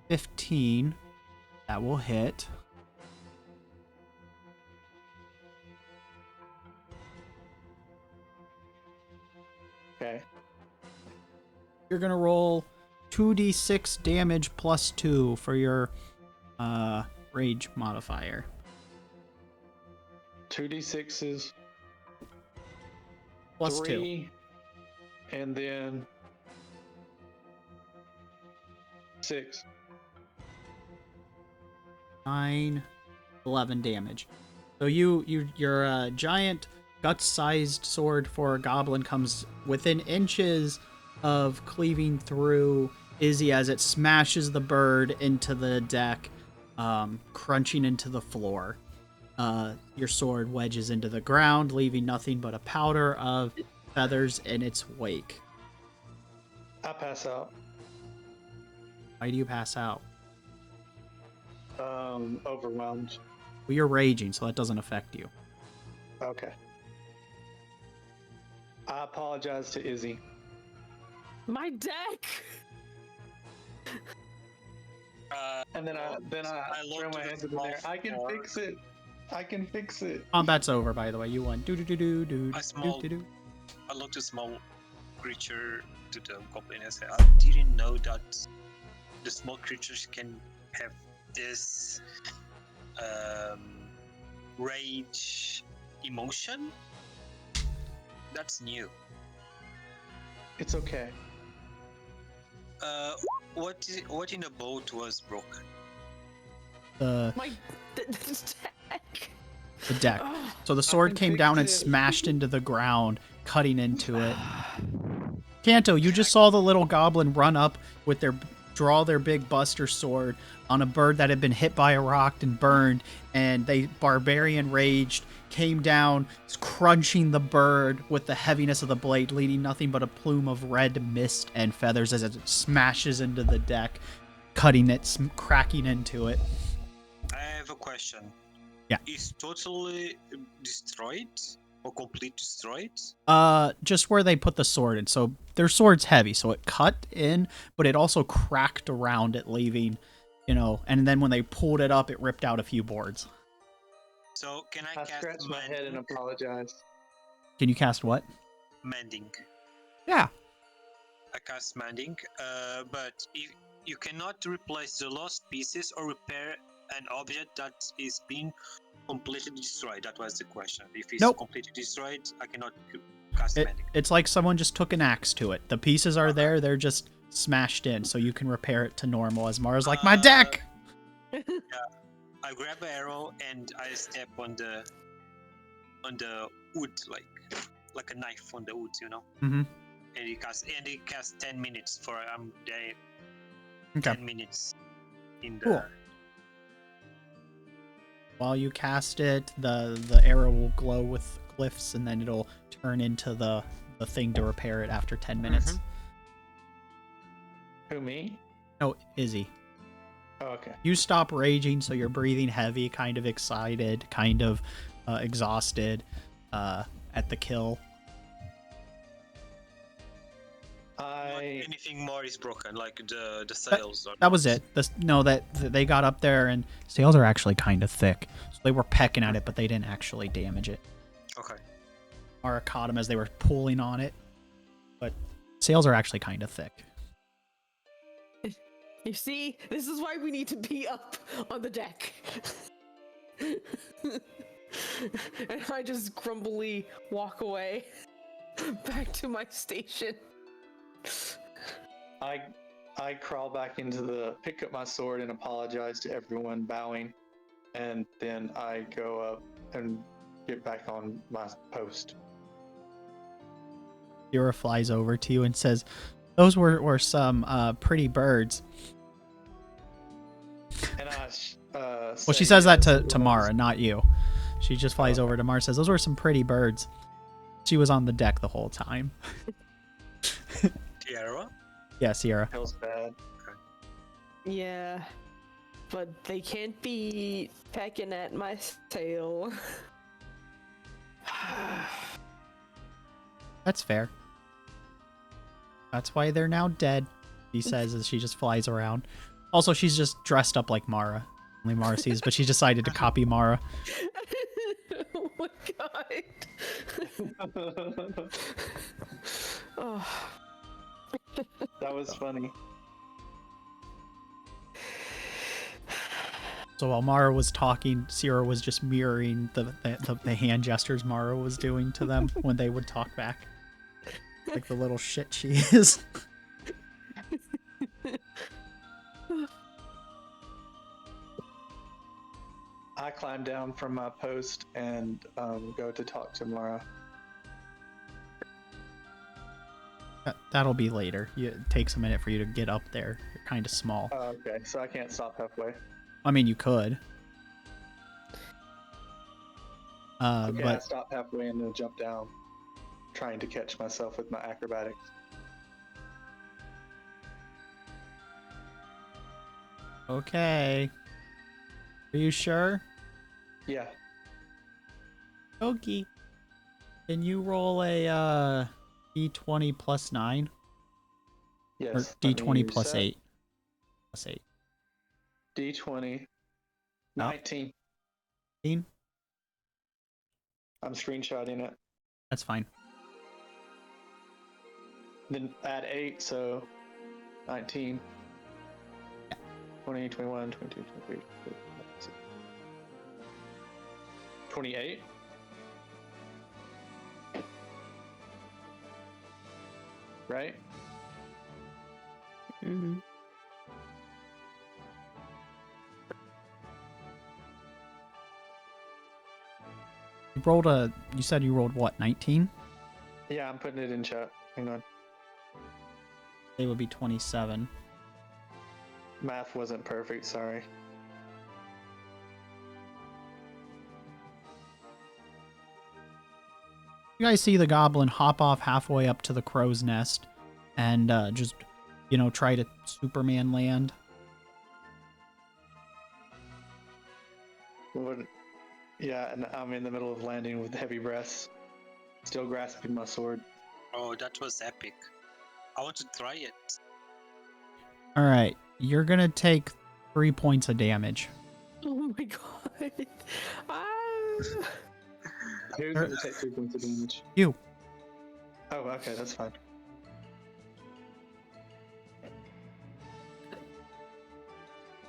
15. That will hit. Okay. You're gonna roll 2d6 damage plus 2 for your rage modifier. 2d6s. Plus 2. 3. And then 6. 9, 11 damage. So your giant gut-sized sword for a goblin comes within inches of cleaving through Izzy as it smashes the bird into the deck, crunching into the floor. Your sword wedges into the ground, leaving nothing but a powder of feathers in its wake. I pass out. Why do you pass out? Overwhelmed. Well, you're raging, so that doesn't affect you. Okay. I apologize to Izzy. My deck! And then I throw my hands up in there. I can fix it. I can fix it. Combat's over, by the way. You won. Do do do do do A small- do do. I looked a small creature to the goblin and said, I didn't know that the small creatures can have this rage emotion. That's new. It's okay. What in the boat was broken? My deck! The deck. Ugh. So the sword can came fix down and it. smashed into the ground, cutting into it. Kanto, you just saw the little goblin run up with draw their big buster sword on a bird that had been hit by a rock and burned, and they barbarian raged, came down, crunching the bird with the heaviness of the blade, leaving nothing but a plume of red mist and feathers as it smashes into the deck, cutting it, cracking into it. I have a question. Yeah. Is totally destroyed or complete destroyed? Just where they put the sword in. So their sword's heavy, so it cut in, but it also cracked around it, leaving, and then when they pulled it up, it ripped out a few boards. So can I I cast scratched my head and apologize. Can you cast what? mending? Yeah. I cast mending, but if you cannot replace the lost pieces or repair an object that is being completely destroyed. That was the question. If it's Nope. completely destroyed, I cannot cast mending. It's like someone just took an axe to it. The pieces are there, they're just smashed in, so you can repair it to normal. As Mara's like, my deck! I grab an arrow and I step on the wood, like a knife on the wood, Mm-hmm. And he casts 10 minutes for I'm there. Okay. 10 minutes in the. Cool. While you cast it, the arrow will glow with glyphs, and then it'll turn into the the thing to repair it after 10 minutes. Who, me? No, Izzy. Oh, okay. You stop raging, so you're breathing heavy, kind of excited, kind of exhausted at the kill. Anything more is broken, like the sails. That was it. That they got up there, and sails are actually kind of thick, so they were pecking at it, but they didn't actually damage it. Okay. Mara caught them as they were pulling on it, but sails are actually kind of thick. You see, this is why we need to be up on the deck. And I just grumbly walk away back to my station. I crawl back pick up my sword and apologize to everyone, bowing, and then I go up and get back on my post. Zira flies over to you and says, "Those were some pretty birds." And Well, she says that to Mara, not you. She just flies over to Mara and says, "Those were some pretty birds." She was on the deck the whole time. Tiara? Yeah, Sierra. Feels bad. Yeah, but they can't be pecking at my tail. That's fair. That's why they're now dead, he says as she just flies around. Also, she's just dressed up like Mara. Only Mara sees, but she decided to copy Mara. Oh my god. Oh. That was funny. So while Mara was talking, Sierra was just mirroring the hand gestures Mara was doing to them when they would talk back. Like the little shit she is. I climb down from my post and go to talk to Mara. That'll be later. It takes a minute for you to get up there. You're kind of small. Oh, okay, so I can't stop halfway. I mean, you could. Okay, I But stop halfway and then jump down, trying to catch myself with my acrobatics. okay. Are you sure? Yeah. Okay. Can you roll a d20 plus 9? Yes. Or let me d20 plus reset. 8? Plus 8. D20. 19. 19? I'm screenshotting it. That's fine. Then add 8, so 19. 20, 21, 22, 23, 24, 28? Right? Mm-hmm. You said you rolled what, 19? Yeah, I'm putting it in chat. Hang on. They would be 27. Math wasn't perfect, sorry. You guys see the goblin hop off halfway up to the crow's nest and just, try to Superman land. Yeah, and I'm in the middle of landing with heavy breaths, still grasping my sword. Oh, that was epic. I want to try it. All right, you're going to take 3 points of damage. Oh my god. Who's going to take 3 points of damage? You. Oh, okay, that's fine.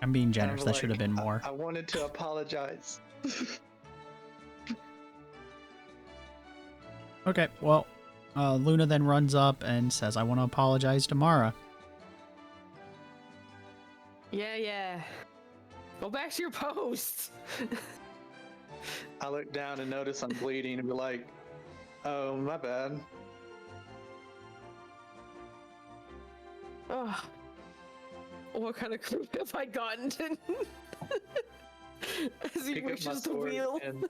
I'm being generous. I'm That should have like, been more. I wanted to apologize. Okay, well, Luna then runs up and says, "I want to apologize to Mara." Yeah. Go back to your post. I look down and notice I'm bleeding and be like, oh, my bad. Oh. What kind of group have I gotten to? As he Pick up my pushes the sword wheel. and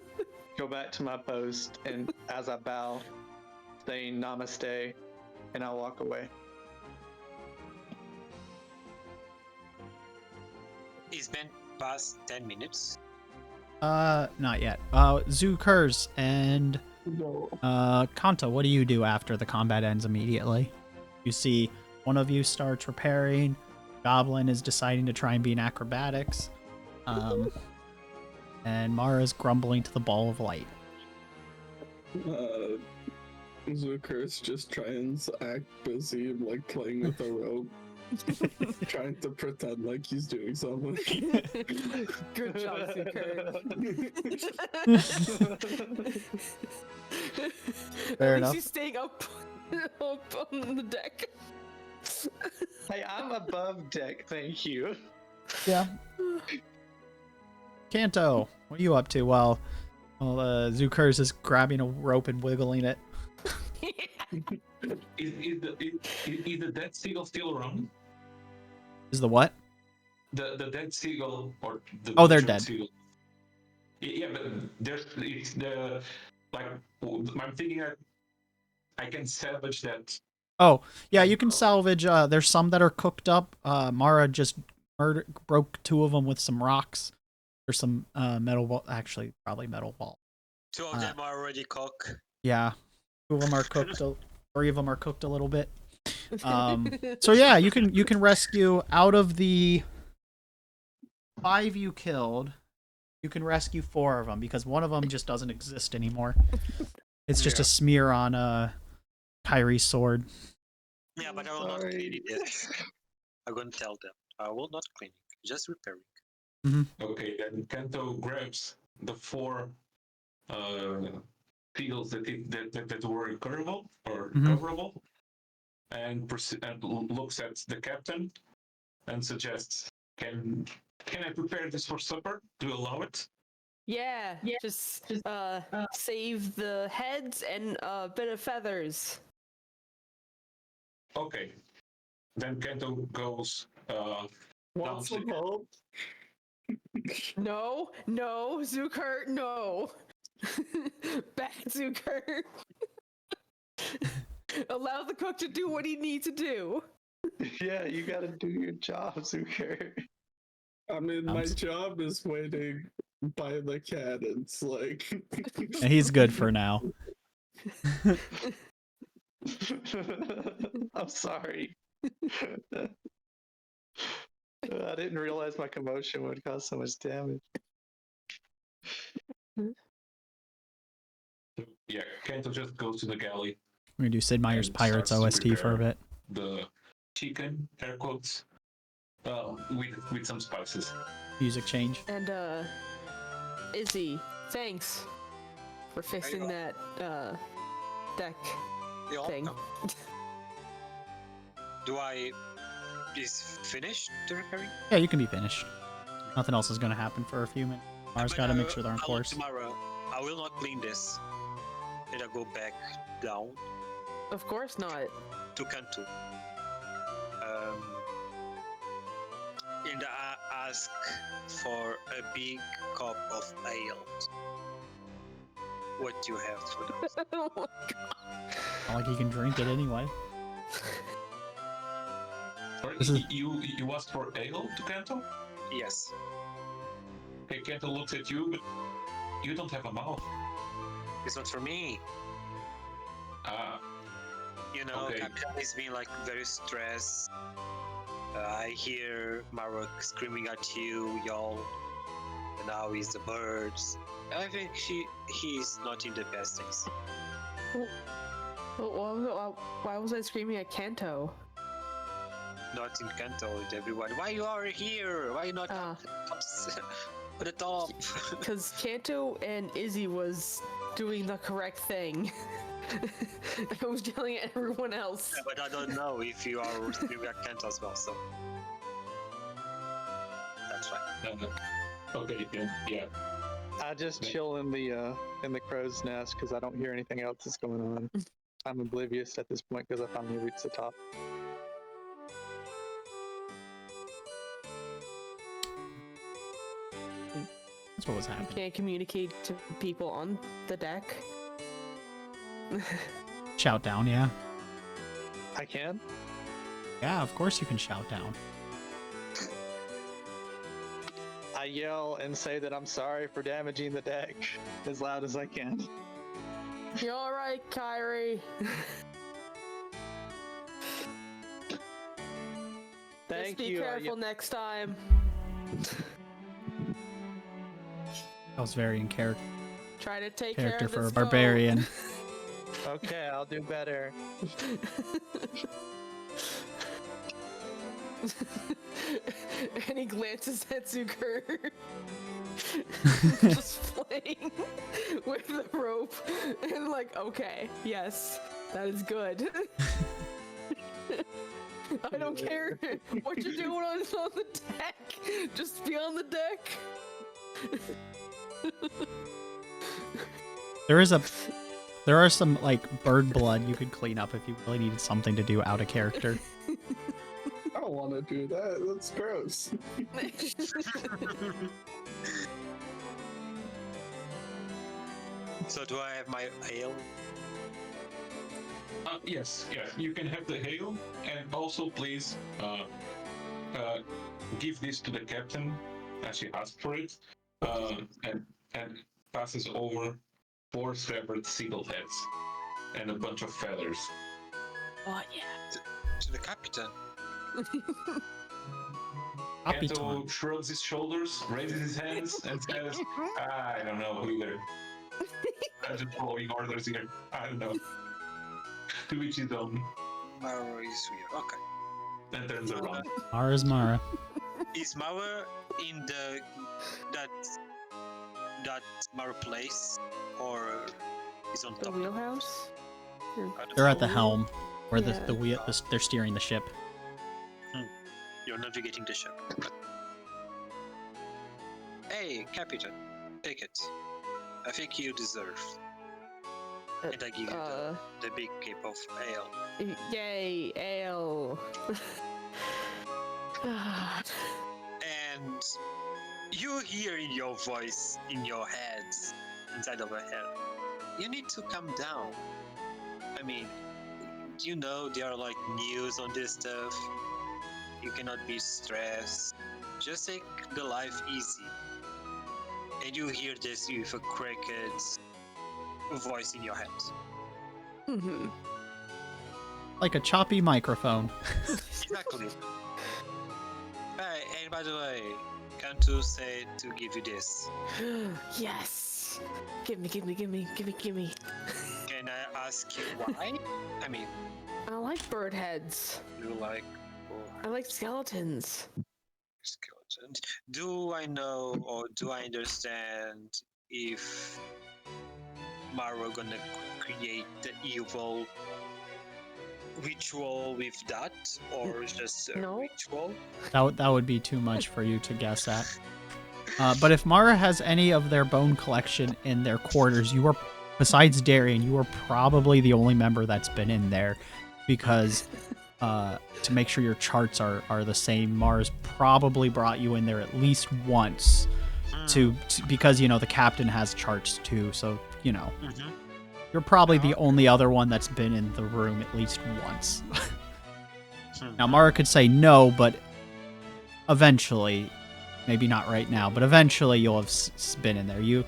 go back to my post, and as I bow, saying namaste, and I'll walk away. It's been past 10 minutes. Not yet. Zukers and No. Kanta, what do you do after the combat ends immediately? You see one of you starts repairing. Goblin is deciding to try and be in acrobatics. And Mara's grumbling to the ball of light. Zuker's just trying to act busy, like playing with a rope. Trying to pretend like he's doing something. Good job, Zucker. Fair At enough. least he's staying up on the deck. Hey, I'm above deck, thank you. Yeah. Kanto, what are you up to while Zukers is grabbing a rope and wiggling it? Is the dead seagull still around? Is the what? The dead seagull or the Oh, they're butchered dead. Seagull. Yeah, but it's the like I'm thinking that I can salvage that. Oh, yeah, you can salvage. There's some that are cooked up. Mara just broke 2 of them with some rocks. There's some metal ball. Actually, probably metal ball. 2 of them are already cooked. Yeah, 2 of them are cooked. 3 of them are cooked a little bit. So yeah, you can rescue out of the 5 you killed. You can rescue 4 of them because one of them just doesn't exist anymore. It's just a smear on Kyrie's sword. Yeah, but I will not clean it. I'm gonna tell them. I will not clean it, just repairing. Okay, then Kanto grabs the 4 seagulls that were recoverable or recoverable, and looks at the captain and suggests, "Can I prepare this for supper? Do you allow it?" Yeah, just save the heads and a bit of feathers. Okay. Then Kanto goes What's the hope? No, Zucker, no. Back, Zucker. Allow the cook to do what he needs to do. Yeah, you gotta do your job, Zucker. I mean, my job is waiting by the cannons, like. And he's good for now. I'm sorry. I didn't realize my commotion would cause so much damage. Yeah, Kanto just goes to the galley. We're gonna do Sid Meier's and Pirates starts to OST for a prepare bit. The chicken, air quotes, with some spices. Music change. And Izzy, thanks for fixing that deck thing. Do I is finished the repairing? Yeah, you can be finished. Nothing else is gonna happen for a few minutes. Mara's gotta make sure they're on course. Tomorrow, I will not clean this. Did I go back down Of course not. to Kanto? And I ask for a big cup of ale. What do you have for this? Oh my Not like you can drink it anyway. Sorry, This is- you asked for ale to Kanto? Yes. Okay, Kanto looks at you, but you don't have a mouth. It's not for me. Ah, You know, Okay. Captain is being like very stressed. I hear Marok screaming at you, y'all. And now he's the birds. I think he's not in the best things. Why was I screaming at Kanto? Not in Kanto with everyone. Why you are here? Why you not up at the top? Because Kanto and Izzy was doing the correct thing. I was yelling at everyone else. Yeah, but I don't know if you are screaming at Kanto as well, so that's fine. okay, then yeah. I just chill in the crow's nest because I don't hear anything else that's going on. I'm oblivious at this point because I finally reached the top. That's what was You happening. can't communicate to people on the deck. Shout down, yeah. I can. Yeah, of course you can shout down. I yell and say that I'm sorry for damaging the deck as loud as I can. You're all right, Kyrie. Thank Just be you. careful next time. That was very in character Try to take care of for a this barbarian. Okay, I'll do better. And he glances at Zucker. Just playing with the rope. And like, okay, yes, that is good. I don't care what you're doing on the deck. Just be on the deck. There are some like bird blood you could clean up if you really needed something to do out of character. I don't want to do that. That's gross. So do I have my ale? Yes, you can have the hail, and also please give this to the captain as she asked for it, and passes over 4 separate seagull heads and a bunch of feathers. Oh yeah. To the captain. Kato shrugs his shoulders, raises his hands, and says, I don't know either. I'm just following orders here. I don't know. To which his own. Mara is weird. Okay. And turns around. Mara's Mara. Is Mara in that Mara place, or is on The top? wheelhouse? They're at the helm, where Yeah. the wheel they're steering the ship. You're navigating the ship. Hey, Captain, take it. I think you deserve. And I give you the big cup of ale. Yay, ale. And you hear in your voice, in your heads, inside of your head, you need to calm down. I mean, you know there are like news on this stuff. You cannot be stressed. Just take the life easy. And you hear this with a cricket voice in your head. Mhm. Like a choppy microphone. Exactly. Hey, and by the way, Cantu said to give you this. Yes. Give me. Can I ask you why? I mean, I like bird heads. you like I like skeletons. skeletons. Do I know or do I understand if Mara gonna create the evil ritual with that, or just a No. ritual? That would be too much for you to guess at. But if Mara has any of their bone collection in their quarters, you are, besides Darian, you are probably the only member that's been in there, because to make sure your charts are the same, Mara's probably brought you in there at least once, to because you know the captain has charts too, so you know you're probably the only other one that's been in the room at least once. Now Mara could say no, but eventually. Maybe not right now, but eventually you'll have been in there. The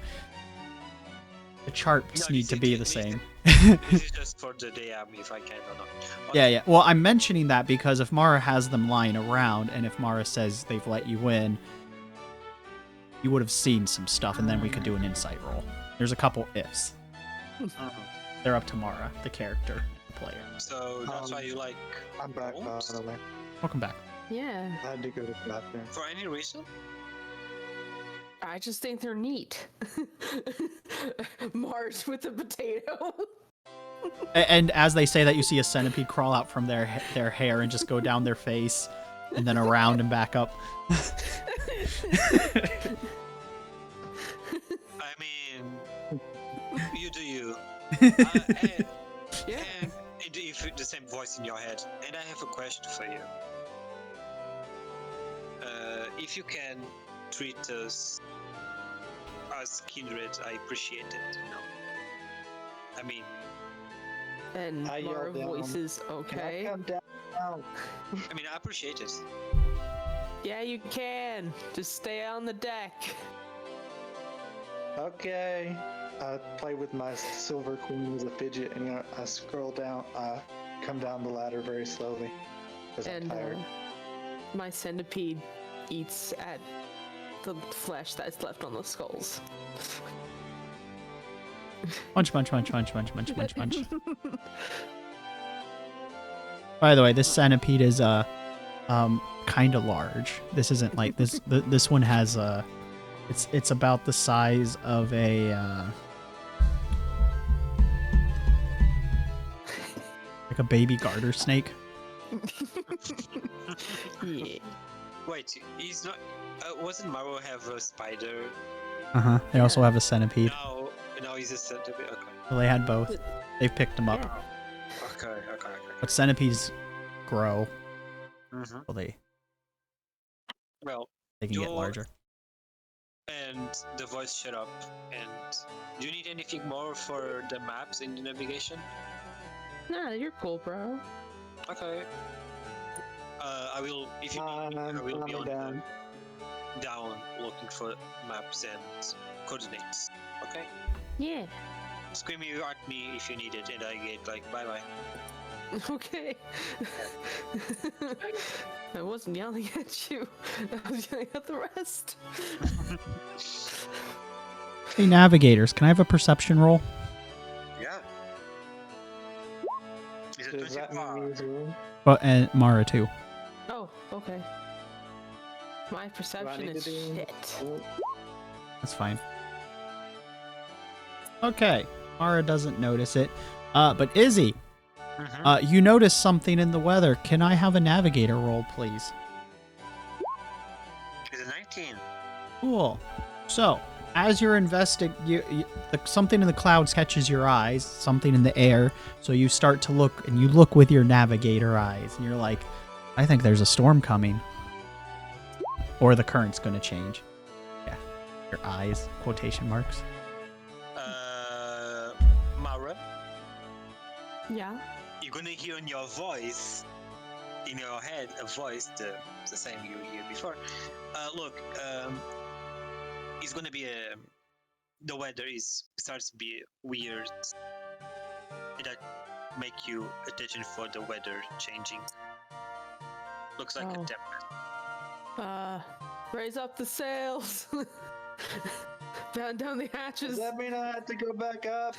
charts need to be the same. This is just for the DM if I can or not. Yeah. Well, I'm mentioning that because if Mara has them lying around, and if Mara says they've let you in, you would have seen some stuff, and then we could do an insight roll. There's a couple ifs. They're up to Mara, the character, the player. So that's why you like I'm back, by bones? the way. Welcome back. Yeah. I had to go to the bathroom. For any reason? I just think they're neat. Mars with a potato. And as they say that, you see a centipede crawl out from their hair and just go down their face, and then around and back up. I mean, you do you. Yeah. And if the same voice in your head. And I have a question for you. If you can treat us as kindred, I appreciate it. You know. I mean, And I yell Mara down. voices, Can I okay. come down? I mean, I appreciate it. Yeah, you can. Just stay on the deck. Okay. I play with my silver queen as a fidget, and I scroll down. I come down the ladder very slowly because I'm And tired. my centipede eats at the flesh that's left on the skulls. Munch, munch, munch, munch, munch, munch, munch, munch. By the way, this centipede is kind of large. This isn't like this. This one has it's about the size of a like a baby garter snake. Yeah. Wait, he's not. Wasn't Maro have a spider? They also have a centipede. Now he's a centipede. Okay. Well, they had both. They've picked them up. Yeah. Okay. But centipedes grow. Mm-hmm. Well, Well, they can get larger. and the voice shut up. And do you need anything more for the maps and the navigation? Nah, you're cool, bro. Okay. I will. If you need me, I will be on down. down looking for maps and coordinates. Okay. Yeah. Scream you at me if you need it, and I get like bye bye. Okay. I wasn't yelling at you. I was yelling at the rest. Hey, navigators, can I have a perception roll? Yeah. Is it Does that mean 25? usual? Well, and Mara too. Oh, okay. My perception need to is do- shit. That's fine. Okay, Mara doesn't notice it. But Izzy, you notice something in the weather. Can I have a navigator roll, please? Is it 19? Cool. So, as you're investing, something in the clouds catches your eyes, something in the air. So you start to look, and you look with your navigator eyes, and you're like, I think there's a storm coming. Or the current's going to change. Yeah. Your eyes, quotation marks. Mara, Yeah. you're gonna hear in your voice, in your head, a voice, the same you heard before. Look, it's gonna be the weather starts to be weird, and that make you attention for the weather changing. Looks like a Oh. tempest. Raise up the sails. Batten down the hatches. Does that mean I have to go back up?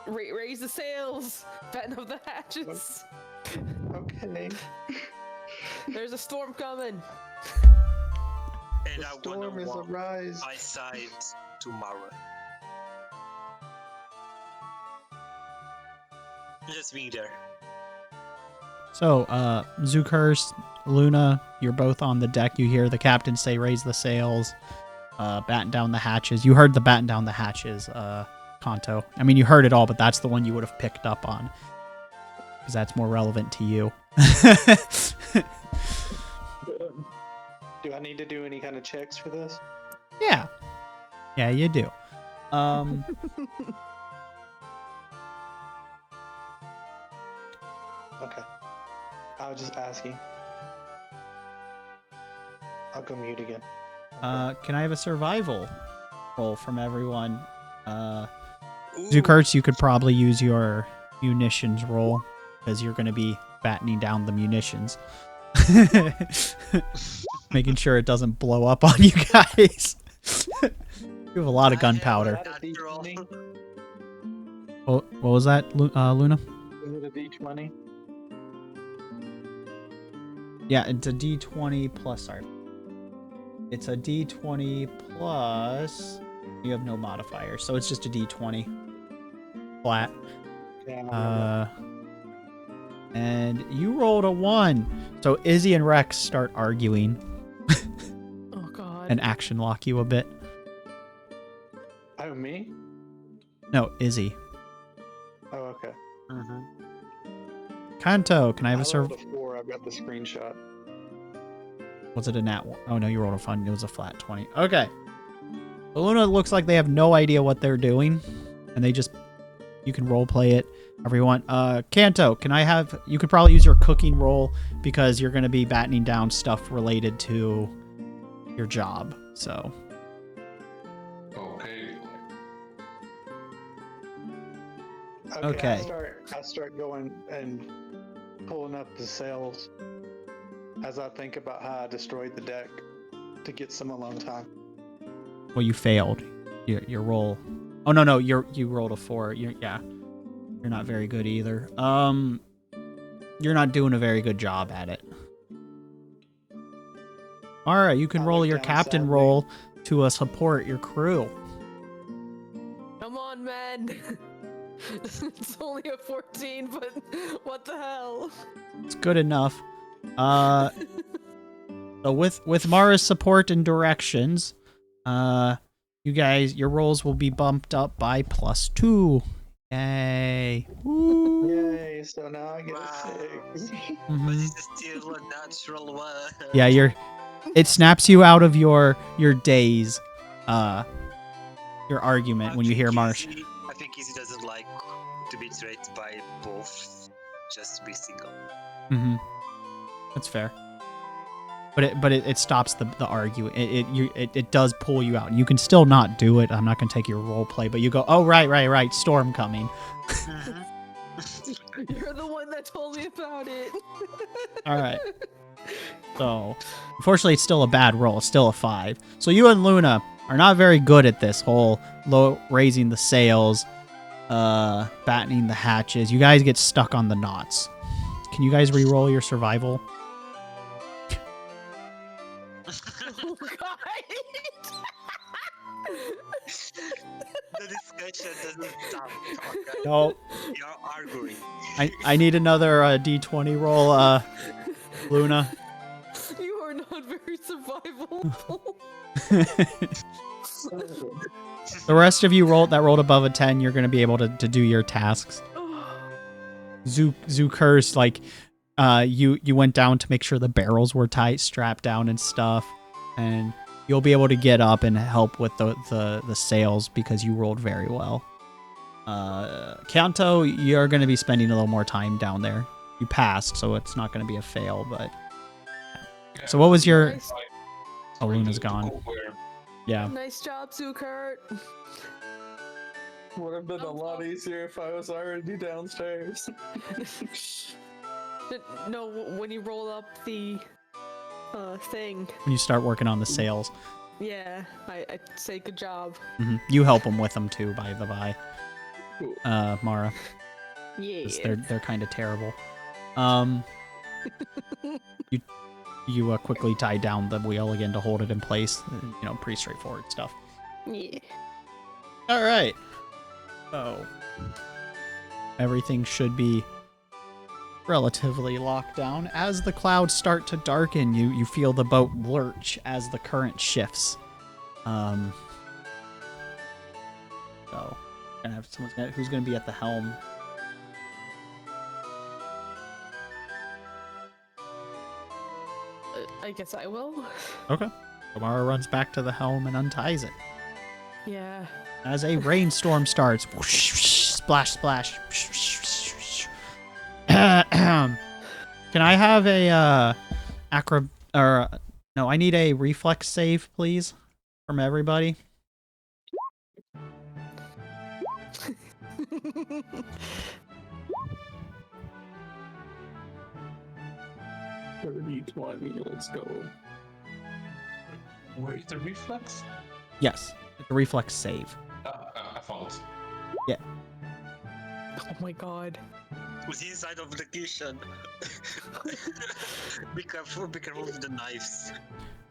Raise the sails. Batten up the hatches. Okay. There's a storm coming. And The I storm wanna is walk arise. my side to Mara. Just being there. So, Zukurst, Luna, you're both on the deck. You hear the captain say, raise the sails, batten down the hatches. You heard the batten down the hatches, Kanto. I mean, you heard it all, but that's the one you would have picked up on. Because that's more relevant to you. Do I need to do any kind of checks for this? Yeah. Yeah, you do. Okay. I was just asking. I'll go mute again. Can I have a survival roll from everyone? Ooh. Zukurst, you could probably use your munitions roll because you're going to be battening down the munitions. Making sure it doesn't blow up on you guys. You have a lot of gunpowder. Is that a D20? What was that, Luna? Is it a D20? Yeah, it's a D20 plus, sorry. It's a D20 plus, you have no modifier, so it's just a D20. Flat. Yeah, And you rolled a 1. So Izzy and Rex start arguing Oh god. and action lock you a bit. Oh, me? No, Izzy. Oh, okay. Kanto, can I have a rolled serve? a 4. I've got the screenshot. Was it a nat 1? Oh no, you rolled a fun. It was a flat 20. Okay. Luna looks like they have no idea what they're doing, and you can role play it however you want. Kanto, you could probably use your cooking role because you're going to be battening down stuff related to your job. So. Okay. Okay. I start going and pulling up the sails as I think about how I destroyed the deck to get some alone time. Well, you failed. Your roll. Oh no, you rolled a 4. You're not very good either. You're not doing a very good job at it. Alright, you can roll your captain roll to support your crew. Come on, man. It's only a 14, but what the hell? It's good enough. So with Mara's support and directions, you guys, your rolls will be bumped up by +2. Yay! Woo. Yay! So now I get a 6. But this is still a natural one. Yeah, it snaps you out of your daze, your argument when you hear Marsh. I think Easy doesn't like to be tricked by both, just to be single. Mm-hmm. That's fair. But it stops the argument. It does pull you out. You can still not do it. I'm not gonna take your role play, but you go, oh right, storm coming. You're the one that told me about it. All right. So, unfortunately, it's still a bad roll. It's still a 5. So you and Luna are not very good at this whole raising the sails, battening the hatches. You guys get stuck on the knots. Can you guys re-roll your survival? Oh, God. The discussion doesn't stop. Okay? No. You're arguing. I need another D20 roll, Luna. You are not very survivable. The rest of you rolled above a 10. You're going to be able to do your tasks. Zooker's like, you went down to make sure the barrels were tight, strapped down and stuff, and you'll be able to get up and help with the sails because you rolled very well. Kanto, you're going to be spending a little more time down there. You passed, so it's not going to be a fail, but... Yeah, So what was your... Nice, Oh, Luna's gone. Yeah. nice job, Zukert. Would have been a lot easier if I was already downstairs. No, when you roll up the thing. When you start working on the sails. Yeah, I say good job. You help them with them too, by the by. Mara. Yeah. 'Cause they're kind of terrible. You quickly tie down the wheel again to hold it in place. Pretty straightforward stuff. Yeah. All right. So everything should be relatively locked down. As the clouds start to darken, you feel the boat lurch as the current shifts. So gonna have who's gonna be at the helm. I guess I will. Okay. Amara runs back to the helm and unties it. Yeah. As a rainstorm starts. Whoosh, whoosh, splash, splash. Can I have a no, I need a reflex save, please, from everybody. $30-20, let's go. Where is the reflex? Yes, it's a reflex save. I found it. Yeah. Oh my god. Who's inside of the kitchen? Be careful with the knives.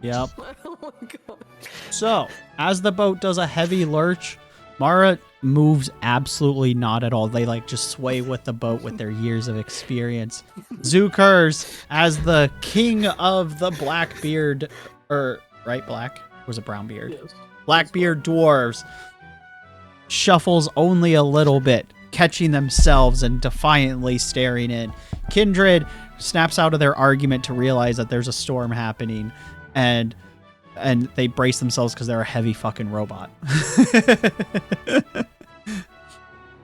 Yep. Oh my god. So, as the boat does a heavy lurch, Mara moves absolutely not at all. They just sway with the boat with their years of experience. Zukers, as the king of the Blackbeard, right, black? Or was it Brownbeard? Yes. Blackbeard dwarves, shuffles only a little bit, catching themselves and defiantly staring in. Kindred snaps out of their argument to realize that there's a storm happening, and and they brace themselves because they're a heavy fucking robot.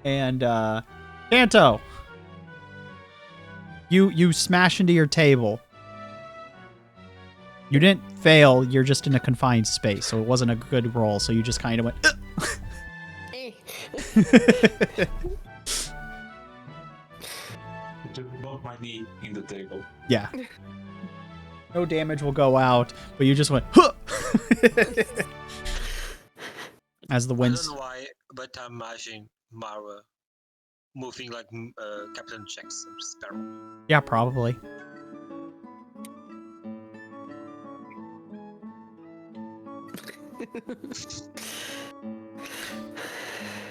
And Kanto, you smash into your table. You didn't fail. You're just in a confined space, so it wasn't a good roll. So you just kind of went. Just bump my knee in the table. Yeah. No damage will go out, but you just went. Huh! As the I winds. don't know why, but I'm imagining Mara moving like Captain Jack Sparrow. Yeah, probably.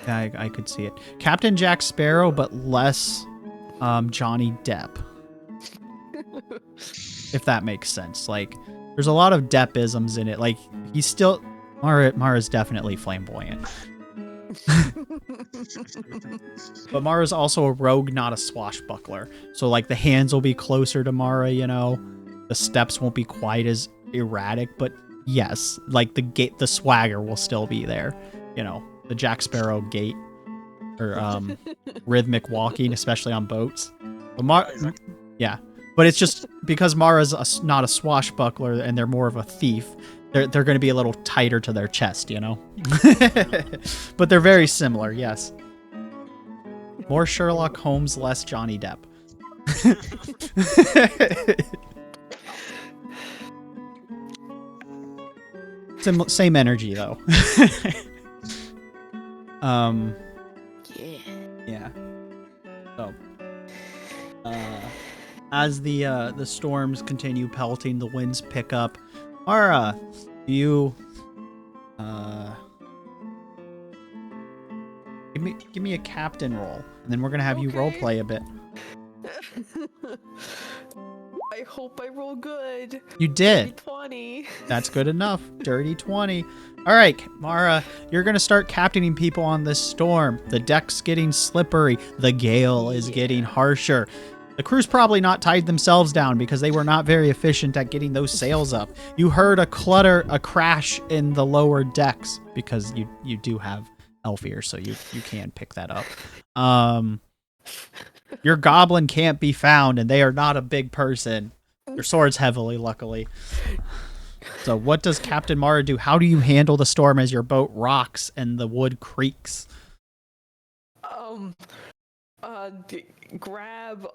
Yeah, I could see it. Captain Jack Sparrow, but less Johnny Depp. If that makes sense. Like, there's a lot of Depp-isms in it. Like, he's still... Mara's definitely flamboyant. But Mara's also a rogue, not a swashbuckler. So, like, the hands will be closer to Mara, you know? The steps won't be quite as erratic, but yes, like, the swagger will still be there. You know, the Jack Sparrow gait. Or, rhythmic walking, especially on boats. But yeah. But it's just because Mara's not a swashbuckler and they're more of a thief, they're going to be a little tighter to their chest, you know? But they're very similar, yes. More Sherlock Holmes, less Johnny Depp. Same energy, though. Yeah. So, as the storms continue pelting, the winds pick up. Mara, you give me a captain roll, and then we're gonna have you role play a bit. I hope I roll good. You did. 20. That's good enough. Dirty 20. All right, Mara, you're going to start captaining people on this storm. The deck's getting slippery. The gale is getting harsher. The crew's probably not tied themselves down because they were not very efficient at getting those sails up. You heard a crash in the lower decks because you do have elf ear, so you can pick that up. Your goblin can't be found, and they are not a big person. Your sword's heavily, luckily. So what does Captain Mara do? How do you handle the storm as your boat rocks and the wood creaks? Grab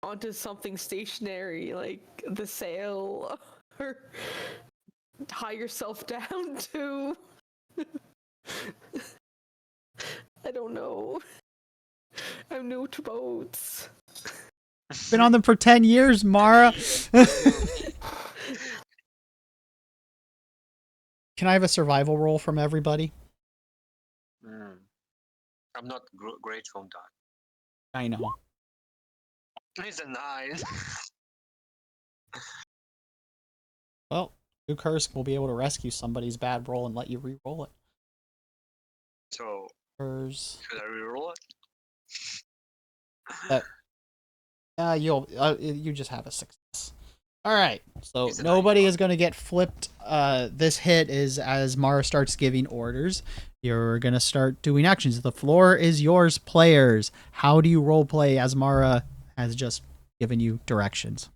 onto something stationary, like the sail, or tie yourself down to... I don't know. I'm new to boats. Been on them for 10 years, Mara. Can I have a survival roll from everybody? I'm not great from that. I know. It's a 9. Well, Kursk will be able to rescue somebody's bad roll and let you re-roll it. So, should I re-roll it? You just have a success. All right, so nobody is going to get flipped. This hit is as Mara starts giving orders. You're going to start doing actions. The floor is yours, players. How do you role play as Mara has just given you directions?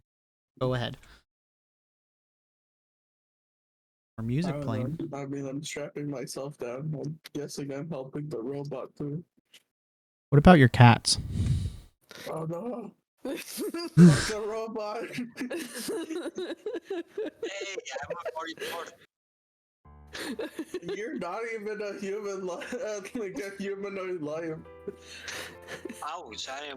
Go ahead. Or music playing. I mean, I'm strapping myself down. I'm guessing I'm helping the robot too. What about your cats? Oh no. The robot. Hey, I'm a 44. You're not even a human, like a humanoid life. Ouch! I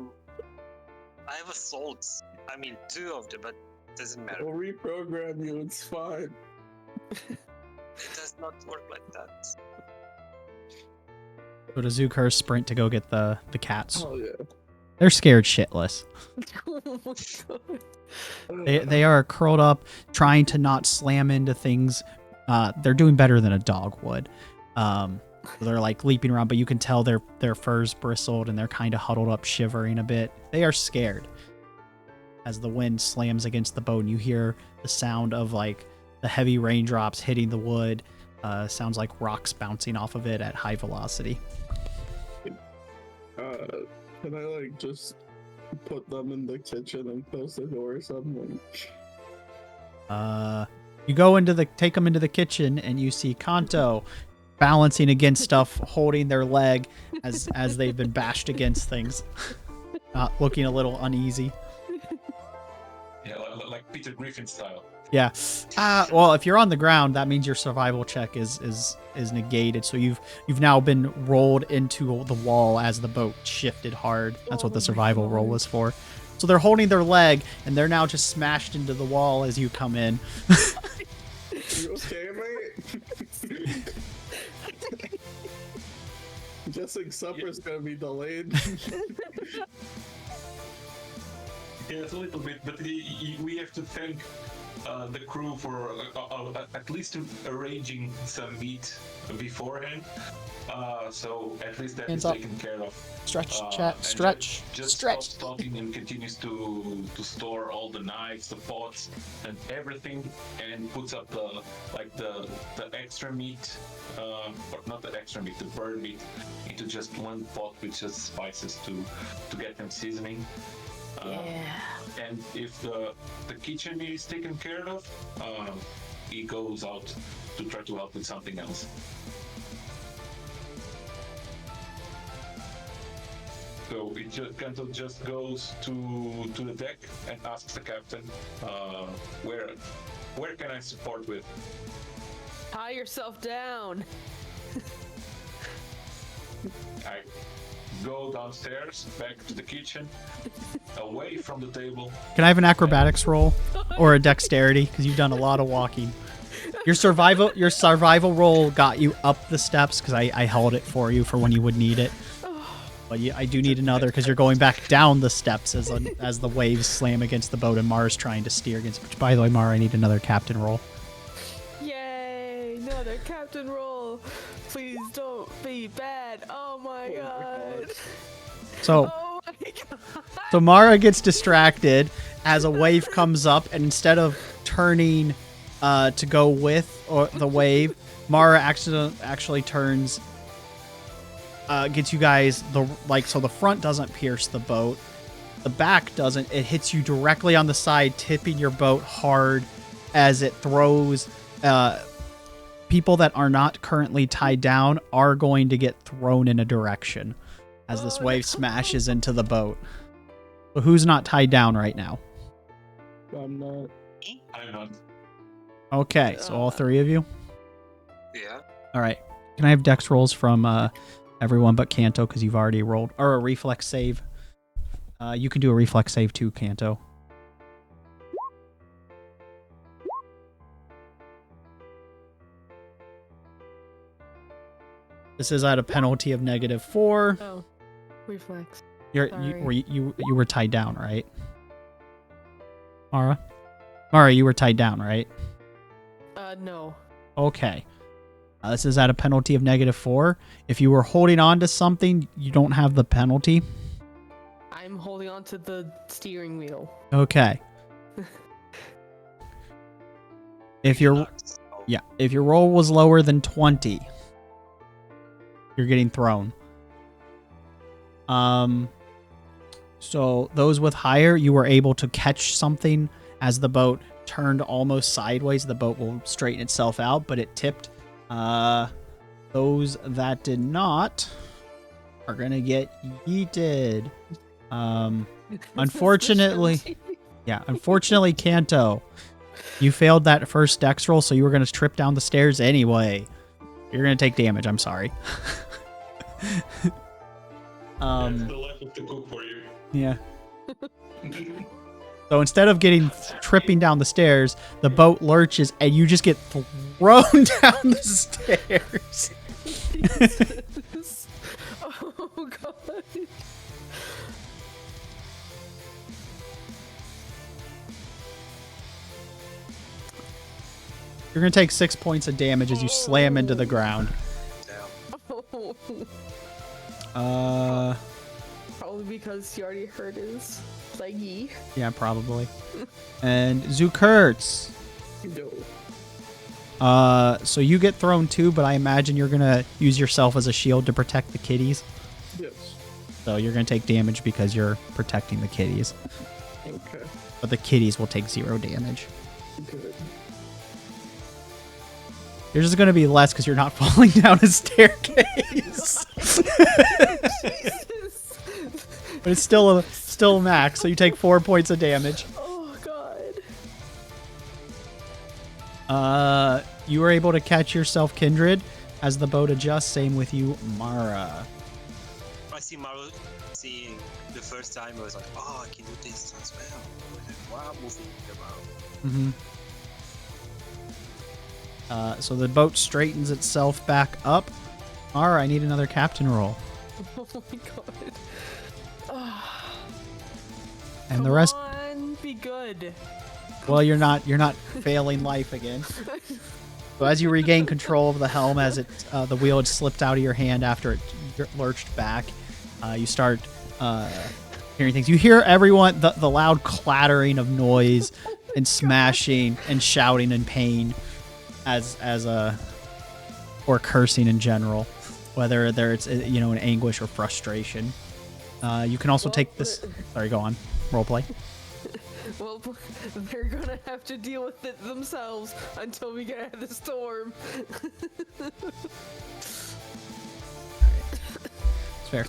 have assaults. I mean, 2 of them, but it doesn't matter. We'll reprogram you. It's fine. It does not work like that. Go to Zukar sprint to go get the cats. Oh yeah. They're scared shitless. Oh my god. They are curled up, trying to not slam into things. They're doing better than a dog would. They're like leaping around, but you can tell their fur's bristled and they're kind of huddled up, shivering a bit. They are scared. As the wind slams against the boat, and you hear the sound of like the heavy raindrops hitting the wood. Sounds like rocks bouncing off of it at high velocity. Can I like just put them in the kitchen and close the door or something? You go take them into the kitchen, and you see Kanto balancing against stuff, holding their leg as they've been bashed against things, looking a little uneasy. Yeah, like Peter Griffin style. Yeah. Well, if you're on the ground, that means your survival check is negated. So you've now been rolled into the wall as the boat shifted hard. That's what the survival roll was for. So they're holding their leg, and they're now just smashed into the wall as you come in. You okay, mate? Guessing supper's gonna be delayed. Yeah, it's a little bit, but we have to thank the crew for at least arranging some meat beforehand. So at least that Hands is up. taken care of. Stretch, chat, And stretch, just stretch. stops talking and continues to store all the knives, the pots, and everything, and puts up the extra meat, or not the extra meat, the bird meat, into just one pot with just spices to get them seasoning. And if the kitchen is taken care of, he goes out to try to help with something else. So Kanto just goes to the deck and asks the captain, where can I support with? Tie yourself down. I go downstairs, back to the kitchen, away from the table. Can I have an acrobatics roll or a dexterity? Because you've done a lot of walking. Your survival roll got you up the steps because I held it for you for when you would need it. But I do need another because you're going back down the steps as the waves slam against the boat and Mara's trying to steer against. Which, by the way, Mara, I need another captain roll. Yay! Another captain roll. Please don't be bad. Oh my god. So, Oh my god. so Mara gets distracted as a wave comes up, and instead of turning to go with the wave, Mara actually turns. Gets you guys so the front doesn't pierce the boat, the back doesn't. It hits you directly on the side, tipping your boat hard as it throws. People that are not currently tied down are going to get thrown in a direction as this wave smashes into the boat. So who's not tied down right now? I'm not. I'm not. Okay, so all three of you. Yeah. All right. Can I have dex rolls from everyone but Kanto because you've already rolled, or a reflex save? You can do a reflex save too, Kanto. This is at a penalty of -4. Oh, reflex. You were tied down, right? Mara, you were tied down, right? No. Okay. This is at a penalty of -4. If you were holding on to something, you don't have the penalty. I'm holding on to the steering wheel. Okay. If your roll was lower than 20, you're getting thrown. So those with higher, you were able to catch something as the boat turned almost sideways. The boat will straighten itself out, but it tipped. Those that did not are gonna get yeeted. Unfortunately, Kanto, you failed that first dex roll, so you were gonna trip down the stairs anyway. You're gonna take damage. I'm sorry. That's the life of the cook for you. Yeah. So instead of tripping down the stairs, the boat lurches and you just get thrown down the stairs. Oh god. You're going to take 6 points of damage as you slam into the ground. Probably because he already hurt his leggy. Yeah, probably. And Zukurtz. Yo. So you get thrown too, but I imagine you're gonna use yourself as a shield to protect the kitties. Yes. So you're gonna take damage because you're protecting the kitties. Okay. But the kitties will take 0 damage. Good. Yours is gonna be less because you're not falling down a staircase. But it's still max, so you take 4 points of damage. Oh god. You were able to catch yourself, Kindred, as the boat adjusts. Same with you, Mara. I see Maru seeing the first time. I was like, oh, I can do this as well. I was like, wow, moving around. So the boat straightens itself back up. Mara, I need another captain roll. Oh my god. And Come the rest. on, be good. Well, you're not failing life again. So as you regain control of the helm, as the wheel had slipped out of your hand after it lurched back, you start hearing things. You hear everyone, the loud clattering of noise and smashing and shouting in pain, or cursing in general, whether it's in anguish or frustration. You can also take this. Sorry, go on. Roleplay. Well, they're gonna have to deal with it themselves until we get out of the storm. It's fair.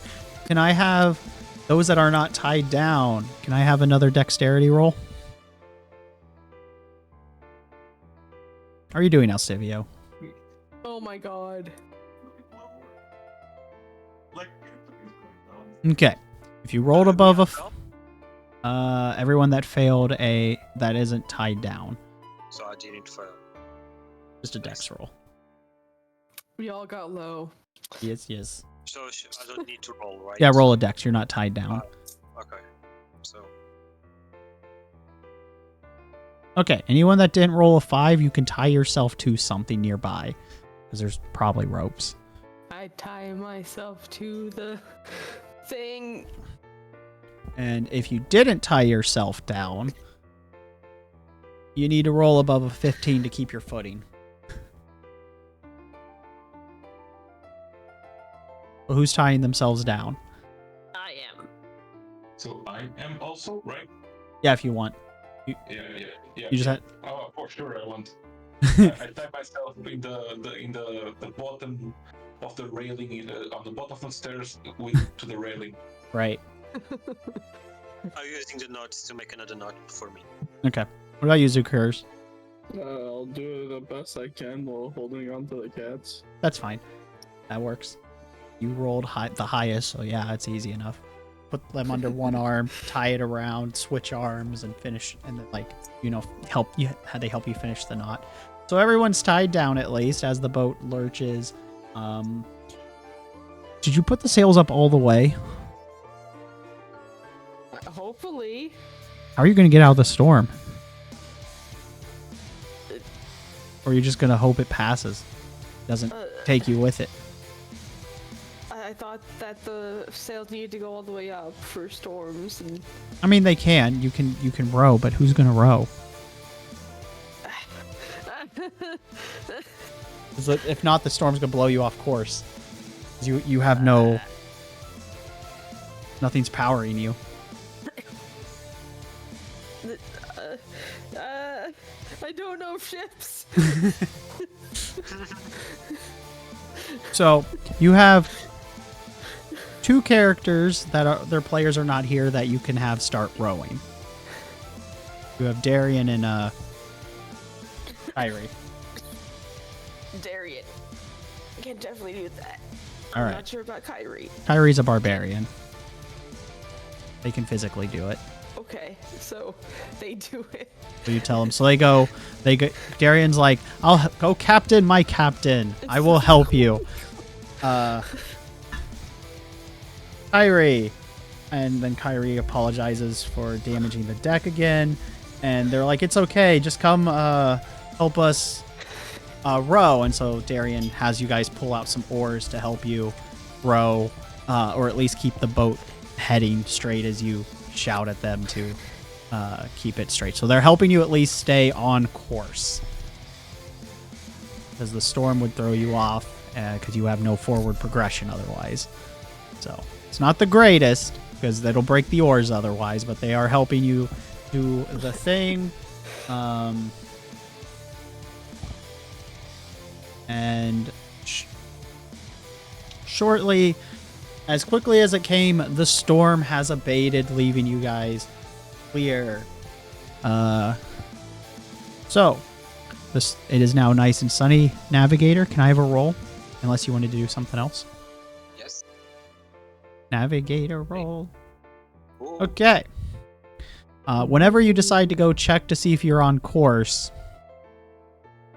Can I have those that are not tied down? Can I have another dexterity roll? How are you doing, Alcivio? Oh my god. Okay. If you rolled above everyone that failed that isn't tied down. So I didn't fail. Just a dex roll. We all got low. Yes. So I don't need to roll, right? Yeah, roll a dex. You're not tied down. Okay. So. Okay. Anyone that didn't roll a 5, you can tie yourself to something nearby, because there's probably ropes. I tie myself to the thing. And if you didn't tie yourself down, you need to roll above a 15 to keep your footing. Well, who's tying themselves down? I am. So I am also, right? Yeah, if you want. Yeah. You just had. Oh, for sure, I want. I tie myself in the bottom of the railing, on the bottom of the stairs, to the railing. Right. I'm using the knots to make another knot for me. Okay. What about you, Zukurs? I'll do the best I can while holding on to the cats. That's fine. That works. You rolled the highest, so yeah, it's easy enough. Put them under one arm, tie it around, switch arms, and finish, and then help you. How they help you finish the knot. So everyone's tied down at least as the boat lurches. Did you put the sails up all the way? Hopefully. How are you going to get out of the storm? Or are you just going to hope it passes? Doesn't take you with it. I thought that the sails needed to go all the way up for storms, and I mean, they can. You can row, but who's going to row? 'Cause if not, the storm's going to blow you off course. 'Cause you have nothing's powering you. I don't know ships. So you have 2 characters that their players are not here that you can have start rowing. You have Darian and Kyrie. Darian. I can definitely do that. All I'm right. not sure about Kyrie. Kyrie's a barbarian. They can physically do it. Okay, so they do it. So you tell them. So they go. Darian's like, "I'll go, captain, my captain. I will help you." Kyrie, and then Kyrie apologizes for damaging the deck again, and they're like, "It's okay. Just come help us row." And so Darian has you guys pull out some oars to help you row, or at least keep the boat heading straight as you shout at them to keep it straight. So they're helping you at least stay on course. because the storm would throw you off because you have no forward progression otherwise. So it's not the greatest because that'll break the oars otherwise, but they are helping you do the thing. And shortly, as quickly as it came, the storm has abated, leaving you guys clear. So it is now nice and sunny. Navigator, can I have a roll? Unless you wanted to do something else. Yes. Navigator roll. Ooh. Okay. Whenever you decide to go check to see if you're on course.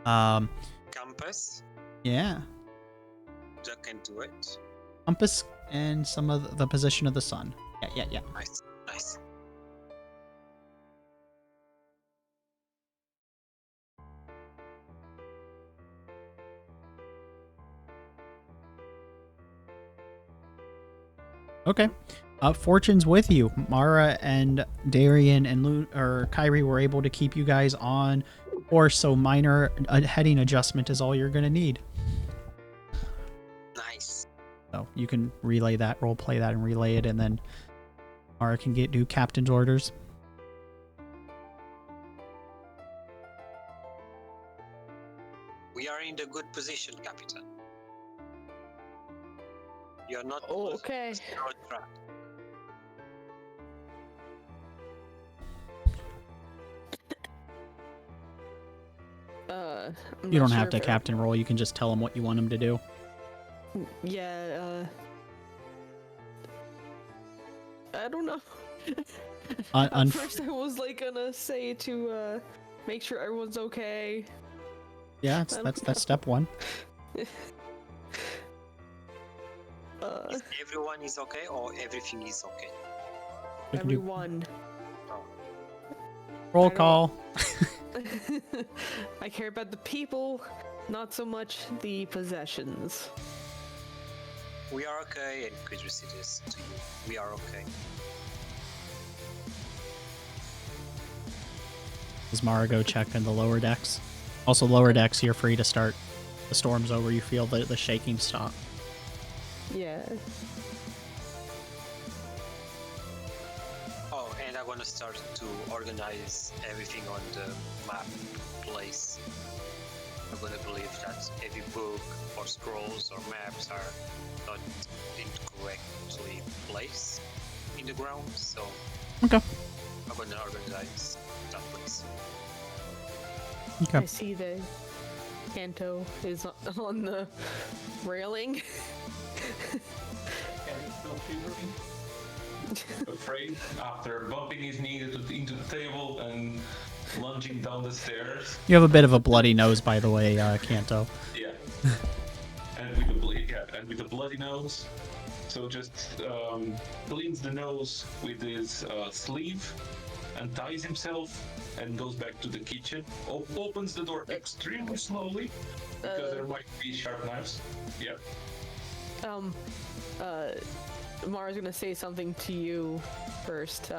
Compass. Yeah. That can do it. Compass and some of the position of the sun. Yeah. Nice. Nice. Okay. Fortune's with you. Mara and Darian and Kyrie were able to keep you guys on course, so minor heading adjustment is all you're going to need. Nice. So you can relay that, role play that, and relay it, and then Mara can do captain's orders. We are in the good position, Captain. You're not. Oh, okay. You're on track. I'm You not don't have sure to if captain role. You can just tell him what you want him to do. Yeah, I don't know. Un- At first I was like gonna say to make sure everyone's okay. Yeah, that's step one. If everyone is okay or everything is okay? We can do Everyone. roll I don't- call. I care about the people, not so much the possessions. We are okay, and could you see this to you? We are okay. Does Mara go check in the lower decks? Also, lower decks, you're free to start. The storm's over. You feel the shaking stop. Yeah. Oh, and I want to start to organize everything on the map place. I'm gonna believe that every book or scrolls or maps are not incorrectly placed in the ground, so Okay. I'm gonna organize that place. Okay. I see the Kanto is on the railing. Afraid after bumping his knee into the table and lunging down the stairs. You have a bit of a bloody nose, by the way, Kanto. Yeah. and with the bloody nose. So just cleans the nose with his sleeve, unties himself, and goes back to the kitchen. Opens the door extremely slowly because there might be sharp knives. Yeah. Mara's gonna say something to you first.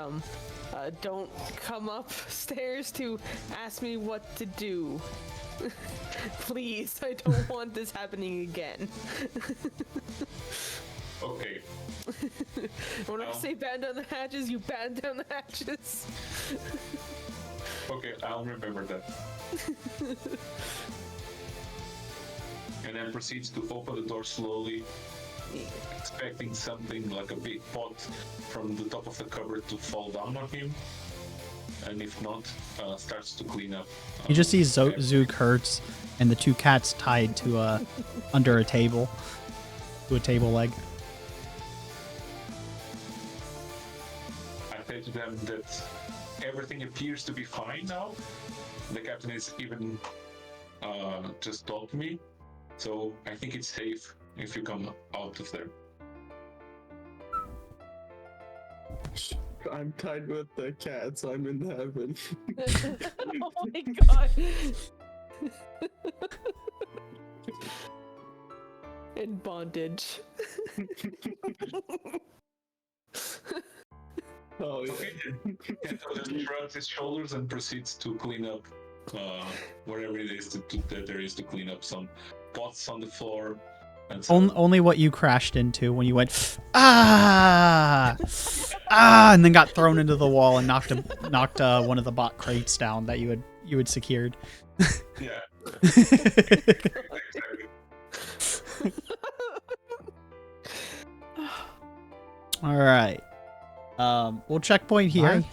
Don't come upstairs to ask me what to do. Please, I don't want this happening again. Okay. When I say batten down the hatches, you batten down the hatches. Okay, I'll remember that. And then proceeds to open the door slowly, expecting something like a big pot from the top of the cupboard to fall down on him. And if not, starts to clean up. You just see Zook Hurts and the two cats tied to under a table, to a table leg. I say to them that everything appears to be fine now. The captain is even just told me, so I think it's safe if you come out of there. I'm tied with the cats. I'm in heaven. Oh my god. In bondage. Oh yeah. Okay, and so just shrugs his shoulders and proceeds to clean up whatever it is that there is to clean up some pots on the floor. And so, Only what you crashed into when you went and then got thrown into the wall and knocked one of the bot crates down that you had secured. yeah. All right. We'll checkpoint here. Bye.